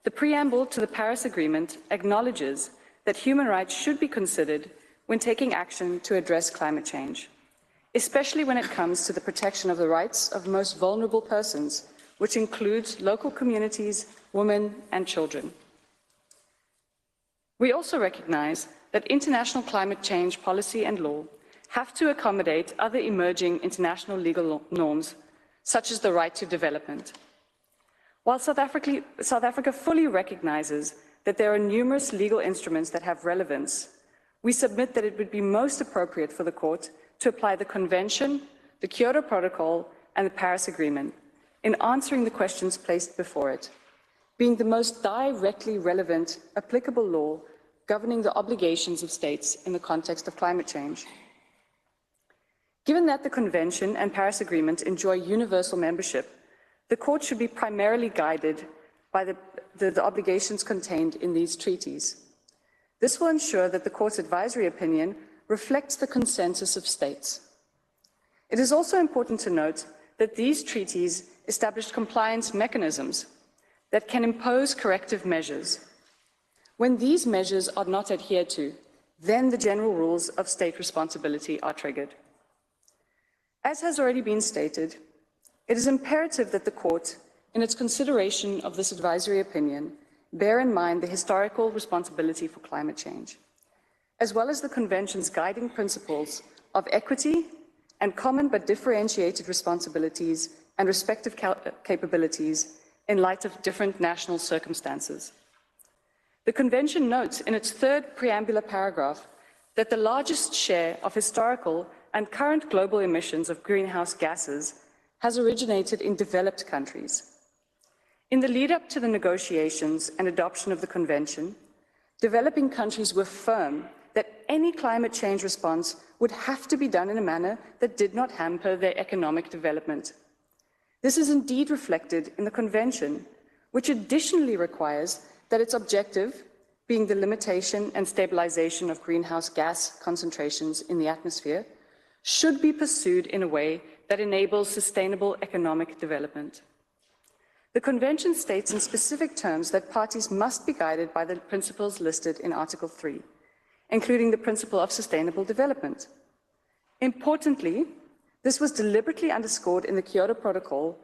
the preamble to the Paris Agreement acknowledges that human rights should be considered when taking action to address climate change, especially when it comes to the protection of the rights of the most vulnerable persons, which includes local communities, women, and children. We also recognize that international climate change policy and law have to accommodate other emerging international legal norms, such as the right to development. While South Africa fully recognizes that there are numerous legal instruments that have relevance, we submit that it would be most appropriate for the Court to apply the Convention, the Kyoto Protocol, and the Paris Agreement in answering the questions placed before it, being the most directly relevant applicable law governing the obligations of states in the context of climate change. Given that the Convention and Paris Agreement enjoy universal membership, the Court should be primarily guided by the obligations contained in these treaties. This will ensure that the Court's advisory opinion reflects the consensus of states. It is also important to note that these treaties establish compliance mechanisms that can impose corrective measures. When these measures are not adhered to, then the general rules of state responsibility are triggered. As has already been stated, it is imperative that the Court, in its consideration of this advisory opinion, bear in mind the historical responsibility for climate change, as well as the Convention's guiding principles of equity and common but differentiated responsibilities and respective capabilities in light of different national circumstances. The Convention notes in its third preambular paragraph that the largest share of historical and current global emissions of greenhouse gases has originated in developed countries. In the lead-up to the negotiations and adoption of the Convention, developing countries were firm that any climate change response would have to be done in a manner that did not hamper their economic development. This is indeed reflected in the Convention, which additionally requires that its objective, being the limitation and stabilization of greenhouse gas concentrations in the atmosphere, should be pursued in a way that enables sustainable economic development. The Convention states in specific terms that parties must be guided by the principles listed in Article 3, including the principle of sustainable development. Importantly, this was deliberately underscored in the Kyoto Protocol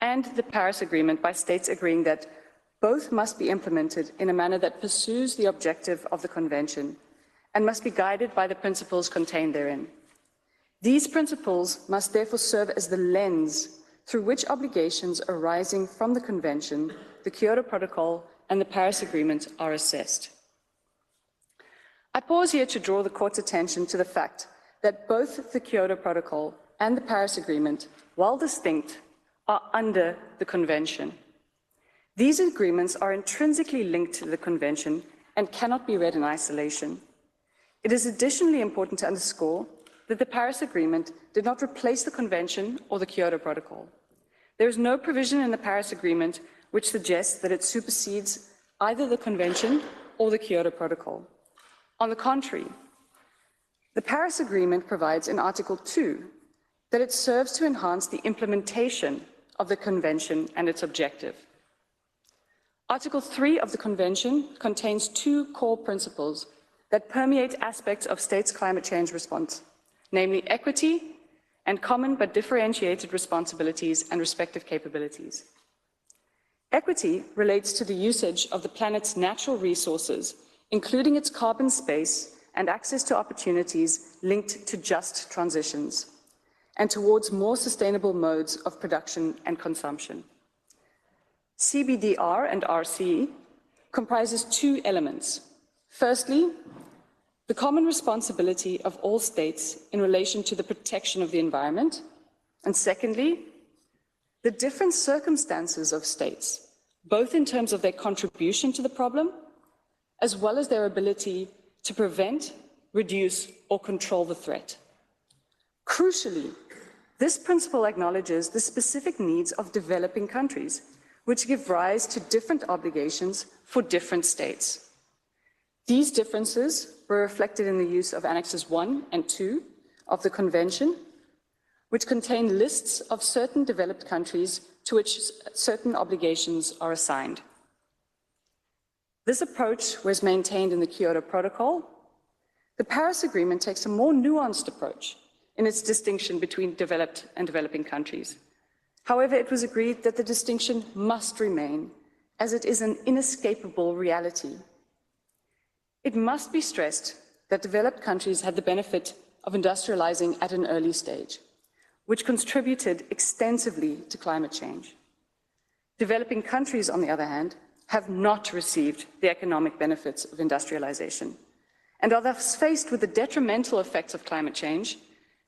and the Paris Agreement by states agreeing that both must be implemented in a manner that pursues the objective of the Convention and must be guided by the principles contained therein. These principles must therefore serve as the lens through which obligations arising from the Convention, the Kyoto Protocol, and the Paris Agreement are assessed. I pause here to draw the Court's attention to the fact that both the Kyoto Protocol and the Paris Agreement, while distinct, are under the Convention. These agreements are intrinsically linked to the Convention and cannot be read in isolation. It is additionally important to underscore that the Paris Agreement did not replace the Convention or the Kyoto Protocol. There is no provision in the Paris Agreement which suggests that it supersedes either the Convention or the Kyoto Protocol. On the contrary, the Paris Agreement provides in Article 2 that it serves to enhance the implementation of the Convention and its objective. Article 3 of the Convention contains two core principles that permeate aspects of states' climate change response, namely equity and common but differentiated responsibilities and respective capabilities. Equity relates to the usage of the planet's natural resources, including its carbon space and access to opportunities linked to just transitions, and towards more sustainable modes of production and consumption. CBDR and RC comprises two elements. Firstly, the common responsibility of all states in relation to the protection of the environment, and secondly, the different circumstances of states, both in terms of their contribution to the problem, as well as their ability to prevent, reduce, or control the threat. Crucially, this principle acknowledges the specific needs of developing countries, which give rise to different obligations for different states. These differences were reflected in the use of Annexes 1 and 2 of the Convention, which contain lists of certain developed countries to which certain obligations are assigned. This approach was maintained in the Kyoto Protocol. The Paris Agreement takes a more nuanced approach in its distinction between developed and developing countries. However, it was agreed that the distinction must remain, as it is an inescapable reality. It must be stressed that developed countries had the benefit of industrializing at an early stage, which contributed extensively to climate change. Developing countries, on the other hand, have not received the economic benefits of industrialization and are thus faced with the detrimental effects of climate change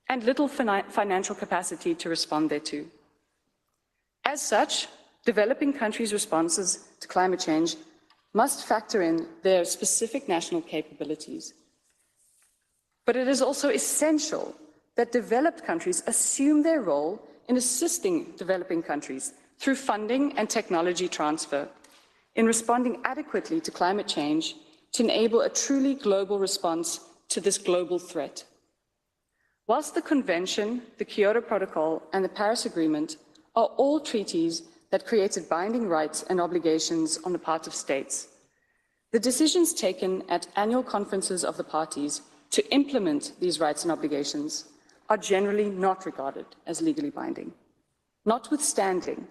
and little financial capacity to respond thereto. As such, developing countries' responses to climate change must factor in their specific national capabilities. But it is also essential that developed countries assume their role in assisting developing countries through funding and technology transfer in responding adequately to climate change to enable a truly global response to this global threat. Whilst the Convention, the Kyoto Protocol, and the Paris Agreement are all treaties that created binding rights and obligations on the part of states, the decisions taken at annual conferences of the parties to implement these rights and obligations are generally not regarded as legally binding. Notwithstanding,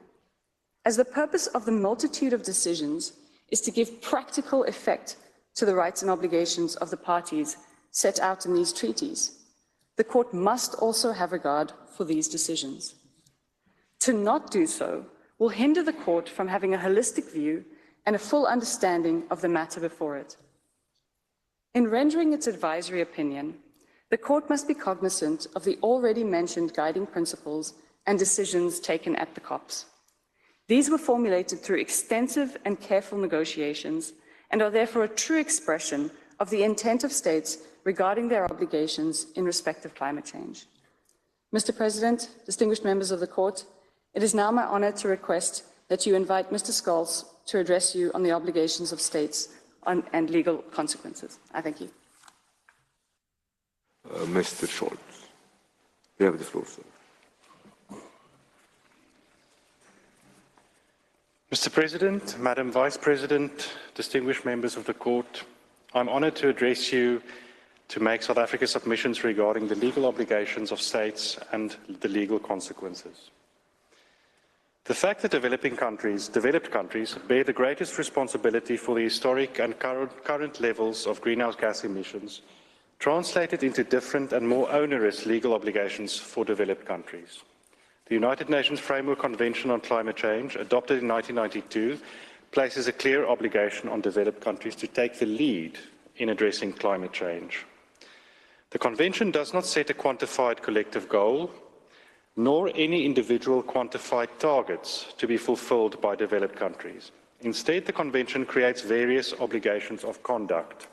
as the purpose of the multitude of decisions is to give practical effect to the rights and obligations of the parties set out in these treaties, the Court must also have regard for these decisions. To not do so will hinder the Court from having a holistic view and a full understanding of the matter before it. In rendering its advisory opinion, the Court must be cognizant of the already mentioned guiding principles and decisions taken at the COPs. These were formulated through extensive and careful negotiations and are therefore a true expression of the intent of states regarding their obligations in respect of climate change. Mr. President, distinguished members of the Court, it is now my honor to request that you invite Mr. Scholes to address you on the obligations of states and legal consequences. I thank you. Mr. Scholz, you have the floor, sir. Mr. President, Madam Vice President, distinguished members of the Court, I'm honored to address you to make South Africa submissions regarding the legal obligations of states and the legal consequences. The fact that developed countries, bear the greatest responsibility for the historic and current levels of greenhouse gas emissions translated into different and more onerous legal obligations for developed countries. The United Nations Framework Convention on Climate Change, adopted in 1992, places a clear obligation on developed countries to take the lead in addressing climate change. The Convention does not set a quantified collective goal, nor any individual quantified targets to be fulfilled by developed countries. Instead, the Convention creates various obligations of conduct.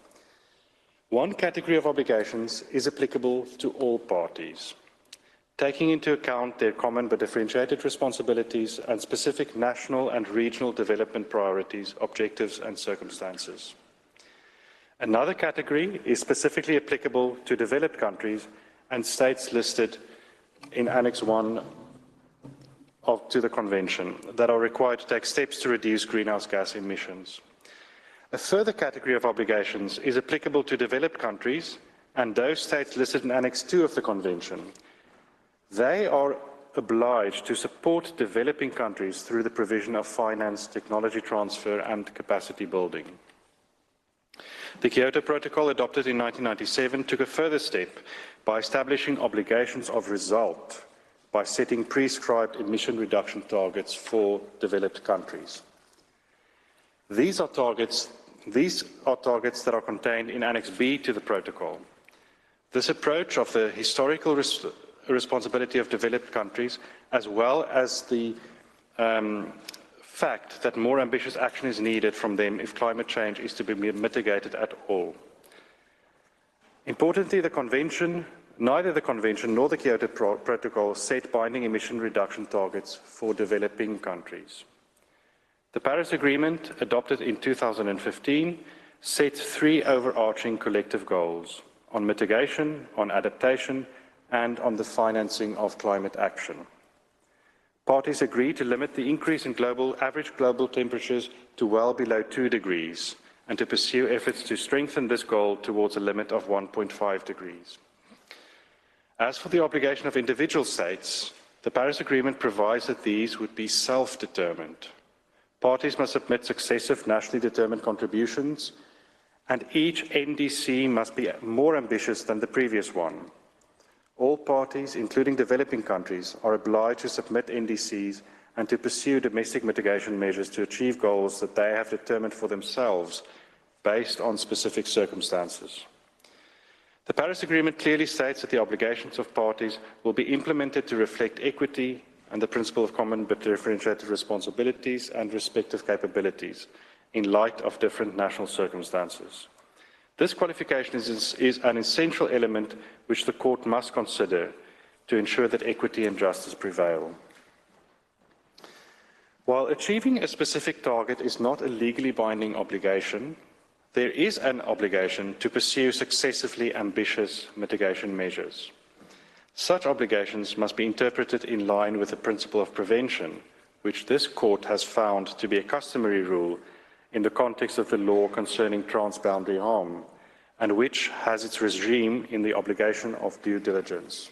One category of obligations is applicable to all parties, taking into account their common but differentiated responsibilities and specific national and regional development priorities, objectives, and circumstances. Another category is specifically applicable to developed countries and states listed in Annex 1 to the Convention that are required to take steps to reduce greenhouse gas emissions. A further category of obligations is applicable to developed countries and those states listed in Annex 2 of the Convention. They are obliged to support developing countries through the provision of finance, technology transfer, and capacity building. The Kyoto Protocol, adopted in 1997, took a further step by establishing obligations of result by setting prescribed emission reduction targets for developed countries. These are targets that are contained in Annex B to the Protocol. This approach of the historical responsibility of developed countries, as well as the fact that more ambitious action is needed from them if climate change is to be mitigated at all. Importantly, neither the Convention nor the Kyoto Protocol set binding emission reduction targets for developing countries. The Paris Agreement, adopted in 2015, sets 3 overarching collective goals on mitigation, on adaptation, and on the financing of climate action. Parties agree to limit the increase in average global temperatures to well below 2 degrees and to pursue efforts to strengthen this goal towards a limit of 1.5 degrees. As for the obligation of individual states, the Paris Agreement provides that these would be self-determined. Parties must submit successive nationally determined contributions, and each NDC must be more ambitious than the previous one. All parties, including developing countries, are obliged to submit NDCs and to pursue domestic mitigation measures to achieve goals that they have determined for themselves based on specific circumstances. The Paris Agreement clearly states that the obligations of parties will be implemented to reflect equity and the principle of common but differentiated responsibilities and respective capabilities in light of different national circumstances. This qualification is an essential element which the Court must consider to ensure that equity and justice prevail. While achieving a specific target is not a legally binding obligation, there is an obligation to pursue successively ambitious mitigation measures. Such obligations must be interpreted in line with the principle of prevention, which this Court has found to be a customary rule in the context of the law concerning transboundary harm, and which has its regime in the obligation of due diligence.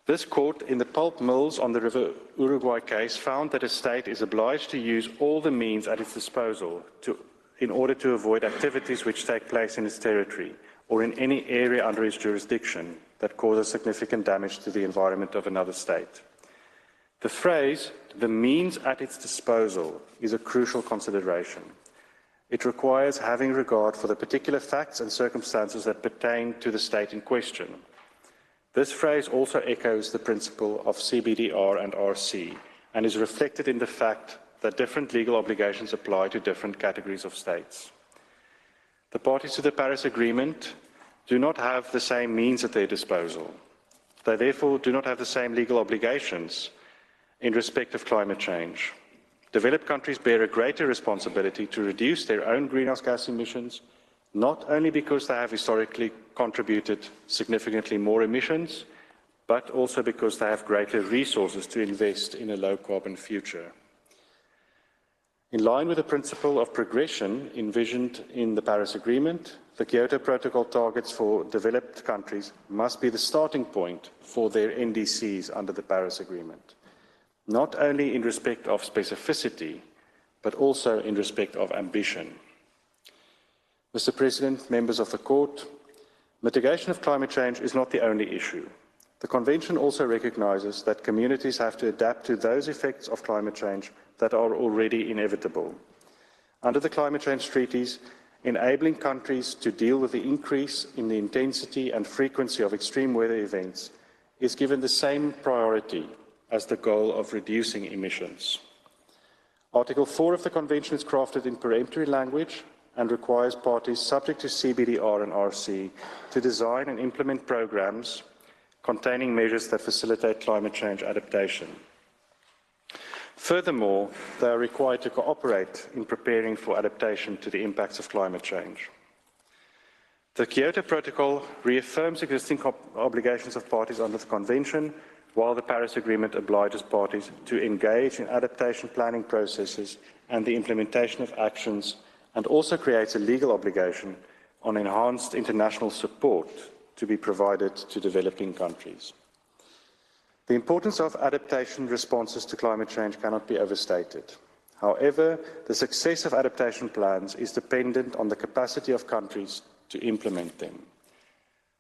This Court, in the pulp mills on the River Uruguay case, found that a state is obliged to use all the means at its disposal in order to avoid activities which take place in its territory or in any area under its jurisdiction that causes significant damage to the environment of another state. The phrase, "the means at its disposal," is a crucial consideration. It requires having regard for the particular facts and circumstances that pertain to the state in question. This phrase also echoes the principle of CBDR and RC and is reflected in the fact that different legal obligations apply to different categories of states. The parties to the Paris Agreement do not have the same means at their disposal. They therefore do not have the same legal obligations in respect of climate change. Developed countries bear a greater responsibility to reduce their own greenhouse gas emissions, not only because they have historically contributed significantly more emissions, but also because they have greater resources to invest in a low-carbon future. In line with the principle of progression envisioned in the Paris Agreement, the Kyoto Protocol targets for developed countries must be the starting point for their NDCs under the Paris Agreement, not only in respect of specificity, but also in respect of ambition. Mr. President, members of the Court, mitigation of climate change is not the only issue. The Convention also recognizes that communities have to adapt to those effects of climate change that are already inevitable. Under the climate change treaties, enabling countries to deal with the increase in the intensity and frequency of extreme weather events is given the same priority as the goal of reducing emissions. Article 4 of the Convention is crafted in peremptory language and requires parties subject to CBDR and RC to design and implement programs containing measures that facilitate climate change adaptation. Furthermore, they are required to cooperate in preparing for adaptation to the impacts of climate change. The Kyoto Protocol reaffirms existing obligations of parties under the Convention, while the Paris Agreement obliges parties to engage in adaptation planning processes and the implementation of actions, and also creates a legal obligation on enhanced international support to be provided to developing countries. The importance of adaptation responses to climate change cannot be overstated. However, the success of adaptation plans is dependent on the capacity of countries to implement them.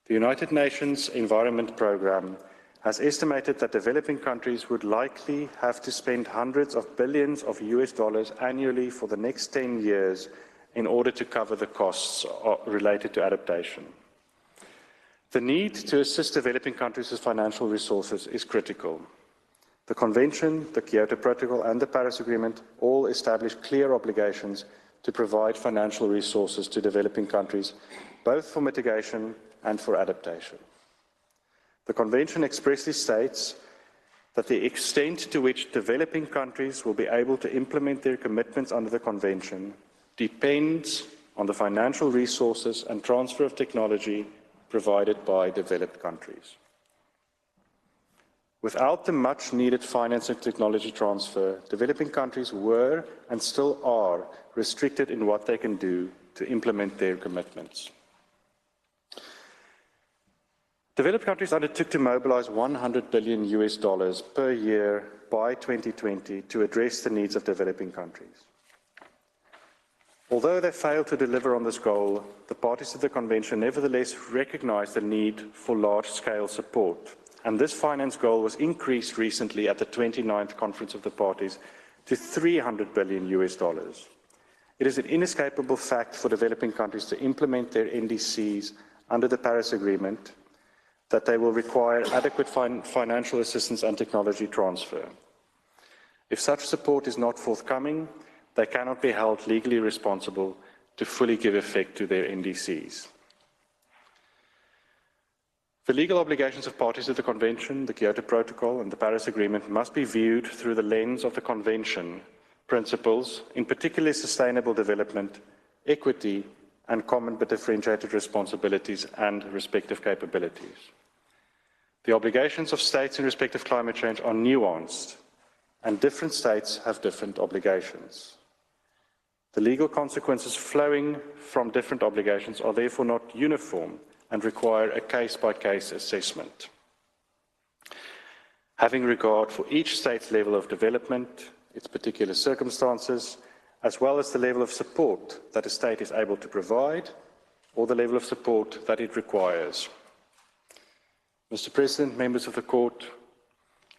The United Nations Environment Programme has estimated that developing countries would likely have to spend hundreds of billions of US dollars annually for the next 10 years in order to cover the costs related to adaptation. The need to assist developing countries with financial resources is critical. The Convention, the Kyoto Protocol, and the Paris Agreement all establish clear obligations to provide financial resources to developing countries, both for mitigation and for adaptation. The Convention expressly states that the extent to which developing countries will be able to implement their commitments under the Convention depends on the financial resources and transfer of technology provided by developed countries. Without the much-needed finance and technology transfer, developing countries were and still are restricted in what they can do to implement their commitments. Developed countries undertook to mobilize $100 billion US per year by 2020 to address the needs of developing countries. Although they failed to deliver on this goal, the parties to the Convention nevertheless recognized the need for large-scale support, and this finance goal was increased recently at the 29th Conference of the Parties to $300 billion US. It is an inescapable fact for developing countries to implement their NDCs under the Paris Agreement that they will require adequate financial assistance and technology transfer. If such support is not forthcoming, they cannot be held legally responsible to fully give effect to their NDCs. The legal obligations of parties to the Convention, the Kyoto Protocol, and the Paris Agreement must be viewed through the lens of the Convention principles, in particular sustainable development, equity, and common but differentiated responsibilities and respective capabilities. The obligations of states in respect of climate change are nuanced, and different states have different obligations. The legal consequences flowing from different obligations are therefore not uniform and require a case-by-case assessment. Having regard for each state's level of development, its particular circumstances, as well as the level of support that a state is able to provide, or the level of support that it requires. Mr. President, members of the Court,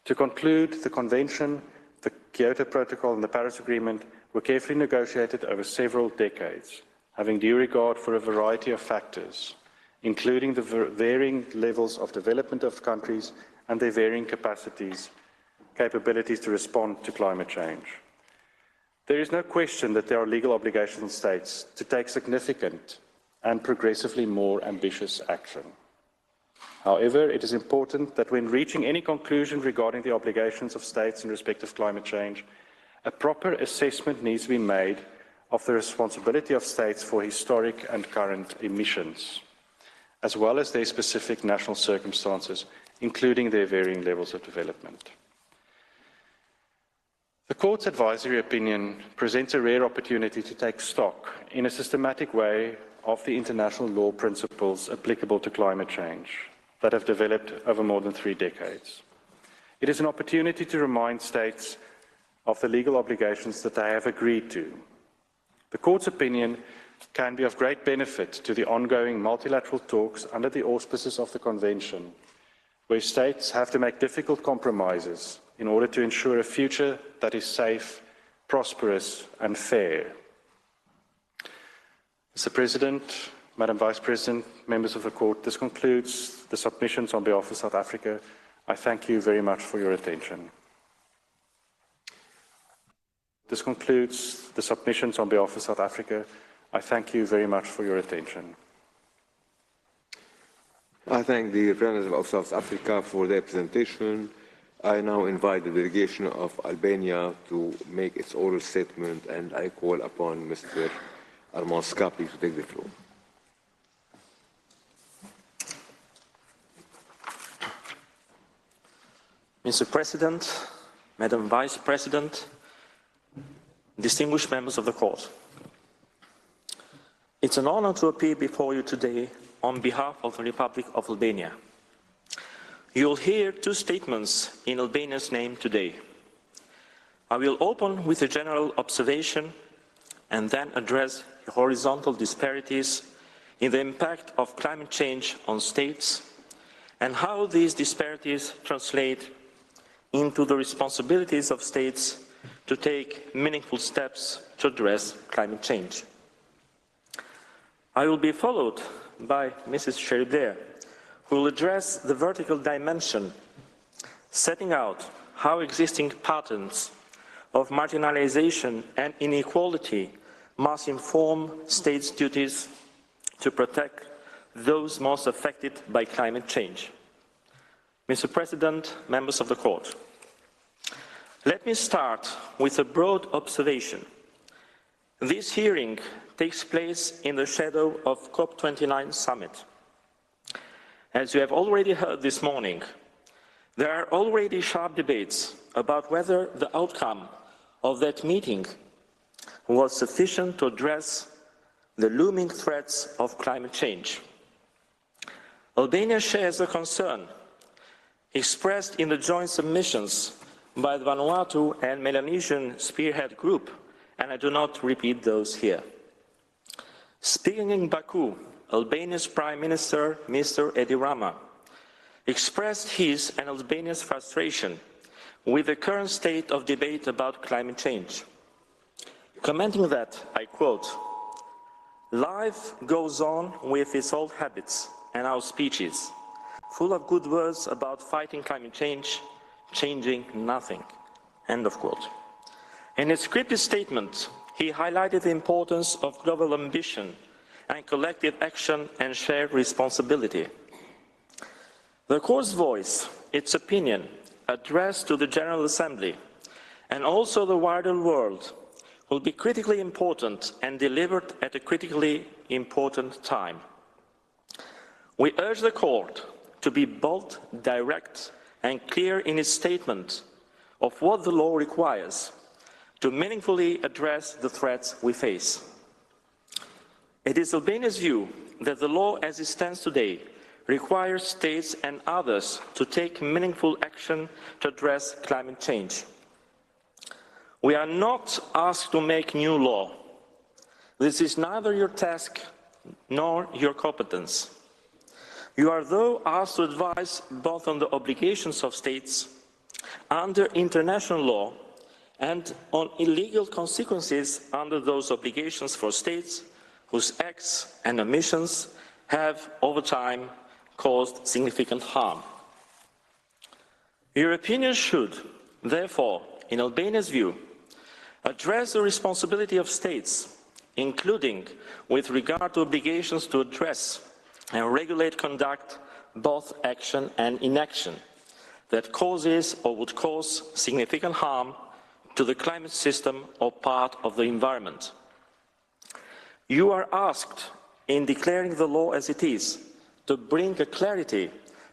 to conclude, the Convention, the Kyoto Protocol, and the Paris Agreement were carefully negotiated over several decades, having due regard for a variety of factors, including the varying levels of development of countries and their varying capabilities to respond to climate change. There is no question that there are legal obligations on states to take significant and progressively more ambitious action. However, it is important that when reaching any conclusion regarding the obligations of states in respect of climate change, a proper assessment needs to be made of the responsibility of states for historic and current emissions, as well as their specific national circumstances, including their varying levels of development. The Court's advisory opinion presents a rare opportunity to take stock in a systematic way of the international law principles applicable to climate change that have developed over more than 3 decades. It is an opportunity to remind states of the legal obligations that they have agreed to. The Court's opinion can be of great benefit to the ongoing multilateral talks under the auspices of the Convention, where states have to make difficult compromises in order to ensure a future that is safe, prosperous, and fair. Mr. President, Madam Vice President, members of the Court, this concludes the submissions on behalf of South Africa. I thank you very much for your attention. This concludes the submissions on behalf of South Africa. I thank you very much for your attention. I thank the representative of South Africa for their presentation. I now invite the delegation of Albania to make its oral statement, and I call upon Mr. Armand Skapli to take the floor. Mr. President, Madam Vice President, distinguished members of the Court, it's an honor to appear before you today on behalf of the Republic of Albania. You'll hear 2 statements in Albania's name today. I will open with a general observation and then address the horizontal disparities in the impact of climate change on states and how these disparities translate into the responsibilities of states to take meaningful steps to address climate change. I will be followed by Mrs. Sheridan, who will address the vertical dimension, setting out how existing patterns of marginalization and inequality must inform states' duties to protect those most affected by climate change. Mr. President, members of the Court, let me start with a broad observation. This hearing takes place in the shadow of COP29 summit. As you have already heard this morning, there are already sharp debates about whether the outcome of that meeting was sufficient to address the looming threats of climate change. Albania shares the concern expressed in the joint submissions by the Vanuatu and Melanesian Spearhead Group, and I do not repeat those here. Speaking in Baku, Albania's Prime Minister, Mr. Edi Rama, expressed his and Albania's frustration with the current state of debate about climate change. Commenting that, I quote, "Life goes on with its old habits and our speeches, full of good words about fighting climate change, changing nothing," end of quote. In his scripted statement, he highlighted the importance of global ambition and collective action and shared responsibility. The Court's voice, its opinion, addressed to the General Assembly and also the wider world, will be critically important and delivered at a critically important time. We urge the Court to be bold, direct, and clear in its statement of what the law requires to meaningfully address the threats we face. It is Albania's view that the law as it stands today requires states and others to take meaningful action to address climate change. We are not asked to make new law. This is neither your task nor your competence. You are, though, asked to advise both on the obligations of states under international law and on illegal consequences under those obligations for states whose acts and omissions have, over time, caused significant harm. Your opinion should, therefore, in Albania's view, address the responsibility of states, including with regard to obligations to address and regulate conduct, both action and inaction, that causes or would cause significant harm to the climate system or part of the environment. You are asked, in declaring the law as it is, to bring a clarity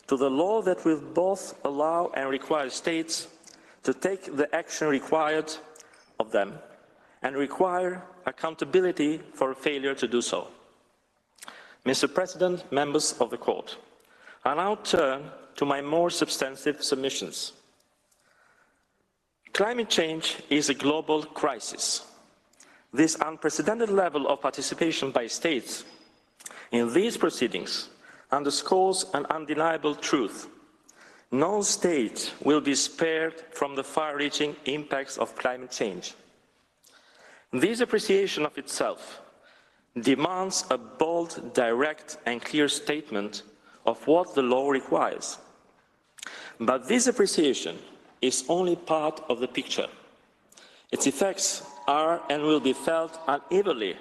to the law that will both allow and require states to take the action required of them and require accountability for failure to do so. Mr. President, members of the Court, I now turn to my more substantive submissions. Climate change is a global crisis. This unprecedented level of participation by states in these proceedings underscores an undeniable truth. No state will be spared from the far-reaching impacts of climate change. This appreciation of itself demands a bold, direct, and clear statement of what the law requires. But this appreciation is only part of the picture. Its effects are and will be felt unevenly,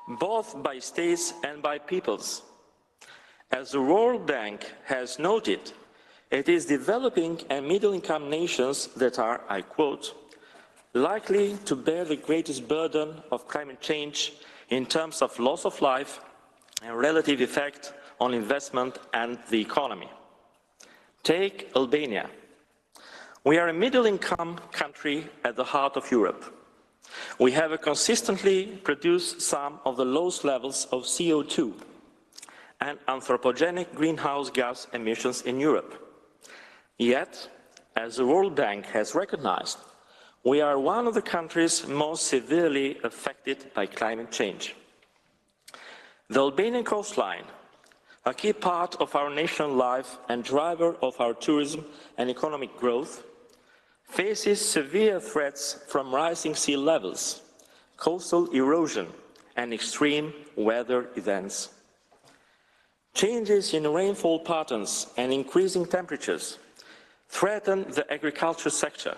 both by states and by peoples. As the World Bank has noted, it is developing and middle-income nations that are, I quote, likely to bear the greatest burden of climate change in terms of loss of life and relative effect on investment and the economy. Take Albania. We are a middle-income country at the heart of Europe. We have consistently produced some of the lowest levels of CO2 and anthropogenic greenhouse gas emissions in Europe. Yet, as the World Bank has recognized, we are one of the countries most severely affected by climate change. The Albanian coastline, a key part of our national life and driver of our tourism and economic growth, faces severe threats from rising sea levels, coastal erosion, and extreme weather events. Changes in rainfall patterns and increasing temperatures threaten the agriculture sector,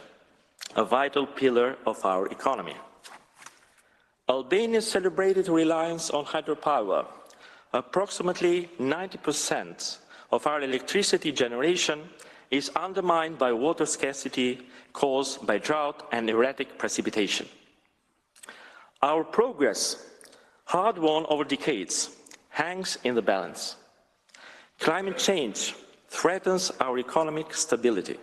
a vital pillar of our economy. Albania's celebrated reliance on hydropower, approximately 90% of our electricity generation, is undermined by water scarcity caused by drought and erratic precipitation. Our progress, hard-won over decades, hangs in the balance. Climate change threatens our economic stability,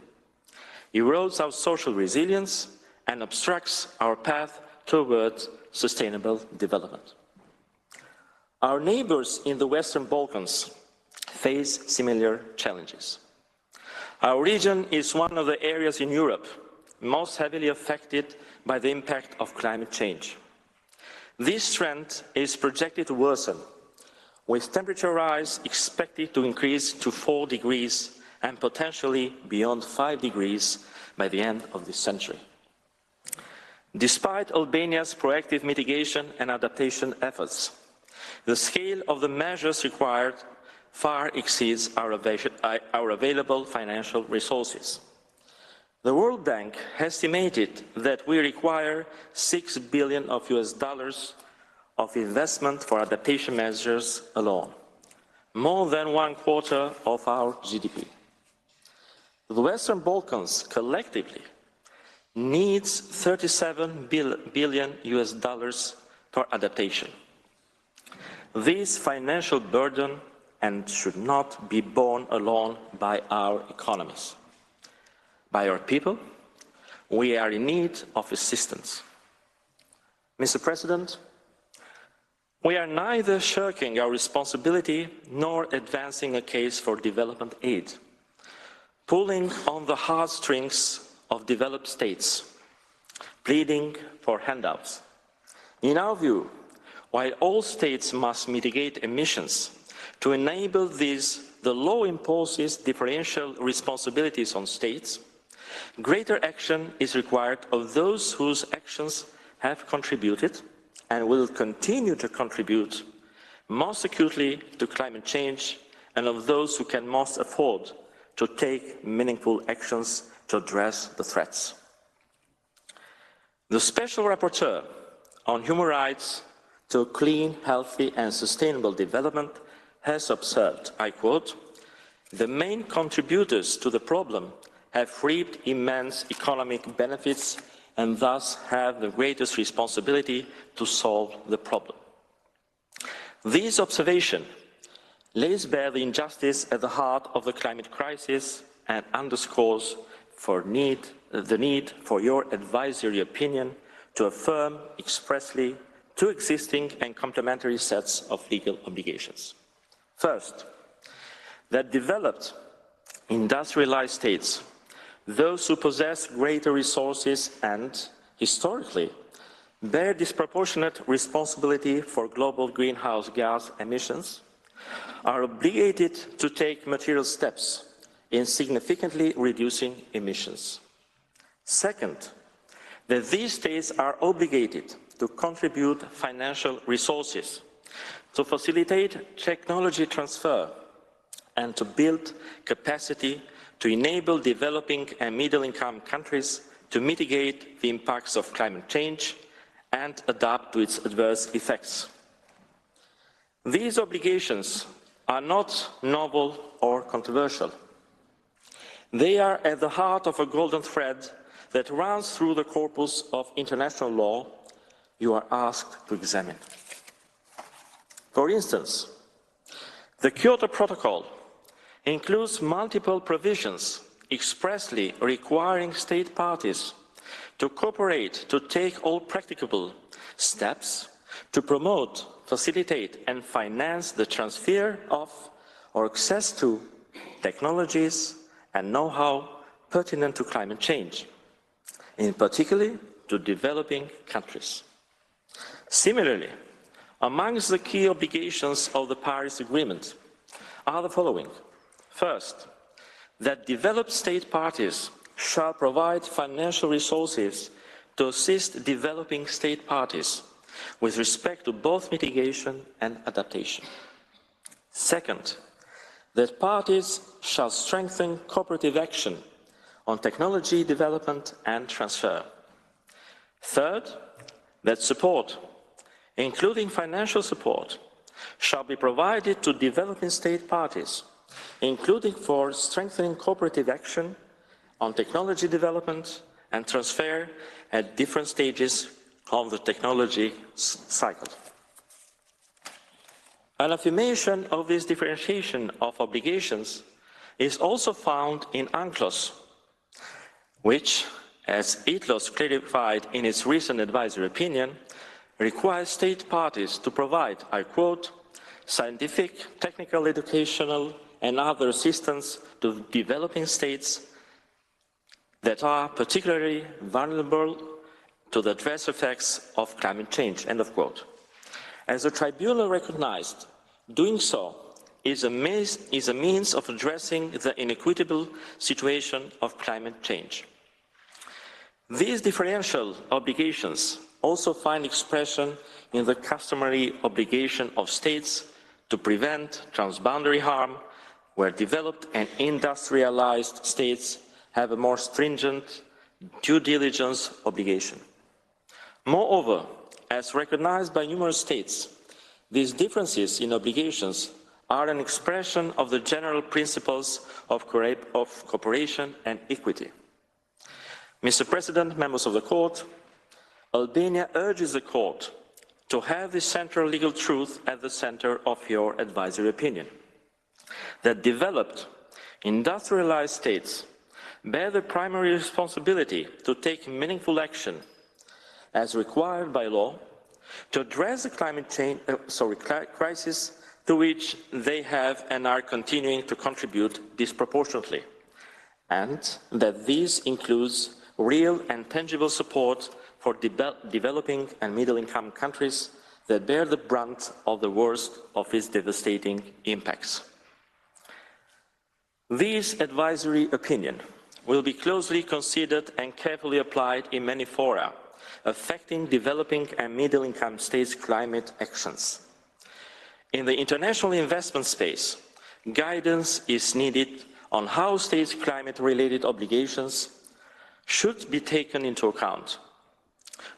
erodes our social resilience, and obstructs our path towards sustainable development. Our neighbors in the Western Balkans face similar challenges. Our region is one of the areas in Europe most heavily affected by the impact of climate change. This trend is projected to worsen, with temperature rise expected to increase to 4 degrees and potentially beyond 5 degrees by the end of this century. Despite Albania's proactive mitigation and adaptation efforts, the scale of the measures required far exceeds our available financial resources. The World Bank estimated that we require $6 billion of investment for adaptation measures alone, more than 1/4 of our GDP. The Western Balkans collectively needs $37 billion for adaptation. This financial burden and should not be borne alone by our economies. By our people, we are in need of assistance. Mr. President, we are neither shirking our responsibility nor advancing a case for development aid, pulling on the heartstrings of developed states, pleading for handouts. In our view, while all states must mitigate emissions, to enable this, the law imposes differential responsibilities on states. Greater action is required of those whose actions have contributed and will continue to contribute most acutely to climate change, and of those who can most afford to take meaningful actions to address the threats. The Special Rapporteur on Human Rights to Clean, Healthy and Sustainable Development has observed, I quote, "The main contributors to the problem have reaped immense economic benefits and thus have the greatest responsibility to solve the problem." This observation lays bare the injustice at the heart of the climate crisis and underscores the need for your advisory opinion to affirm expressly two existing and complementary sets of legal obligations. First, that developed, industrialized states, those who possess greater resources and, historically, bear disproportionate responsibility for global greenhouse gas emissions, are obligated to take material steps in significantly reducing emissions. Second, that these states are obligated to contribute financial resources to facilitate technology transfer and to build capacity to enable developing and middle-income countries to mitigate the impacts of climate change and adapt to its adverse effects. These obligations are not novel or controversial. They are at the heart of a golden thread that runs through the corpus of international law you are asked to examine. For instance, the Kyoto Protocol includes multiple provisions expressly requiring state parties to cooperate to take all practicable steps to promote, facilitate and finance the transfer of or access to technologies and know-how pertinent to climate change, in particular to developing countries. Similarly, amongst the key obligations of the Paris Agreement are the following. First, that developed state parties shall provide financial resources to assist developing state parties with respect to both mitigation and adaptation. Second, that parties shall strengthen cooperative action on technology development and transfer. Third, that support, including financial support, shall be provided to developing state parties, including for strengthening cooperative action on technology development and transfer at different stages of the technology cycle. An affirmation of this differentiation of obligations is also found in UNCLOS, which, as ICJ's clarified in its recent advisory opinion, requires state parties to provide, I quote, scientific, technical, educational, and other assistance to developing states that are particularly vulnerable to the adverse effects of climate change, end of quote. As the tribunal recognized, doing so is a means of addressing the inequitable situation of climate change. These differential obligations also find expression in the customary obligation of states to prevent transboundary harm, where developed and industrialized states have a more stringent due diligence obligation. Moreover, as recognized by numerous states, these differences in obligations are an expression of the general principles of cooperation and equity. Mr. President, members of the Court, Albania urges the Court to have the central legal truth at the center of your advisory opinion, that developed, industrialized states bear the primary responsibility to take meaningful action as required by law to address the climate change crisis to which they have and are continuing to contribute disproportionately, and that this includes real and tangible support for developing and middle-income countries that bear the brunt of the worst of its devastating impacts. This advisory opinion will be closely considered and carefully applied in many fora affecting developing and middle-income states' climate actions. In the international investment space, guidance is needed on how states' climate-related obligations should be taken into account.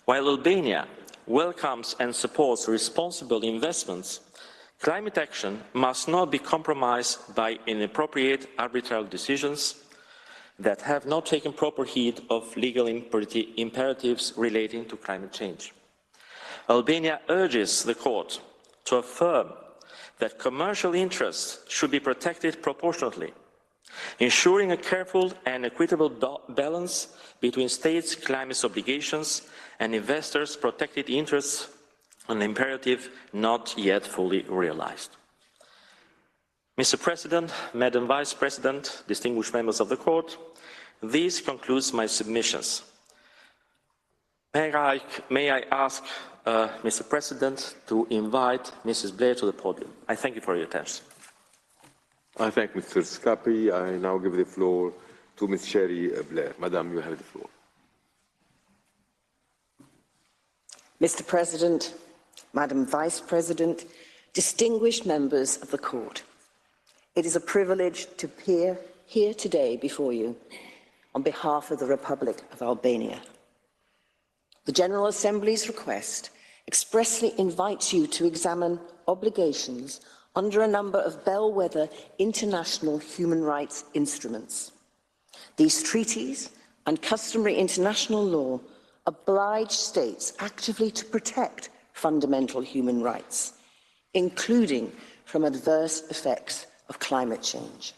While Albania welcomes and supports responsible investments, climate action must not be compromised by inappropriate arbitrary decisions that have not taken proper heed of legal imperatives relating to climate change. Albania urges the Court to affirm that commercial interests should be protected proportionately, ensuring a careful and equitable balance between states' climate obligations and investors' protected interests, an imperative not yet fully realized. Mr. President, Madam Vice President, distinguished members of the Court, this concludes my submissions. May I ask Mr. President to invite Mrs. Blair to the podium. I thank you for your attention. I thank Mr. Scapi. I now give the floor to Ms. Sherry Blair. Madam, you have the floor. Mr. President, Madam Vice President, distinguished members of the Court, it is a privilege to appear here today before you on behalf of the Republic of Albania. The General Assembly's request expressly invites you to examine obligations under a number of bellwether international human rights instruments. These treaties and customary international law oblige states actively to protect fundamental human rights, including from adverse effects of climate change.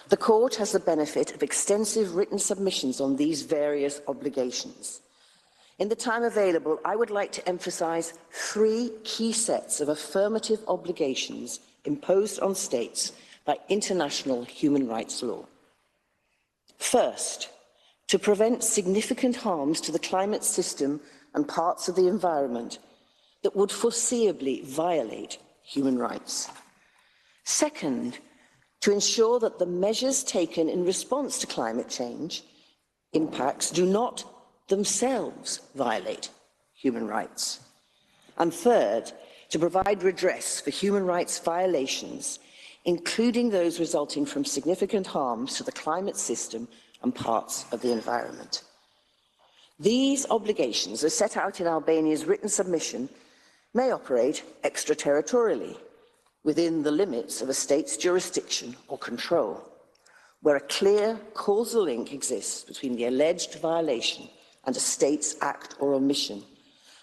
The Court has the benefit of extensive written submissions on these various obligations. In the time available, I would like to emphasize 3 key sets of affirmative obligations imposed on states by international human rights law. First, to prevent significant harms to the climate system and parts of the environment that would foreseeably violate human rights. Second, to ensure that the measures taken in response to climate change impacts do not themselves violate human rights. And third, to provide redress for human rights violations, including those resulting from significant harms to the climate system and parts of the environment. These obligations, as set out in Albania's written submission, may operate extraterritorially within the limits of a state's jurisdiction or control, where a clear causal link exists between the alleged violation and a state's act or omission,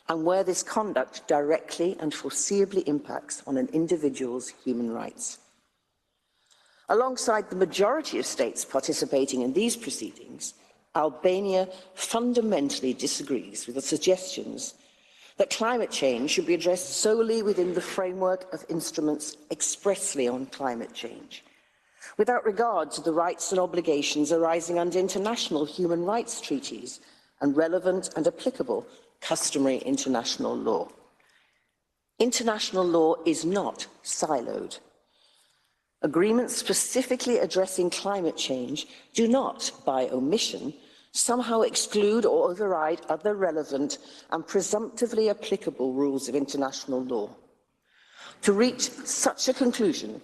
and where this conduct directly and foreseeably impacts on an individual's human rights. Alongside the majority of states participating in these proceedings, Albania fundamentally disagrees with the suggestions that climate change should be addressed solely within the framework of instruments expressly on climate change, without regard to the rights and obligations arising under international human rights treaties and relevant and applicable customary international law. International law is not siloed. Agreements specifically addressing climate change do not, by omission, somehow exclude or override other relevant and presumptively applicable rules of international law. To reach such a conclusion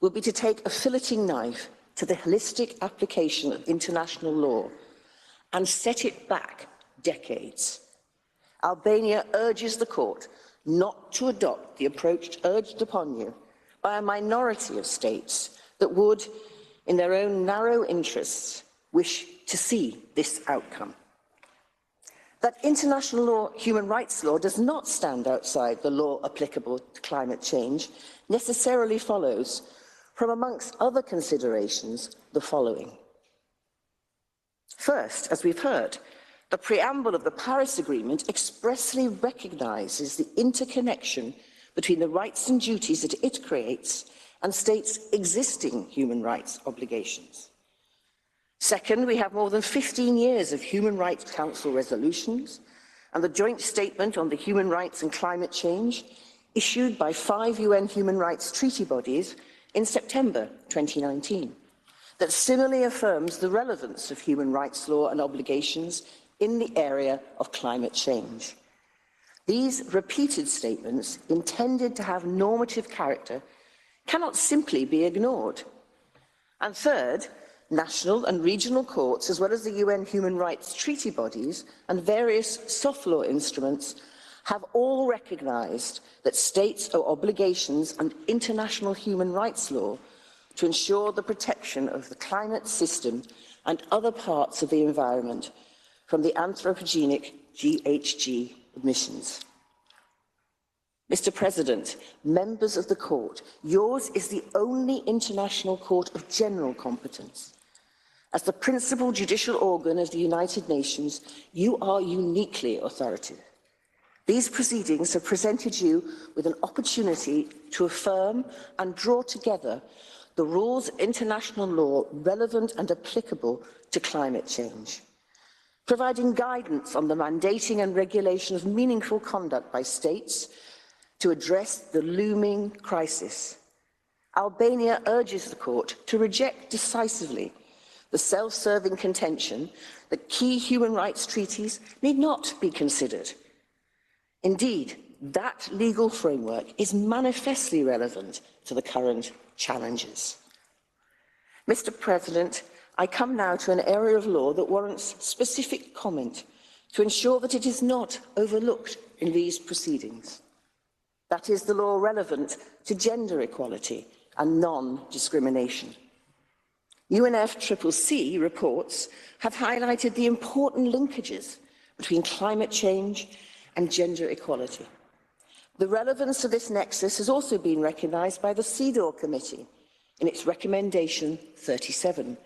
will be to take a filleting knife to the holistic application of international law and set it back decades. Albania urges the court not to adopt the approach urged upon you by a minority of states that would, in their own narrow interests, wish to see this outcome. That international law, human rights law, does not stand outside the law applicable to climate change necessarily follows from, amongst other considerations, the following. First, as we've heard, the preamble of the Paris Agreement expressly recognizes the interconnection between the rights and duties that it creates and states' existing human rights obligations. Second, we have more than 15 years of Human Rights Council resolutions and the joint statement on the human rights and climate change issued by 5 UN human rights treaty bodies in September 2019 that similarly affirms the relevance of human rights law and obligations in the area of climate change. These repeated statements, intended to have normative character, cannot simply be ignored. And third, national and regional courts, as well as the UN human rights treaty bodies and various soft law instruments, have all recognized that states owe obligations and international human rights law to ensure the protection of the climate system and other parts of the environment from the anthropogenic GHG emissions. Mr. President, members of the court, yours is the only international court of general competence. As the principal judicial organ of the United Nations, you are uniquely authoritative. These proceedings have presented you with an opportunity to affirm and draw together the rules of international law relevant and applicable to climate change, providing guidance on the mandating and regulation of meaningful conduct by states to address the looming crisis. Albania urges the court to reject decisively the self-serving contention that key human rights treaties need not be considered. Indeed, that legal framework is manifestly relevant to the current challenges. Mr. President, I come now to an area of law that warrants specific comment to ensure that it is not overlooked in these proceedings. That is the law relevant to gender equality and non-discrimination. UNFCCC reports have highlighted the important linkages between climate change and gender equality. The relevance of this nexus has also been recognized by the CEDAW Committee in its recommendation 37,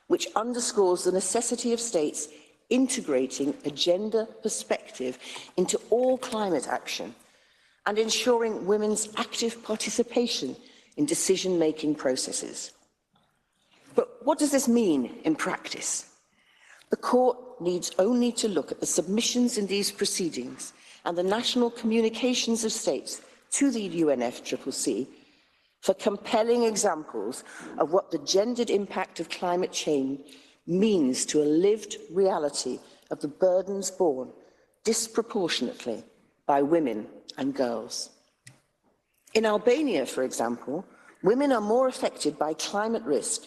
which underscores the necessity of states integrating a gender perspective into all climate action and ensuring women's active participation in decision-making processes. But what does this mean in practice? The court needs only to look at the submissions in these proceedings and the national communications of states to the UNFCCC for compelling examples of what the gendered impact of climate change means to a lived reality of the burdens borne disproportionately by women and girls. In Albania, for example, women are more affected by climate risk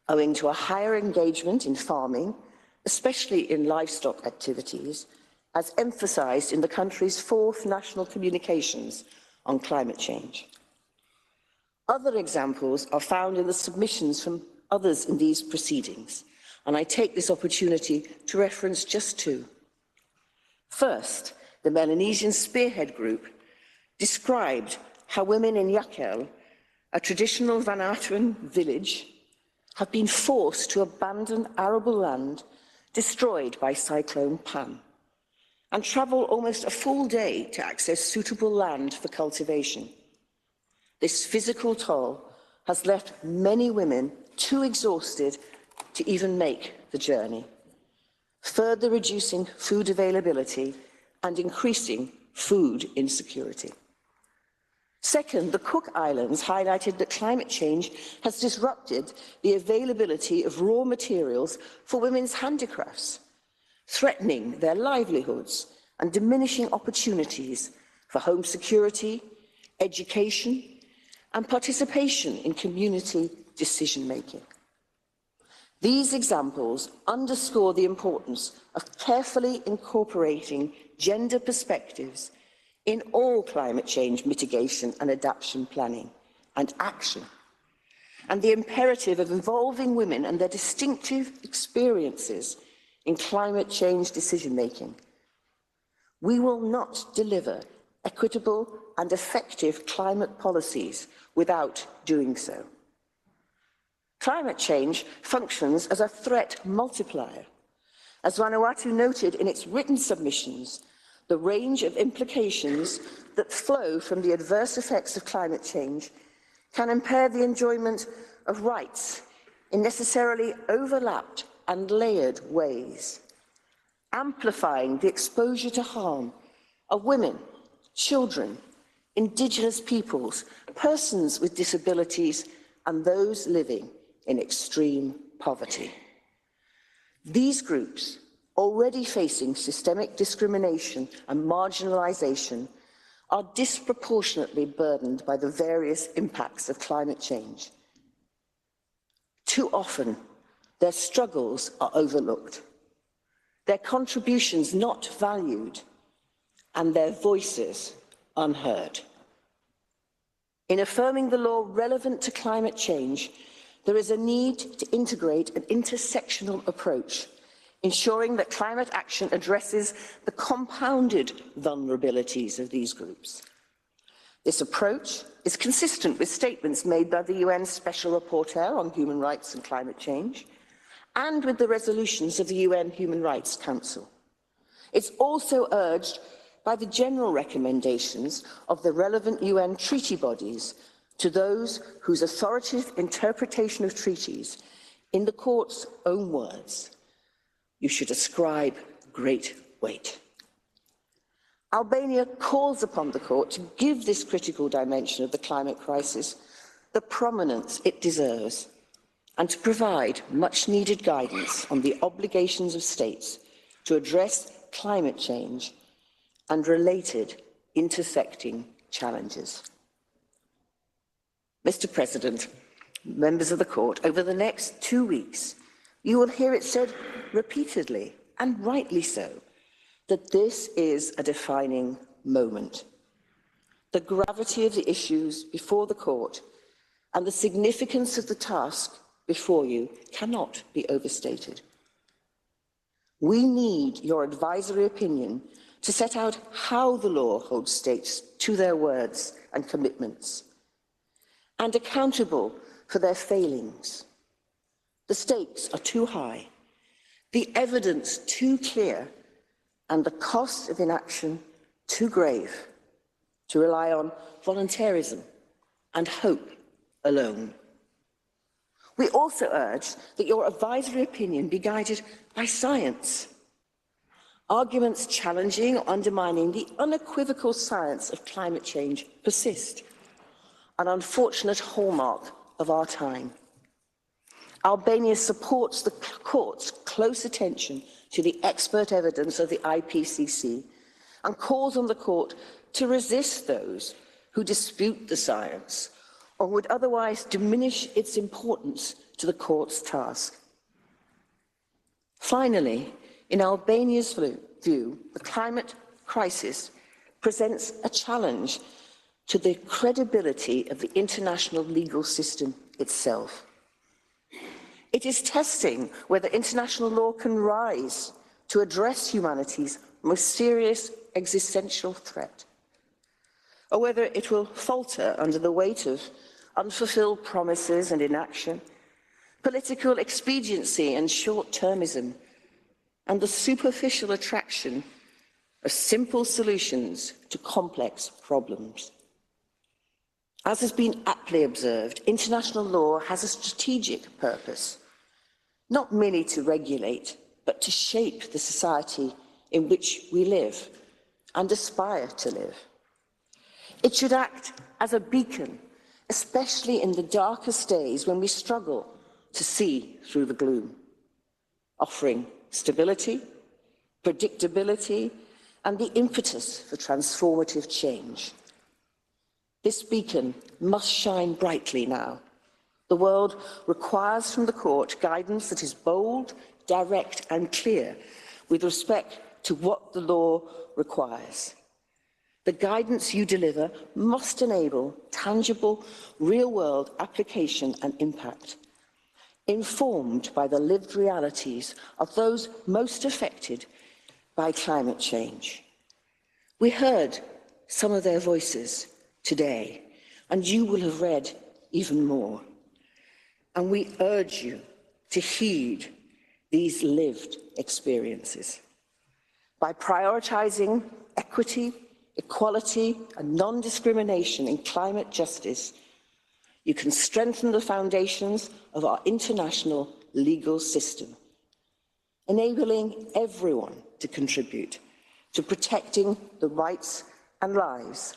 owing to a higher engagement in farming, especially in livestock activities, as emphasized in the country's 4th national communications on climate change. Other examples are found in the submissions from others in these proceedings, and I take this opportunity to reference just 2. First, the Melanesian Spearhead Group described how women in Yakel, a traditional Vanuatuan village, have been forced to abandon arable land destroyed by Cyclone Pan and travel almost a full day to access suitable land for cultivation. This physical toll has left many women too exhausted to even make the journey, further reducing food availability and increasing food insecurity. Second, the Cook Islands highlighted that climate change has disrupted the availability of raw materials for women's handicrafts, threatening their livelihoods and diminishing opportunities for home security, education, and participation in community decision-making. These examples underscore the importance of carefully incorporating gender perspectives in all climate change mitigation and adaptation planning and action, and the imperative of involving women and their distinctive experiences in climate change decision-making. We will not deliver equitable and effective climate policies without doing so. Climate change functions as a threat multiplier. As Vanuatu noted in its written submissions, the range of implications that flow from the adverse effects of climate change can impair the enjoyment of rights in necessarily overlapped and layered ways, amplifying the exposure to harm of women, children, indigenous peoples, persons with disabilities, and those living in extreme poverty. These groups, already facing systemic discrimination and marginalization, are disproportionately burdened by the various impacts of climate change. Too often, their struggles are overlooked, their contributions not valued, and their voices unheard. In affirming the law relevant to climate change, there is a need to integrate an intersectional approach, ensuring that climate action addresses the compounded vulnerabilities of these groups. This approach is consistent with statements made by the UN Special Rapporteur on Human Rights and Climate Change, and with the resolutions of the UN Human Rights Council. It's also urged by the general recommendations of the relevant UN treaty bodies to those whose authoritative interpretation of treaties, in the court's own words, you should ascribe great weight. Albania calls upon the court to give this critical dimension of the climate crisis the prominence it deserves, and to provide much-needed guidance on the obligations of states to address climate change and related intersecting challenges. Mr. President, members of the court, over the next 2 weeks, you will hear it said repeatedly, and rightly so, that this is a defining moment. The gravity of the issues before the court and the significance of the task before you cannot be overstated. We need your advisory opinion to set out how the law holds states to their words and commitments, and accountable for their failings. The stakes are too high, the evidence too clear, and the cost of inaction too grave to rely on voluntarism and hope alone. We also urge that your advisory opinion be guided by science. Arguments challenging or undermining the unequivocal science of climate change persist, an unfortunate hallmark of our time. Albania supports the court's close attention to the expert evidence of the IPCC and calls on the court to resist those who dispute the science or would otherwise diminish its importance to the court's task. Finally, in Albania's view, the climate crisis presents a challenge to the credibility of the international legal system itself. It is testing whether international law can rise to address humanity's most serious existential threat, or whether it will falter under the weight of unfulfilled promises and inaction, political expediency and short-termism, and the superficial attraction of simple solutions to complex problems. As has been aptly observed, international law has a strategic purpose, not merely to regulate, but to shape the society in which we live and aspire to live. It should act as a beacon, especially in the darkest days when we struggle to see through the gloom, offering stability, predictability, and the impetus for transformative change. This beacon must shine brightly now. The world requires from the Court guidance that is bold, direct, and clear with respect to what the law requires. The guidance you deliver must enable tangible, real-world application and impact, informed by the lived realities of those most affected by climate change. We heard some of their voices today, and you will have read even more. And we urge you to heed these lived experiences. By prioritizing equity, equality, and non-discrimination in climate justice, you can strengthen the foundations of our international legal system, enabling everyone to contribute to protecting the rights and lives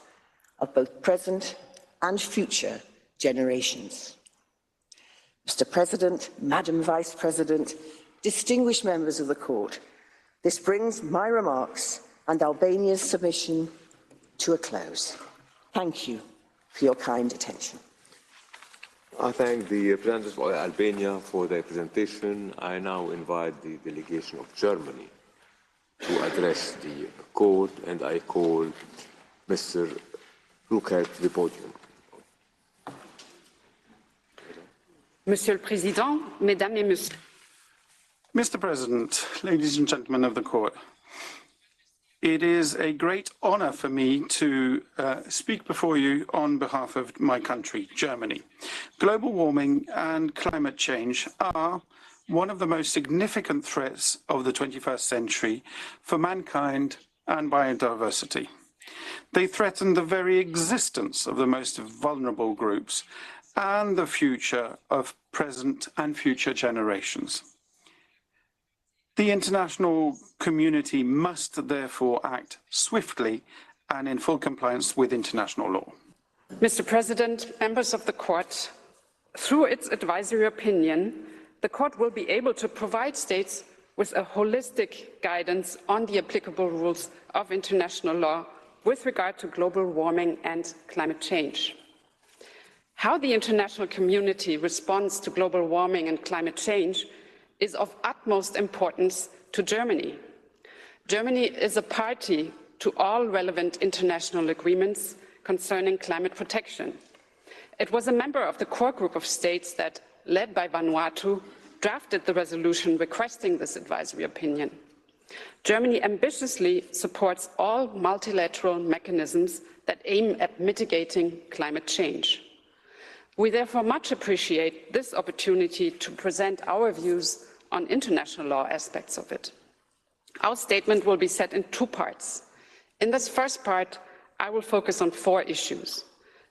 of both present and future generations. Mr. President, Madam Vice President, distinguished members of the Court, this brings my remarks and Albania's submission to a close. Thank you for your kind attention. I thank the representatives of Albania for their presentation. I now invite the delegation of Germany to address the Court, and I call Mr. Rucker to the podium. Monsieur le Président, Mesdames et Messieurs. Mr. President, ladies and gentlemen of the Court, it is a great honor for me to speak before you on behalf of my country, Germany. Global warming and climate change are one of the most significant threats of the 21st century for mankind and biodiversity. They threaten the very existence of the most vulnerable groups and the future of present and future generations. The international community must therefore act swiftly and in full compliance with international law. Mr. President, members of the Court, through its advisory opinion, the Court will be able to provide states with a holistic guidance on the applicable rules of international law with regard to global warming and climate change. How the international community responds to global warming and climate change is of utmost importance to Germany. Germany is a party to all relevant international agreements concerning climate protection. It was a member of the core group of states that, led by Vanuatu, drafted the resolution requesting this advisory opinion. Germany ambitiously supports all multilateral mechanisms that aim at mitigating climate change. We therefore much appreciate this opportunity to present our views on international law aspects of it. Our statement will be set in two parts. In this first part, I will focus on four issues: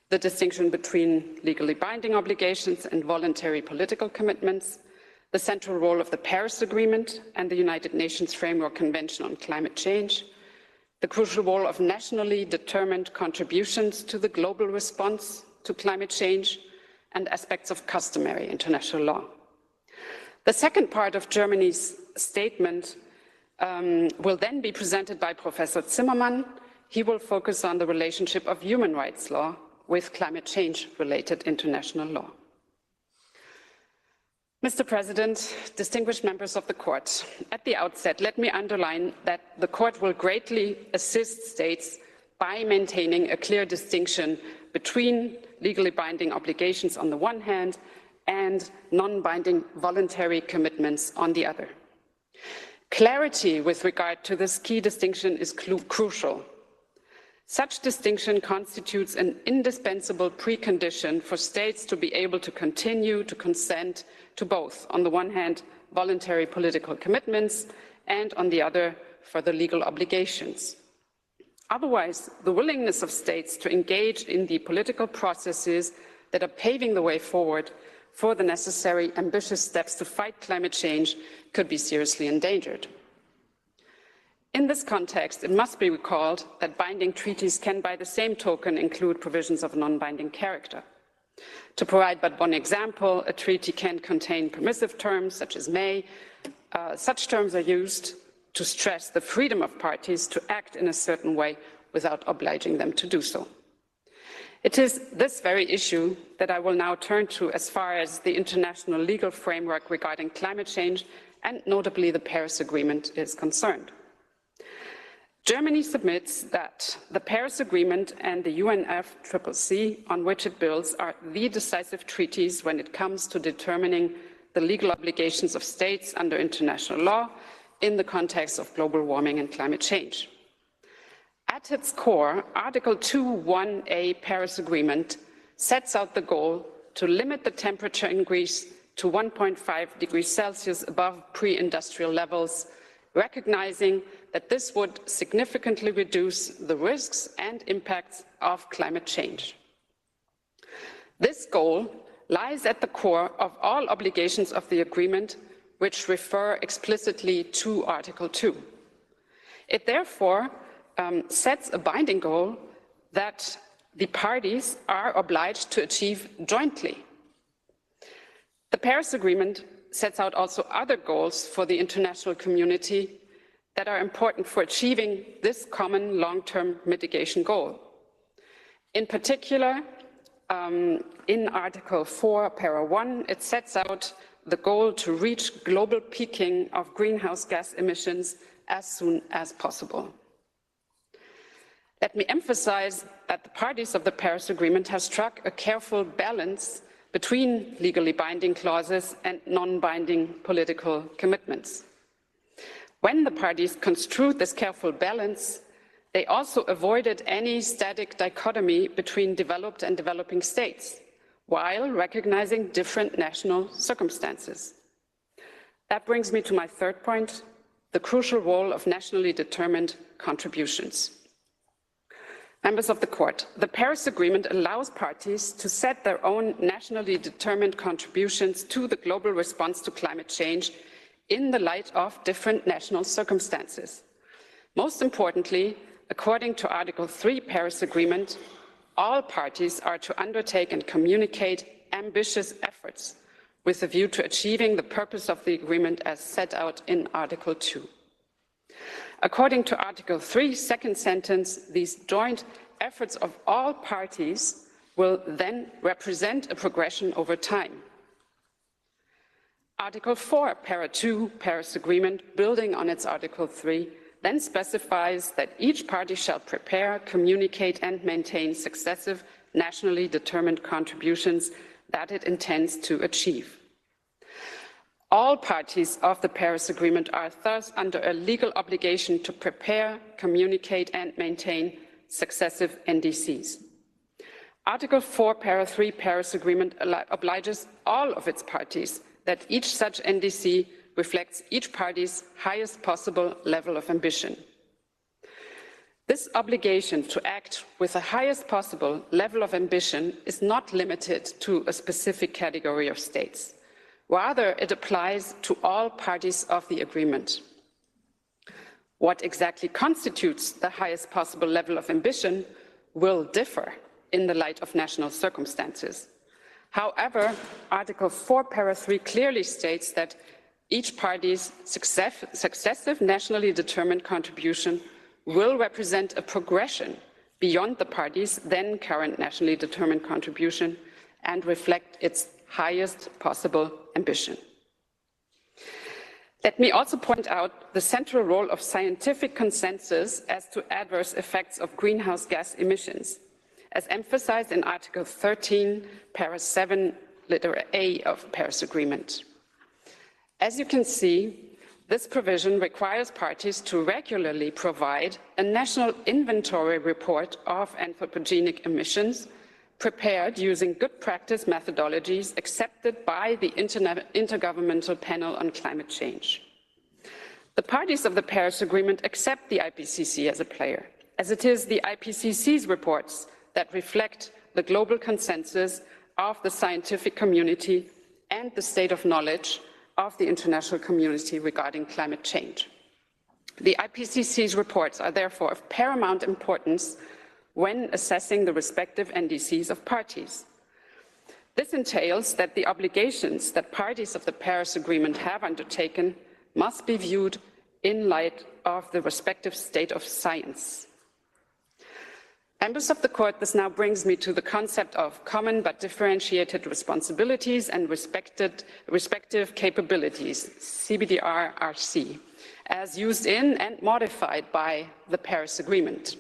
the distinction between legally binding obligations and voluntary political commitments, the central role of the Paris Agreement and the United Nations Framework Convention on Climate Change, the crucial role of nationally determined contributions to the global response to climate change, and aspects of customary international law. The second part of Germany's statement will then be presented by Professor Zimmermann. He will focus on the relationship of human rights law with climate change-related international law. Mr. President, distinguished members of the Court, at the outset, let me underline that the Court will greatly assist states by maintaining a clear distinction between legally binding obligations on the one hand and non-binding voluntary commitments on the other. Clarity with regard to this key distinction is crucial. Such distinction constitutes an indispensable precondition for states to be able to continue to consent to both, on the one hand, voluntary political commitments, and on the other, further legal obligations. Otherwise, the willingness of states to engage in the political processes that are paving the way forward for the necessary ambitious steps to fight climate change could be seriously endangered. In this context, it must be recalled that binding treaties can, by the same token, include provisions of non-binding character. To provide but one example, a treaty can contain permissive terms, such as may. Such terms are used to stress the freedom of parties to act in a certain way without obliging them to do so. It is this very issue that I will now turn to as far as the international legal framework regarding climate change and notably the Paris Agreement is concerned. Germany submits that the Paris Agreement and the UNFCCC on which it builds are the decisive treaties when it comes to determining the legal obligations of states under international law in the context of global warming and climate change. At its core, Article 2.1a Paris Agreement sets out the goal to limit the temperature increase to 1.5 degrees Celsius above pre-industrial levels, recognizing that this would significantly reduce the risks and impacts of climate change. This goal lies at the core of all obligations of the agreement, which refer explicitly to Article 2. It therefore sets a binding goal that the parties are obliged to achieve jointly. The Paris Agreement sets out also other goals for the international community that are important for achieving this common long-term mitigation goal. In particular, in Article 4, Para 1, it sets out the goal to reach global peaking of greenhouse gas emissions as soon as possible. Let me emphasize that the parties of the Paris Agreement have struck a careful balance between legally binding clauses and non-binding political commitments. When the parties construed this careful balance, they also avoided any static dichotomy between developed and developing states, while recognizing different national circumstances. That brings me to my third point, the crucial role of nationally determined contributions. Members of the Court, the Paris Agreement allows parties to set their own nationally determined contributions to the global response to climate change in the light of different national circumstances. Most importantly, according to Article 3 Paris Agreement, all parties are to undertake and communicate ambitious efforts with a view to achieving the purpose of the agreement as set out in Article 2. According to Article 3, second sentence, these joint efforts of all parties will then represent a progression over time. Article 4, Para 2, Paris Agreement, building on its Article 3, then specifies that each party shall prepare, communicate, and maintain successive nationally determined contributions that it intends to achieve. All parties of the Paris Agreement are thus under a legal obligation to prepare, communicate, and maintain successive NDCs. Article 4, Para 3 Paris Agreement obliges all of its parties that each such NDC reflects each party's highest possible level of ambition. This obligation to act with the highest possible level of ambition is not limited to a specific category of states. Rather, it applies to all parties of the agreement. What exactly constitutes the highest possible level of ambition will differ in the light of national circumstances. However, Article 4, Para 3 clearly states that each party's successive nationally determined contribution will represent a progression beyond the party's then current nationally determined contribution and reflect its highest possible ambition. Let me also point out the central role of scientific consensus as to adverse effects of greenhouse gas emissions, as emphasized in Article 13, Para 7, letter A of Paris Agreement. As you can see, this provision requires parties to regularly provide a national inventory report of anthropogenic emissions prepared using good practice methodologies accepted by the Intergovernmental Panel on Climate Change. The parties of the Paris Agreement accept the IPCC as a player, as it is the IPCC's reports that reflect the global consensus of the scientific community and the state of knowledge of the international community regarding climate change. The IPCC's reports are therefore of paramount importance when assessing the respective NDCs of parties. This entails that the obligations that parties of the Paris Agreement have undertaken must be viewed in light of the respective state of science. Members of the Court, this now brings me to the concept of common but differentiated responsibilities and respective capabilities, CBDR-RC, as used in and modified by the Paris Agreement.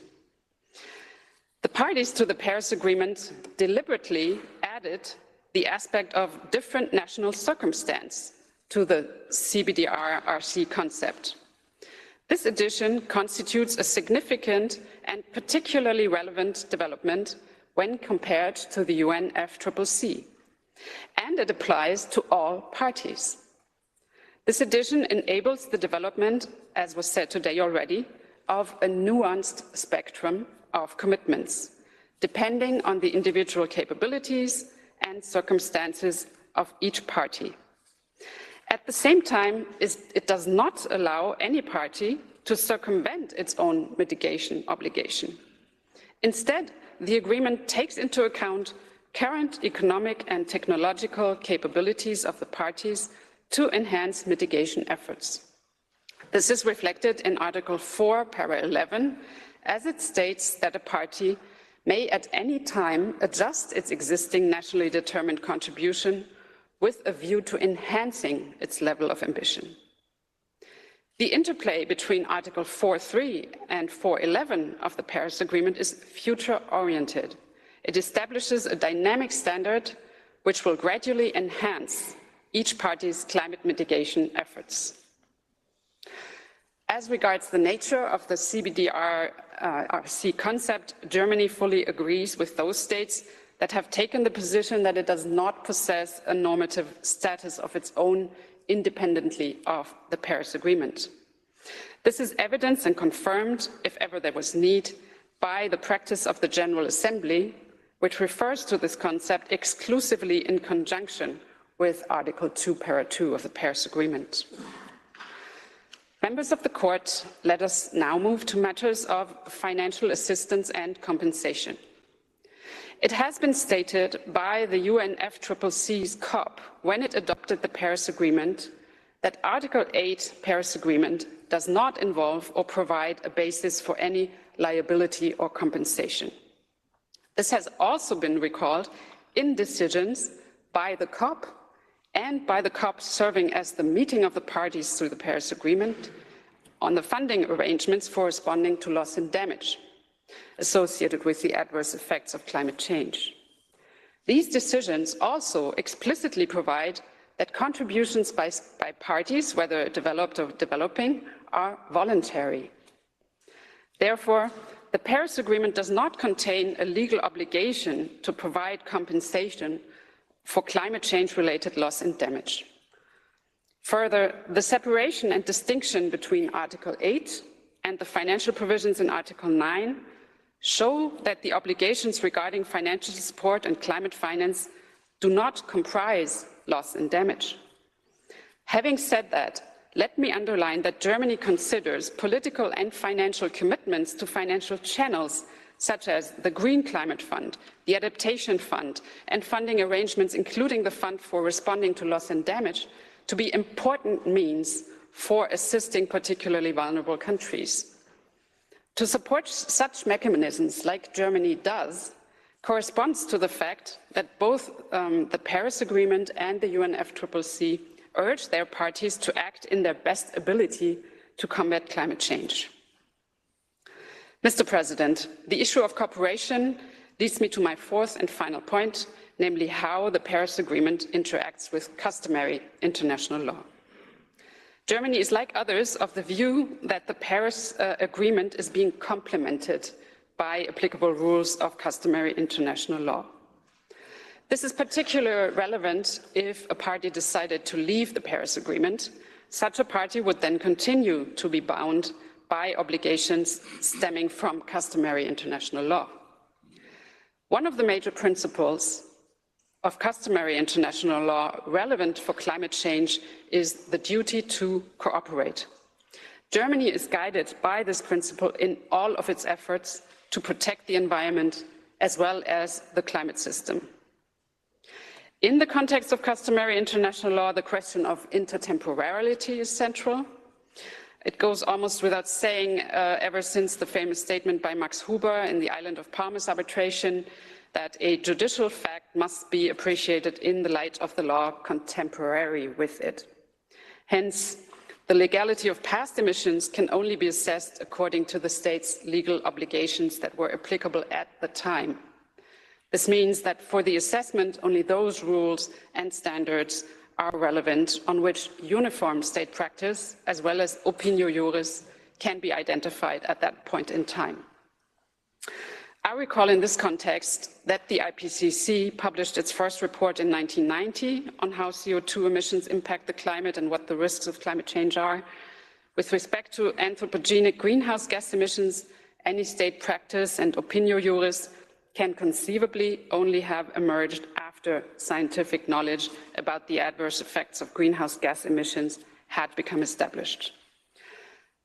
The parties to the Paris Agreement deliberately added the aspect of different national circumstance to the CBDR-RC concept. This addition constitutes a significant and particularly relevant development when compared to the UNFCCC, and it applies to all parties. This addition enables the development, as was said today already, of a nuanced spectrum of commitments, depending on the individual capabilities and circumstances of each party. At the same time, it does not allow any party to circumvent its own mitigation obligation. Instead, the agreement takes into account current economic and technological capabilities of the parties to enhance mitigation efforts. This is reflected in Article 4, para 11, as it states that a party may at any time adjust its existing nationally determined contribution with a view to enhancing its level of ambition. The interplay between Article 4.3 and 4.11 of the Paris Agreement is future-oriented. It establishes a dynamic standard which will gradually enhance each party's climate mitigation efforts. As regards the nature of the CBDR-RC concept, Germany fully agrees with those states that have taken the position that it does not possess a normative status of its own independently of the Paris Agreement. This is evidenced and confirmed, if ever there was need, by the practice of the General Assembly, which refers to this concept exclusively in conjunction with Article 2, para 2 of the Paris Agreement. Members of the Court, let us now move to matters of financial assistance and compensation. It has been stated by the UNFCCC's COP when it adopted the Paris Agreement that Article 8 Paris Agreement does not involve or provide a basis for any liability or compensation. This has also been recalled in decisions by the COP and by the COP serving as the meeting of the parties through the Paris Agreement on the funding arrangements corresponding to loss and damage associated with the adverse effects of climate change. These decisions also explicitly provide that contributions by parties, whether developed or developing, are voluntary. Therefore, the Paris Agreement does not contain a legal obligation to provide compensation for climate change-related loss and damage. Further, the separation and distinction between Article 8 and the financial provisions in Article 9 show that the obligations regarding financial support and climate finance do not comprise loss and damage. Having said that, let me underline that Germany considers political and financial commitments to financial channels such as the Green Climate Fund, the Adaptation Fund, and funding arrangements, including the Fund for Responding to Loss and Damage, to be important means for assisting particularly vulnerable countries. To support such mechanisms, like Germany does, corresponds to the fact that both the Paris Agreement and the UNFCCC urge their parties to act in their best ability to combat climate change. Mr. President, the issue of cooperation leads me to my fourth and final point, namely how the Paris Agreement interacts with customary international law. Germany is, like others, of the view that the Paris Agreement is being complemented by applicable rules of customary international law. This is particularly relevant if a party decided to leave the Paris Agreement. Such a party would then continue to be bound by obligations stemming from customary international law. One of the major principles of customary international law relevant for climate change is the duty to cooperate. Germany is guided by this principle in all of its efforts to protect the environment as well as the climate system. In the context of customary international law, the question of intertemporality is central. It goes almost without saying, ever since the famous statement by Max Huber in the Island of Palmas arbitration, that a judicial fact must be appreciated in the light of the law contemporary with it. Hence, the legality of past emissions can only be assessed according to the state's legal obligations that were applicable at the time. This means that for the assessment, only those rules and standards are relevant on which uniform state practice, as well as opinio juris, can be identified at that point in time. I recall in this context that the IPCC published its first report in 1990 on how CO2 emissions impact the climate and what the risks of climate change are. With respect to anthropogenic greenhouse gas emissions, any state practice and opinio juris can conceivably only have emerged after scientific knowledge about the adverse effects of greenhouse gas emissions had become established.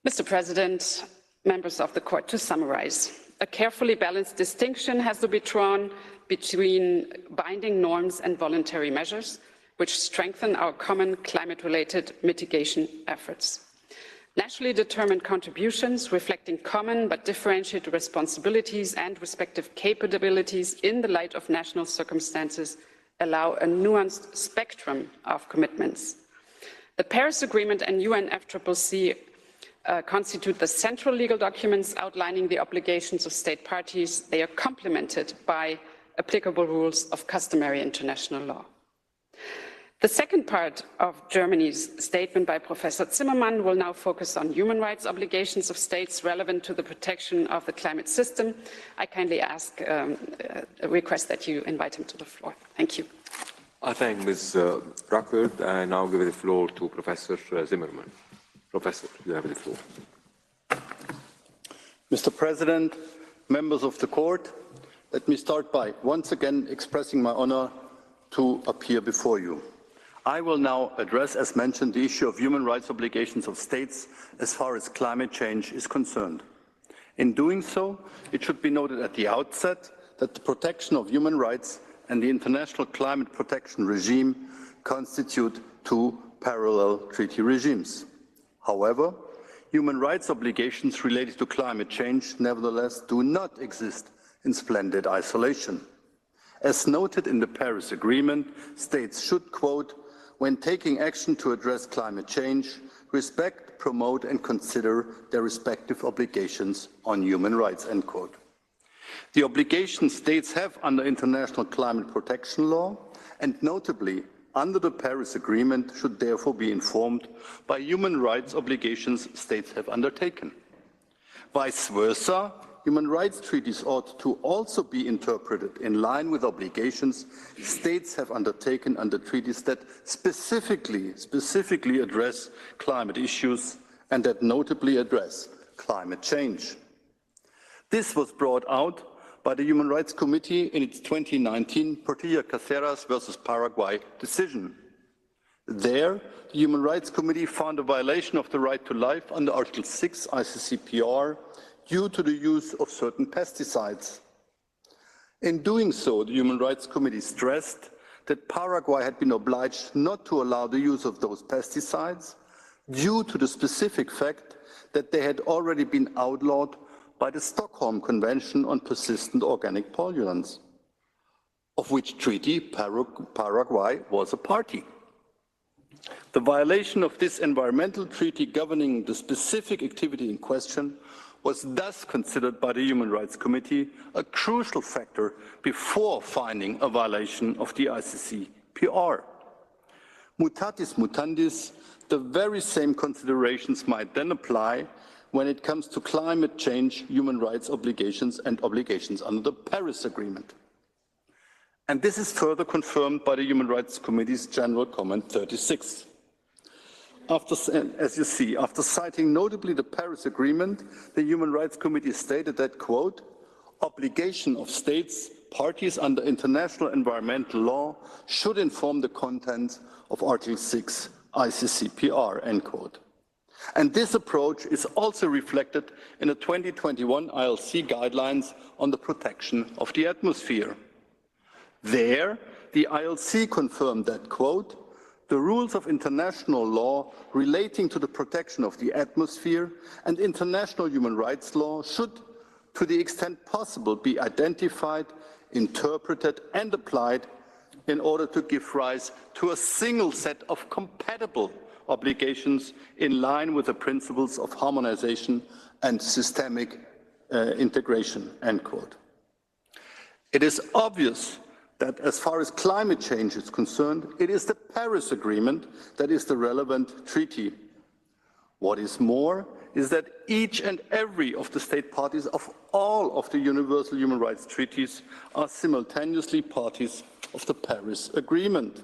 Mr. President, members of the court, to summarize, a carefully balanced distinction has to be drawn between binding norms and voluntary measures, which strengthen our common climate-related mitigation efforts. Nationally determined contributions reflecting common but differentiated responsibilities and respective capabilities in the light of national circumstances allow a nuanced spectrum of commitments. The Paris Agreement and UNFCCC constitute the central legal documents outlining the obligations of state parties. They are complemented by applicable rules of customary international law. The second part of Germany's statement by Professor Zimmermann will now focus on human rights obligations of states relevant to the protection of the climate system. I kindly request that you invite him to the floor. Thank you. I thank Ms. Ruckert. I now give the floor to Professor Zimmermann. Professor, you have the floor. Mr. President, members of the court, let me start by once again expressing my honor to appear before you. I will now address, as mentioned, the issue of human rights obligations of states as far as climate change is concerned. In doing so, it should be noted at the outset that the protection of human rights and the international climate protection regime constitute two parallel treaty regimes. However, human rights obligations related to climate change nevertheless do not exist in splendid isolation. As noted in the Paris Agreement, states should, quote, when taking action to address climate change, respect, promote and consider their respective obligations on human rights, end quote. The obligations states have under international climate protection law, and notably under the Paris Agreement, should therefore be informed by human rights obligations states have undertaken. Vice versa, human rights treaties ought to also be interpreted in line with obligations states have undertaken under treaties that specifically address climate issues and that notably address climate change. This was brought out by the Human Rights Committee in its 2019 Portilla Caceres versus Paraguay decision. There, the Human Rights Committee found a violation of the right to life under Article 6 ICCPR due to the use of certain pesticides. In doing so, the Human Rights Committee stressed that Paraguay had been obliged not to allow the use of those pesticides due to the specific fact that they had already been outlawed by the Stockholm Convention on Persistent Organic Pollutants, of which treaty Paraguay was a party. The violation of this environmental treaty governing the specific activity in question was thus considered by the Human Rights Committee a crucial factor before finding a violation of the ICCPR. Mutatis mutandis, the very same considerations might then apply when it comes to climate change, human rights obligations and obligations under the Paris Agreement. And this is further confirmed by the Human Rights Committee's General Comment 36. As you see, after citing notably the Paris Agreement, the Human Rights Committee stated that, quote, obligation of states, parties under international environmental law should inform the content of Article 6 ICCPR, end quote. And this approach is also reflected in the 2021 ILC guidelines on the protection of the atmosphere. There, the ILC confirmed that, quote, the rules of international law relating to the protection of the atmosphere and international human rights law should, to the extent possible, be identified, interpreted and applied in order to give rise to a single set of compatible obligations in line with the principles of harmonization and systemic integration, end quote. It is obvious that as far as climate change is concerned, it is the Paris Agreement that is the relevant treaty. What is more is that each and every of the state parties of all of the Universal Human Rights Treaties are simultaneously parties of the Paris Agreement.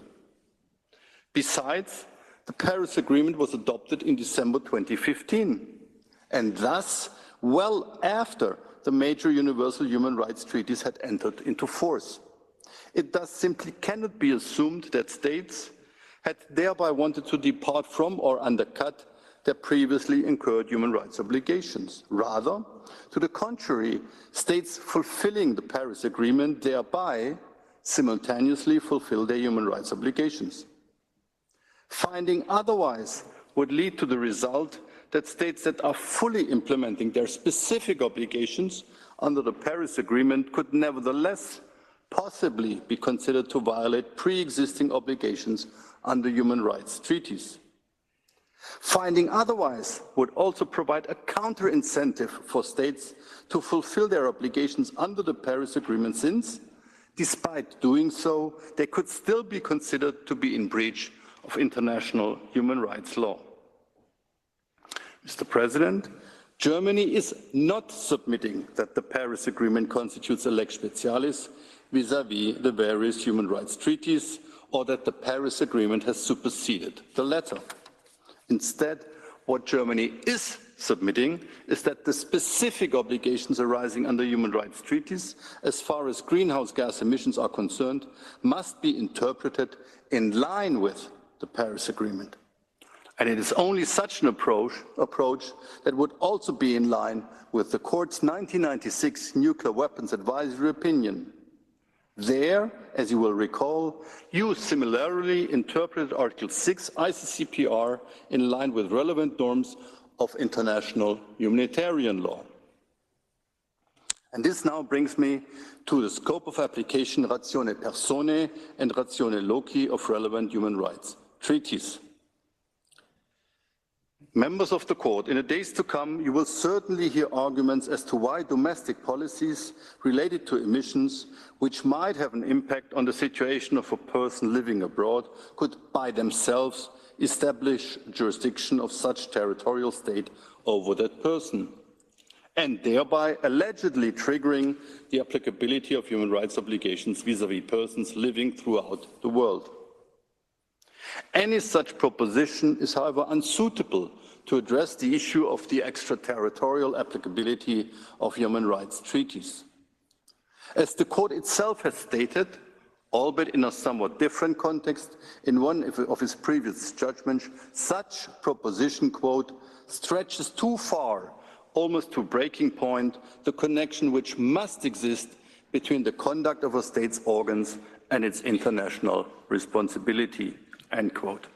Besides, the Paris Agreement was adopted in December 2015, and thus well after the major Universal Human Rights Treaties had entered into force. It thus simply cannot be assumed that states had thereby wanted to depart from or undercut their previously incurred human rights obligations. Rather, to the contrary, states fulfilling the Paris Agreement thereby simultaneously fulfill their human rights obligations. Finding otherwise would lead to the result that states that are fully implementing their specific obligations under the Paris Agreement could nevertheless possibly be considered to violate pre-existing obligations under human rights treaties. Finding otherwise would also provide a counter-incentive for states to fulfill their obligations under the Paris Agreement, since, despite doing so, they could still be considered to be in breach of international human rights law. Mr. President, Germany is not submitting that the Paris Agreement constitutes a lex specialis vis-à-vis the various human rights treaties, or that the Paris Agreement has superseded the latter. Instead, what Germany is submitting is that the specific obligations arising under human rights treaties, as far as greenhouse gas emissions are concerned, must be interpreted in line with the Paris Agreement. And it is only such an approach that would also be in line with the Court's 1996 Nuclear Weapons Advisory Opinion. There, as you will recall, you similarly interpreted Article 6 ICCPR in line with relevant norms of international humanitarian law. And this now brings me to the scope of application ratione personae and ratione loci of relevant human rights treaties. Members of the Court, in the days to come, you will certainly hear arguments as to why domestic policies related to emissions, which might have an impact on the situation of a person living abroad, could by themselves establish jurisdiction of such territorial state over that person, and thereby allegedly triggering the applicability of human rights obligations vis-à-vis persons living throughout the world. Any such proposition is, however, unsuitable to address the issue of the extraterritorial applicability of human rights treaties. As the Court itself has stated, albeit in a somewhat different context, in one of its previous judgments, such proposition, quote, stretches too far, almost to breaking point, the connection which must exist between the conduct of a state's organs and its international responsibility, end quote.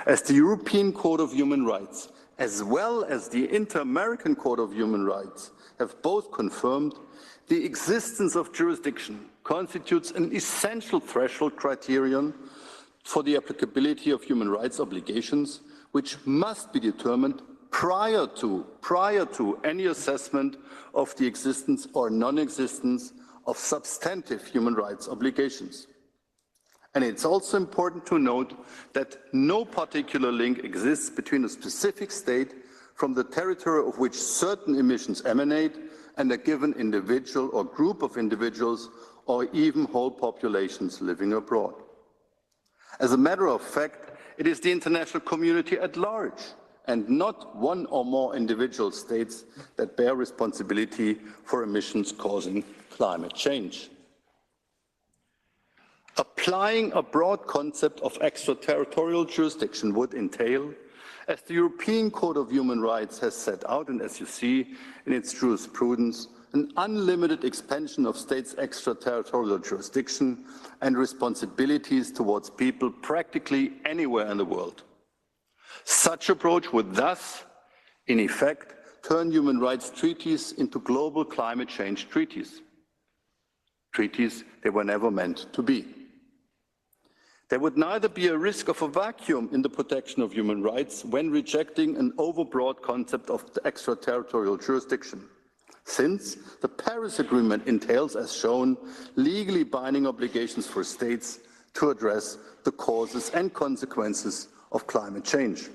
As the European Court of Human Rights, as well as the Inter-American Court of Human Rights, have both confirmed, the existence of jurisdiction constitutes an essential threshold criterion for the applicability of human rights obligations, which must be determined prior to any assessment of the existence or non-existence of substantive human rights obligations. And it's also important to note that no particular link exists between a specific state from the territory of which certain emissions emanate and a given individual or group of individuals or even whole populations living abroad. As a matter of fact, it is the international community at large and not one or more individual states that bear responsibility for emissions causing climate change. Applying a broad concept of extraterritorial jurisdiction would entail, as the European Court of Human Rights has set out, and as you see in its jurisprudence, an unlimited expansion of states' extraterritorial jurisdiction and responsibilities towards people practically anywhere in the world. Such approach would thus, in effect, turn human rights treaties into global climate change treaties. Treaties they were never meant to be. There would neither be a risk of a vacuum in the protection of human rights when rejecting an overbroad concept of the extraterritorial jurisdiction, since the Paris Agreement entails, as shown, legally binding obligations for states to address the causes and consequences of climate change.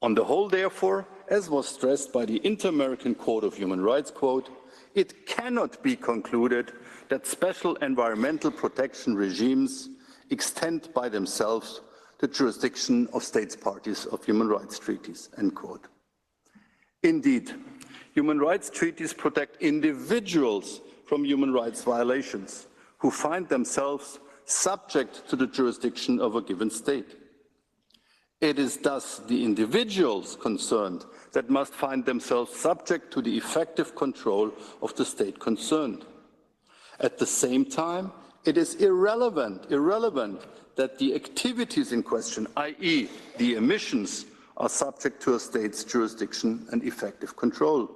On the whole, therefore, as was stressed by the Inter-American Court of Human Rights, quote, it cannot be concluded that special environmental protection regimes extend by themselves the jurisdiction of states parties of human rights treaties, end quote. Indeed, human rights treaties protect individuals from human rights violations who find themselves subject to the jurisdiction of a given state. It is thus the individuals concerned that must find themselves subject to the effective control of the state concerned. At the same time, it is irrelevant that the activities in question, i.e. the emissions, are subject to a state's jurisdiction and effective control.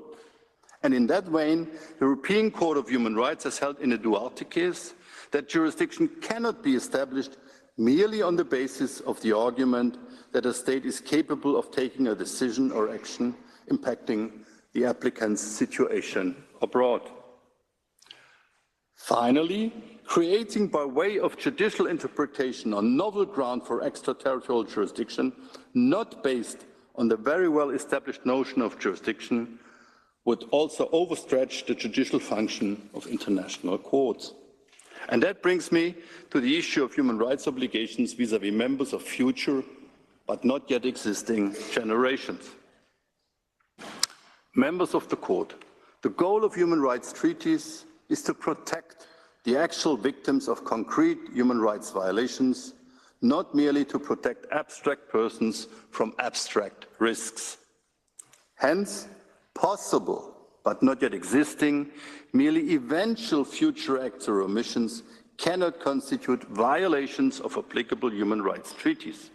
And in that vein, the European Court of Human Rights has held in the Duarte case that jurisdiction cannot be established merely on the basis of the argument that a state is capable of taking a decision or action impacting the applicant's situation abroad. Finally, creating by way of judicial interpretation a novel ground for extraterritorial jurisdiction, not based on the very well established notion of jurisdiction, would also overstretch the judicial function of international courts. And that brings me to the issue of human rights obligations vis-à-vis members of future but not yet existing generations. Members of the court, the goal of human rights treaties is to protect the actual victims of concrete human rights violations, not merely to protect abstract persons from abstract risks. Hence, possible but not yet existing, merely eventual future acts or omissions cannot constitute violations of applicable human rights treaties.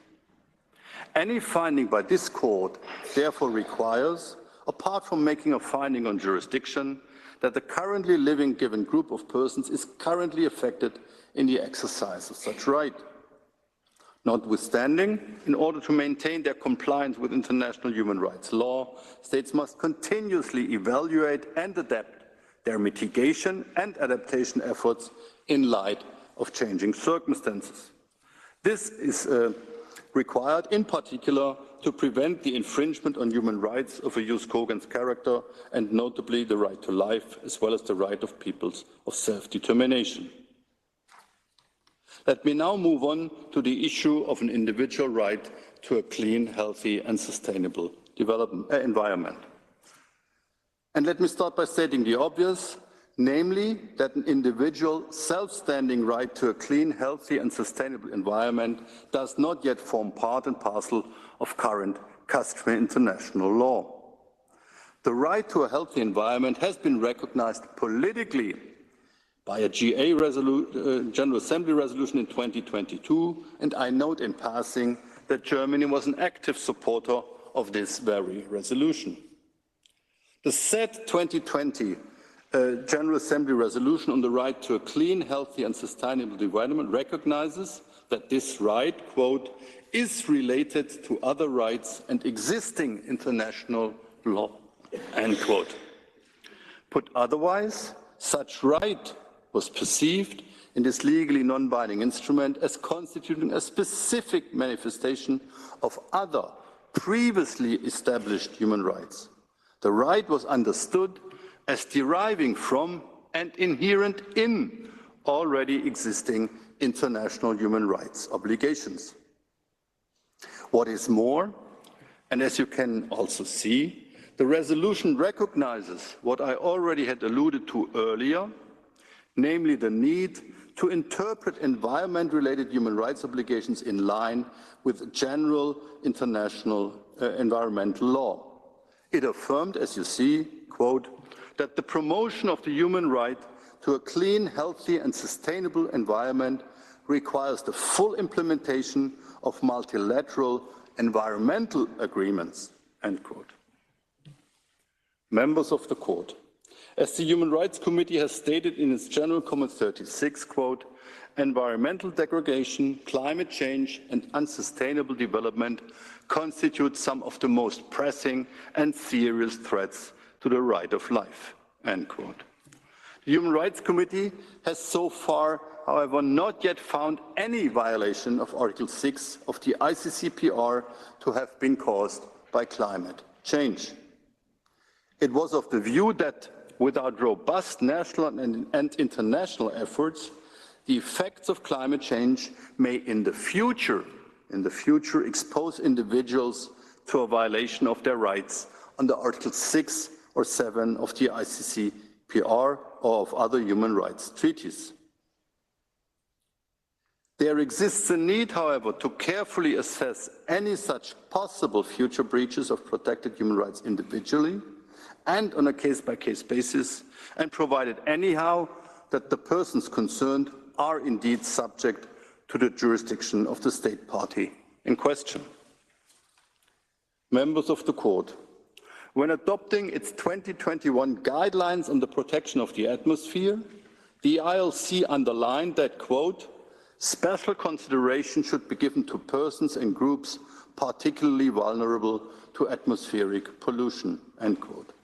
Any finding by this court therefore requires, apart from making a finding on jurisdiction, that the currently living given group of persons is currently affected in the exercise of such right. Notwithstanding, in order to maintain their compliance with international human rights law, states must continuously evaluate and adapt their mitigation and adaptation efforts in light of changing circumstances. This is required in particular to prevent the infringement on human rights of a jus cogens character, and notably the right to life, as well as the right of peoples of self-determination. Let me now move on to the issue of an individual right to a clean, healthy and sustainable environment. And let me start by stating the obvious, namely that an individual self-standing right to a clean, healthy and sustainable environment does not yet form part and parcel of current customary international law. The right to a healthy environment has been recognized politically by a General Assembly resolution in 2022, and I note in passing that Germany was an active supporter of this very resolution. The said 2020 General Assembly resolution on the right to a clean, healthy and sustainable environment recognizes that this right, quote, is related to other rights and existing international law, end quote. Put otherwise, such right was perceived in this legally non-binding instrument as constituting a specific manifestation of other previously established human rights. The right was understood as deriving from and inherent in already existing international human rights obligations. What is more, and as you can also see, the resolution recognizes what I already had alluded to earlier, namely the need to interpret environment-related human rights obligations in line with general international environmental law. It affirmed, as you see, quote, that the promotion of the human right to a clean, healthy and sustainable environment requires the full implementation of multilateral environmental agreements, end quote. Members of the court, as the Human Rights Committee has stated in its General Comment 36, quote, environmental degradation, climate change and unsustainable development constitute some of the most pressing and serious threats to the right of life, end quote. The Human Rights Committee has so far, however, not yet found any violation of Article 6 of the ICCPR to have been caused by climate change. It was of the view that without robust national and international efforts, the effects of climate change may in the future expose individuals to a violation of their rights under Article 6 or 7 of the ICCPR or of other human rights treaties. There exists a need, however, to carefully assess any such possible future breaches of protected human rights individually and on a case-by-case basis, and provided anyhow that the persons concerned are indeed subject to the jurisdiction of the state party in question. Members of the court, when adopting its 2021 guidelines on the protection of the atmosphere, the ILC underlined that, quote, special consideration should be given to persons and groups particularly vulnerable to atmospheric pollution, end quote.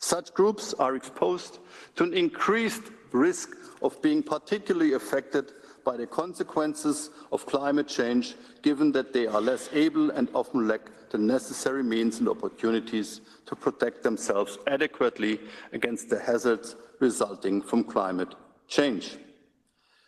Such groups are exposed to an increased risk of being particularly affected by the consequences of climate change, given that they are less able and often lack the necessary means and opportunities to protect themselves adequately against the hazards resulting from climate change.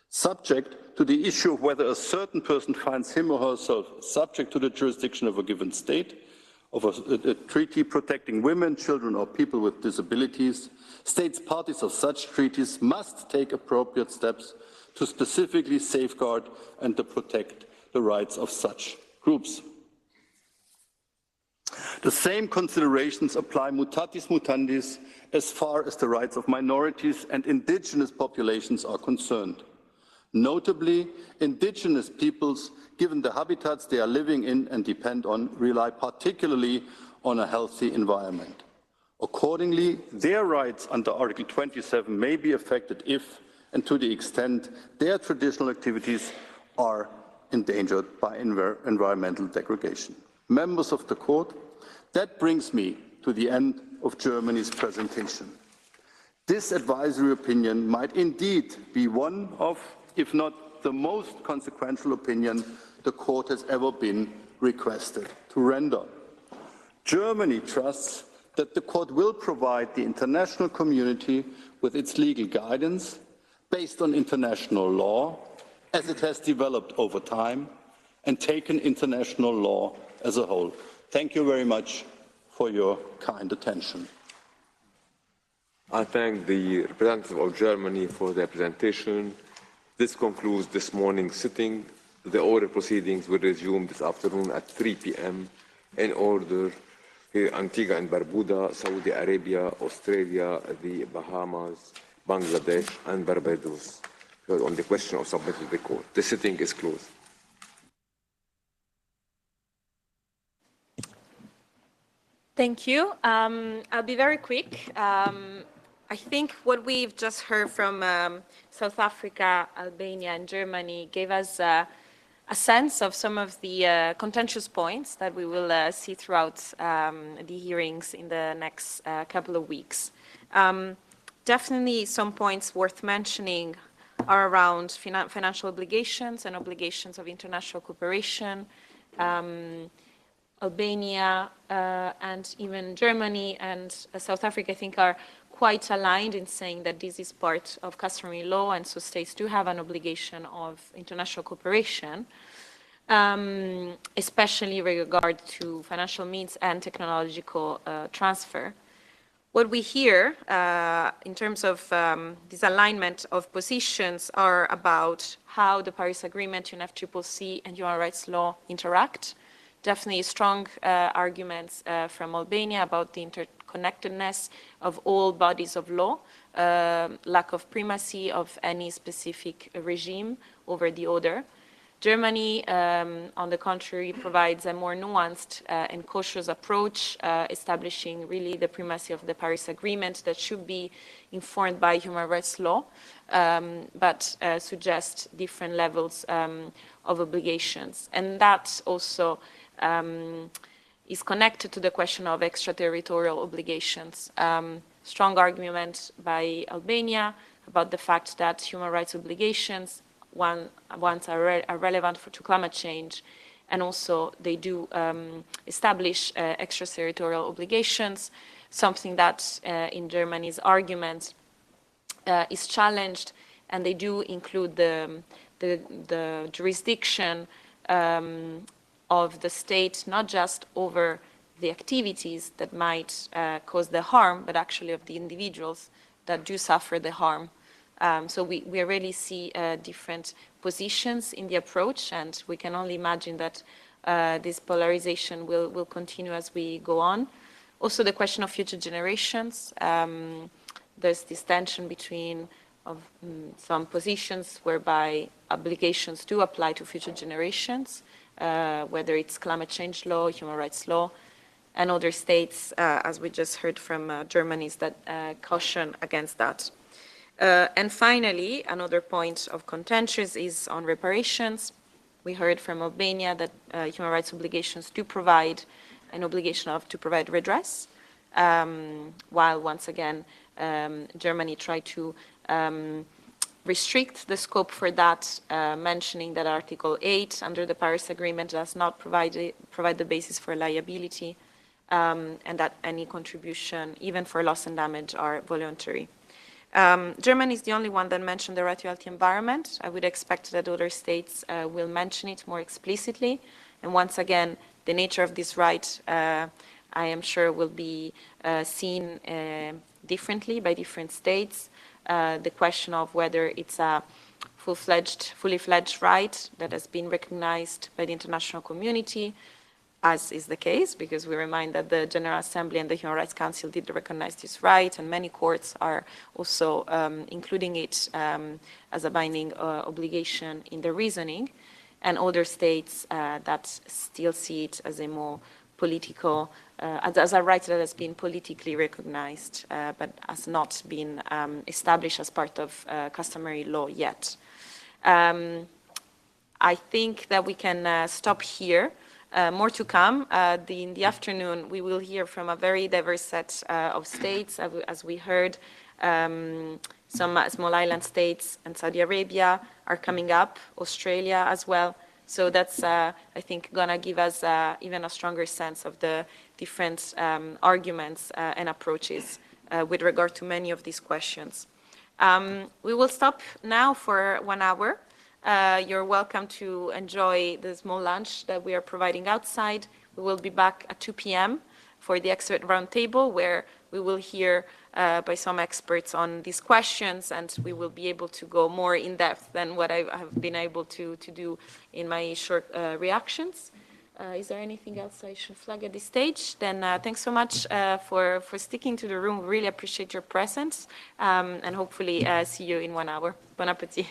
Subject to the issue of whether a certain person finds him or herself subject to the jurisdiction of a given state, of a treaty protecting women, children or people with disabilities, states parties of such treaties must take appropriate steps to specifically safeguard and to protect the rights of such groups. The same considerations apply mutatis mutandis as far as the rights of minorities and indigenous populations are concerned. Notably, indigenous peoples, given the habitats they are living in and depend on, rely particularly on a healthy environment. Accordingly, their rights under Article 27 may be affected if and to the extent their traditional activities are endangered by environmental degradation. Members of the court, that brings me to the end of Germany's presentation. This advisory opinion might indeed be one of, if not the most consequential opinion the court has ever been requested to render. Germany trusts that the court will provide the international community with its legal guidance based on international law as it has developed over time and taken international law as a whole. Thank you very much for your kind attention. I thank the representative of Germany for their presentation. This concludes this morning's sitting. The oral proceedings will resume this afternoon at 3 p.m. in order here Antigua and Barbuda, Saudi Arabia, Australia, the Bahamas, Bangladesh and Barbados on the question of submitting to the court. The sitting is closed. Thank you. I'll be very quick. I think what we've just heard from South Africa, Albania, and Germany gave us a sense of some of the contentious points that we will see throughout the hearings in the next couple of weeks. Definitely some points worth mentioning are around financial obligations and obligations of international cooperation. Albania and even Germany and South Africa, I think, are quite aligned in saying that this is part of customary law, and so states do have an obligation of international cooperation, especially with regard to financial means and technological transfer. What we hear in terms of this alignment of positions are about how the Paris Agreement, UNFCCC, and human rights law interact. Definitely strong arguments from Albania about the interconnectedness of all bodies of law, lack of primacy of any specific regime over the other. Germany, on the contrary, provides a more nuanced and cautious approach, establishing really the primacy of the Paris Agreement that should be informed by human rights law, but suggests different levels of obligations. And that also is connected to the question of extraterritorial obligations. Strong argument by Albania about the fact that human rights obligations ones are relevant to climate change, and also they do establish extraterritorial obligations, something that in Germany's argument is challenged, and they do include the jurisdiction of the state, not just over the activities that might cause the harm, but actually of the individuals that do suffer the harm. So we really see different positions in the approach, and we can only imagine that this polarization will continue as we go on. Also, the question of future generations. There's this tension between some positions whereby obligations do apply to future generations, whether it's climate change law, human rights law, and other states, as we just heard from Germany, that caution against that. And finally, another point of contention is on reparations. We heard from Albania that human rights obligations do provide an obligation to provide redress, while once again Germany tried to restrict the scope for that, mentioning that Article 8 under the Paris Agreement does not provide the basis for liability, and that any contribution, even for loss and damage, are voluntary. Germany is the only one that mentioned the right to healthy environment. I would expect that other states will mention it more explicitly. And once again, the nature of this right, I am sure, will be seen differently by different states. The question of whether it's a fully fledged right that has been recognized by the international community, as is the case, because we remind that the General Assembly and the Human Rights Council did recognize this right, and many courts are also including it as a binding obligation in their reasoning, and other states that still see it as a more political, as a right that has been politically recognized, but has not been established as part of customary law yet. I think that we can stop here. More to come. In the afternoon, we will hear from a very diverse set of states, as we heard. Some small island states and Saudi Arabia are coming up, Australia as well. So that's, I think, gonna give us even a stronger sense of the different arguments and approaches with regard to many of these questions. We will stop now for 1 hour. You're welcome to enjoy the small lunch that we are providing outside. We will be back at 2 p.m. for the expert roundtable, where we will hear by some experts on these questions, and we will be able to go more in depth than what I have been able to do in my short reactions. Is there anything else I should flag at this stage? Then thanks so much for sticking to the room. We really appreciate your presence, and hopefully see you in 1 hour. Bon appétit.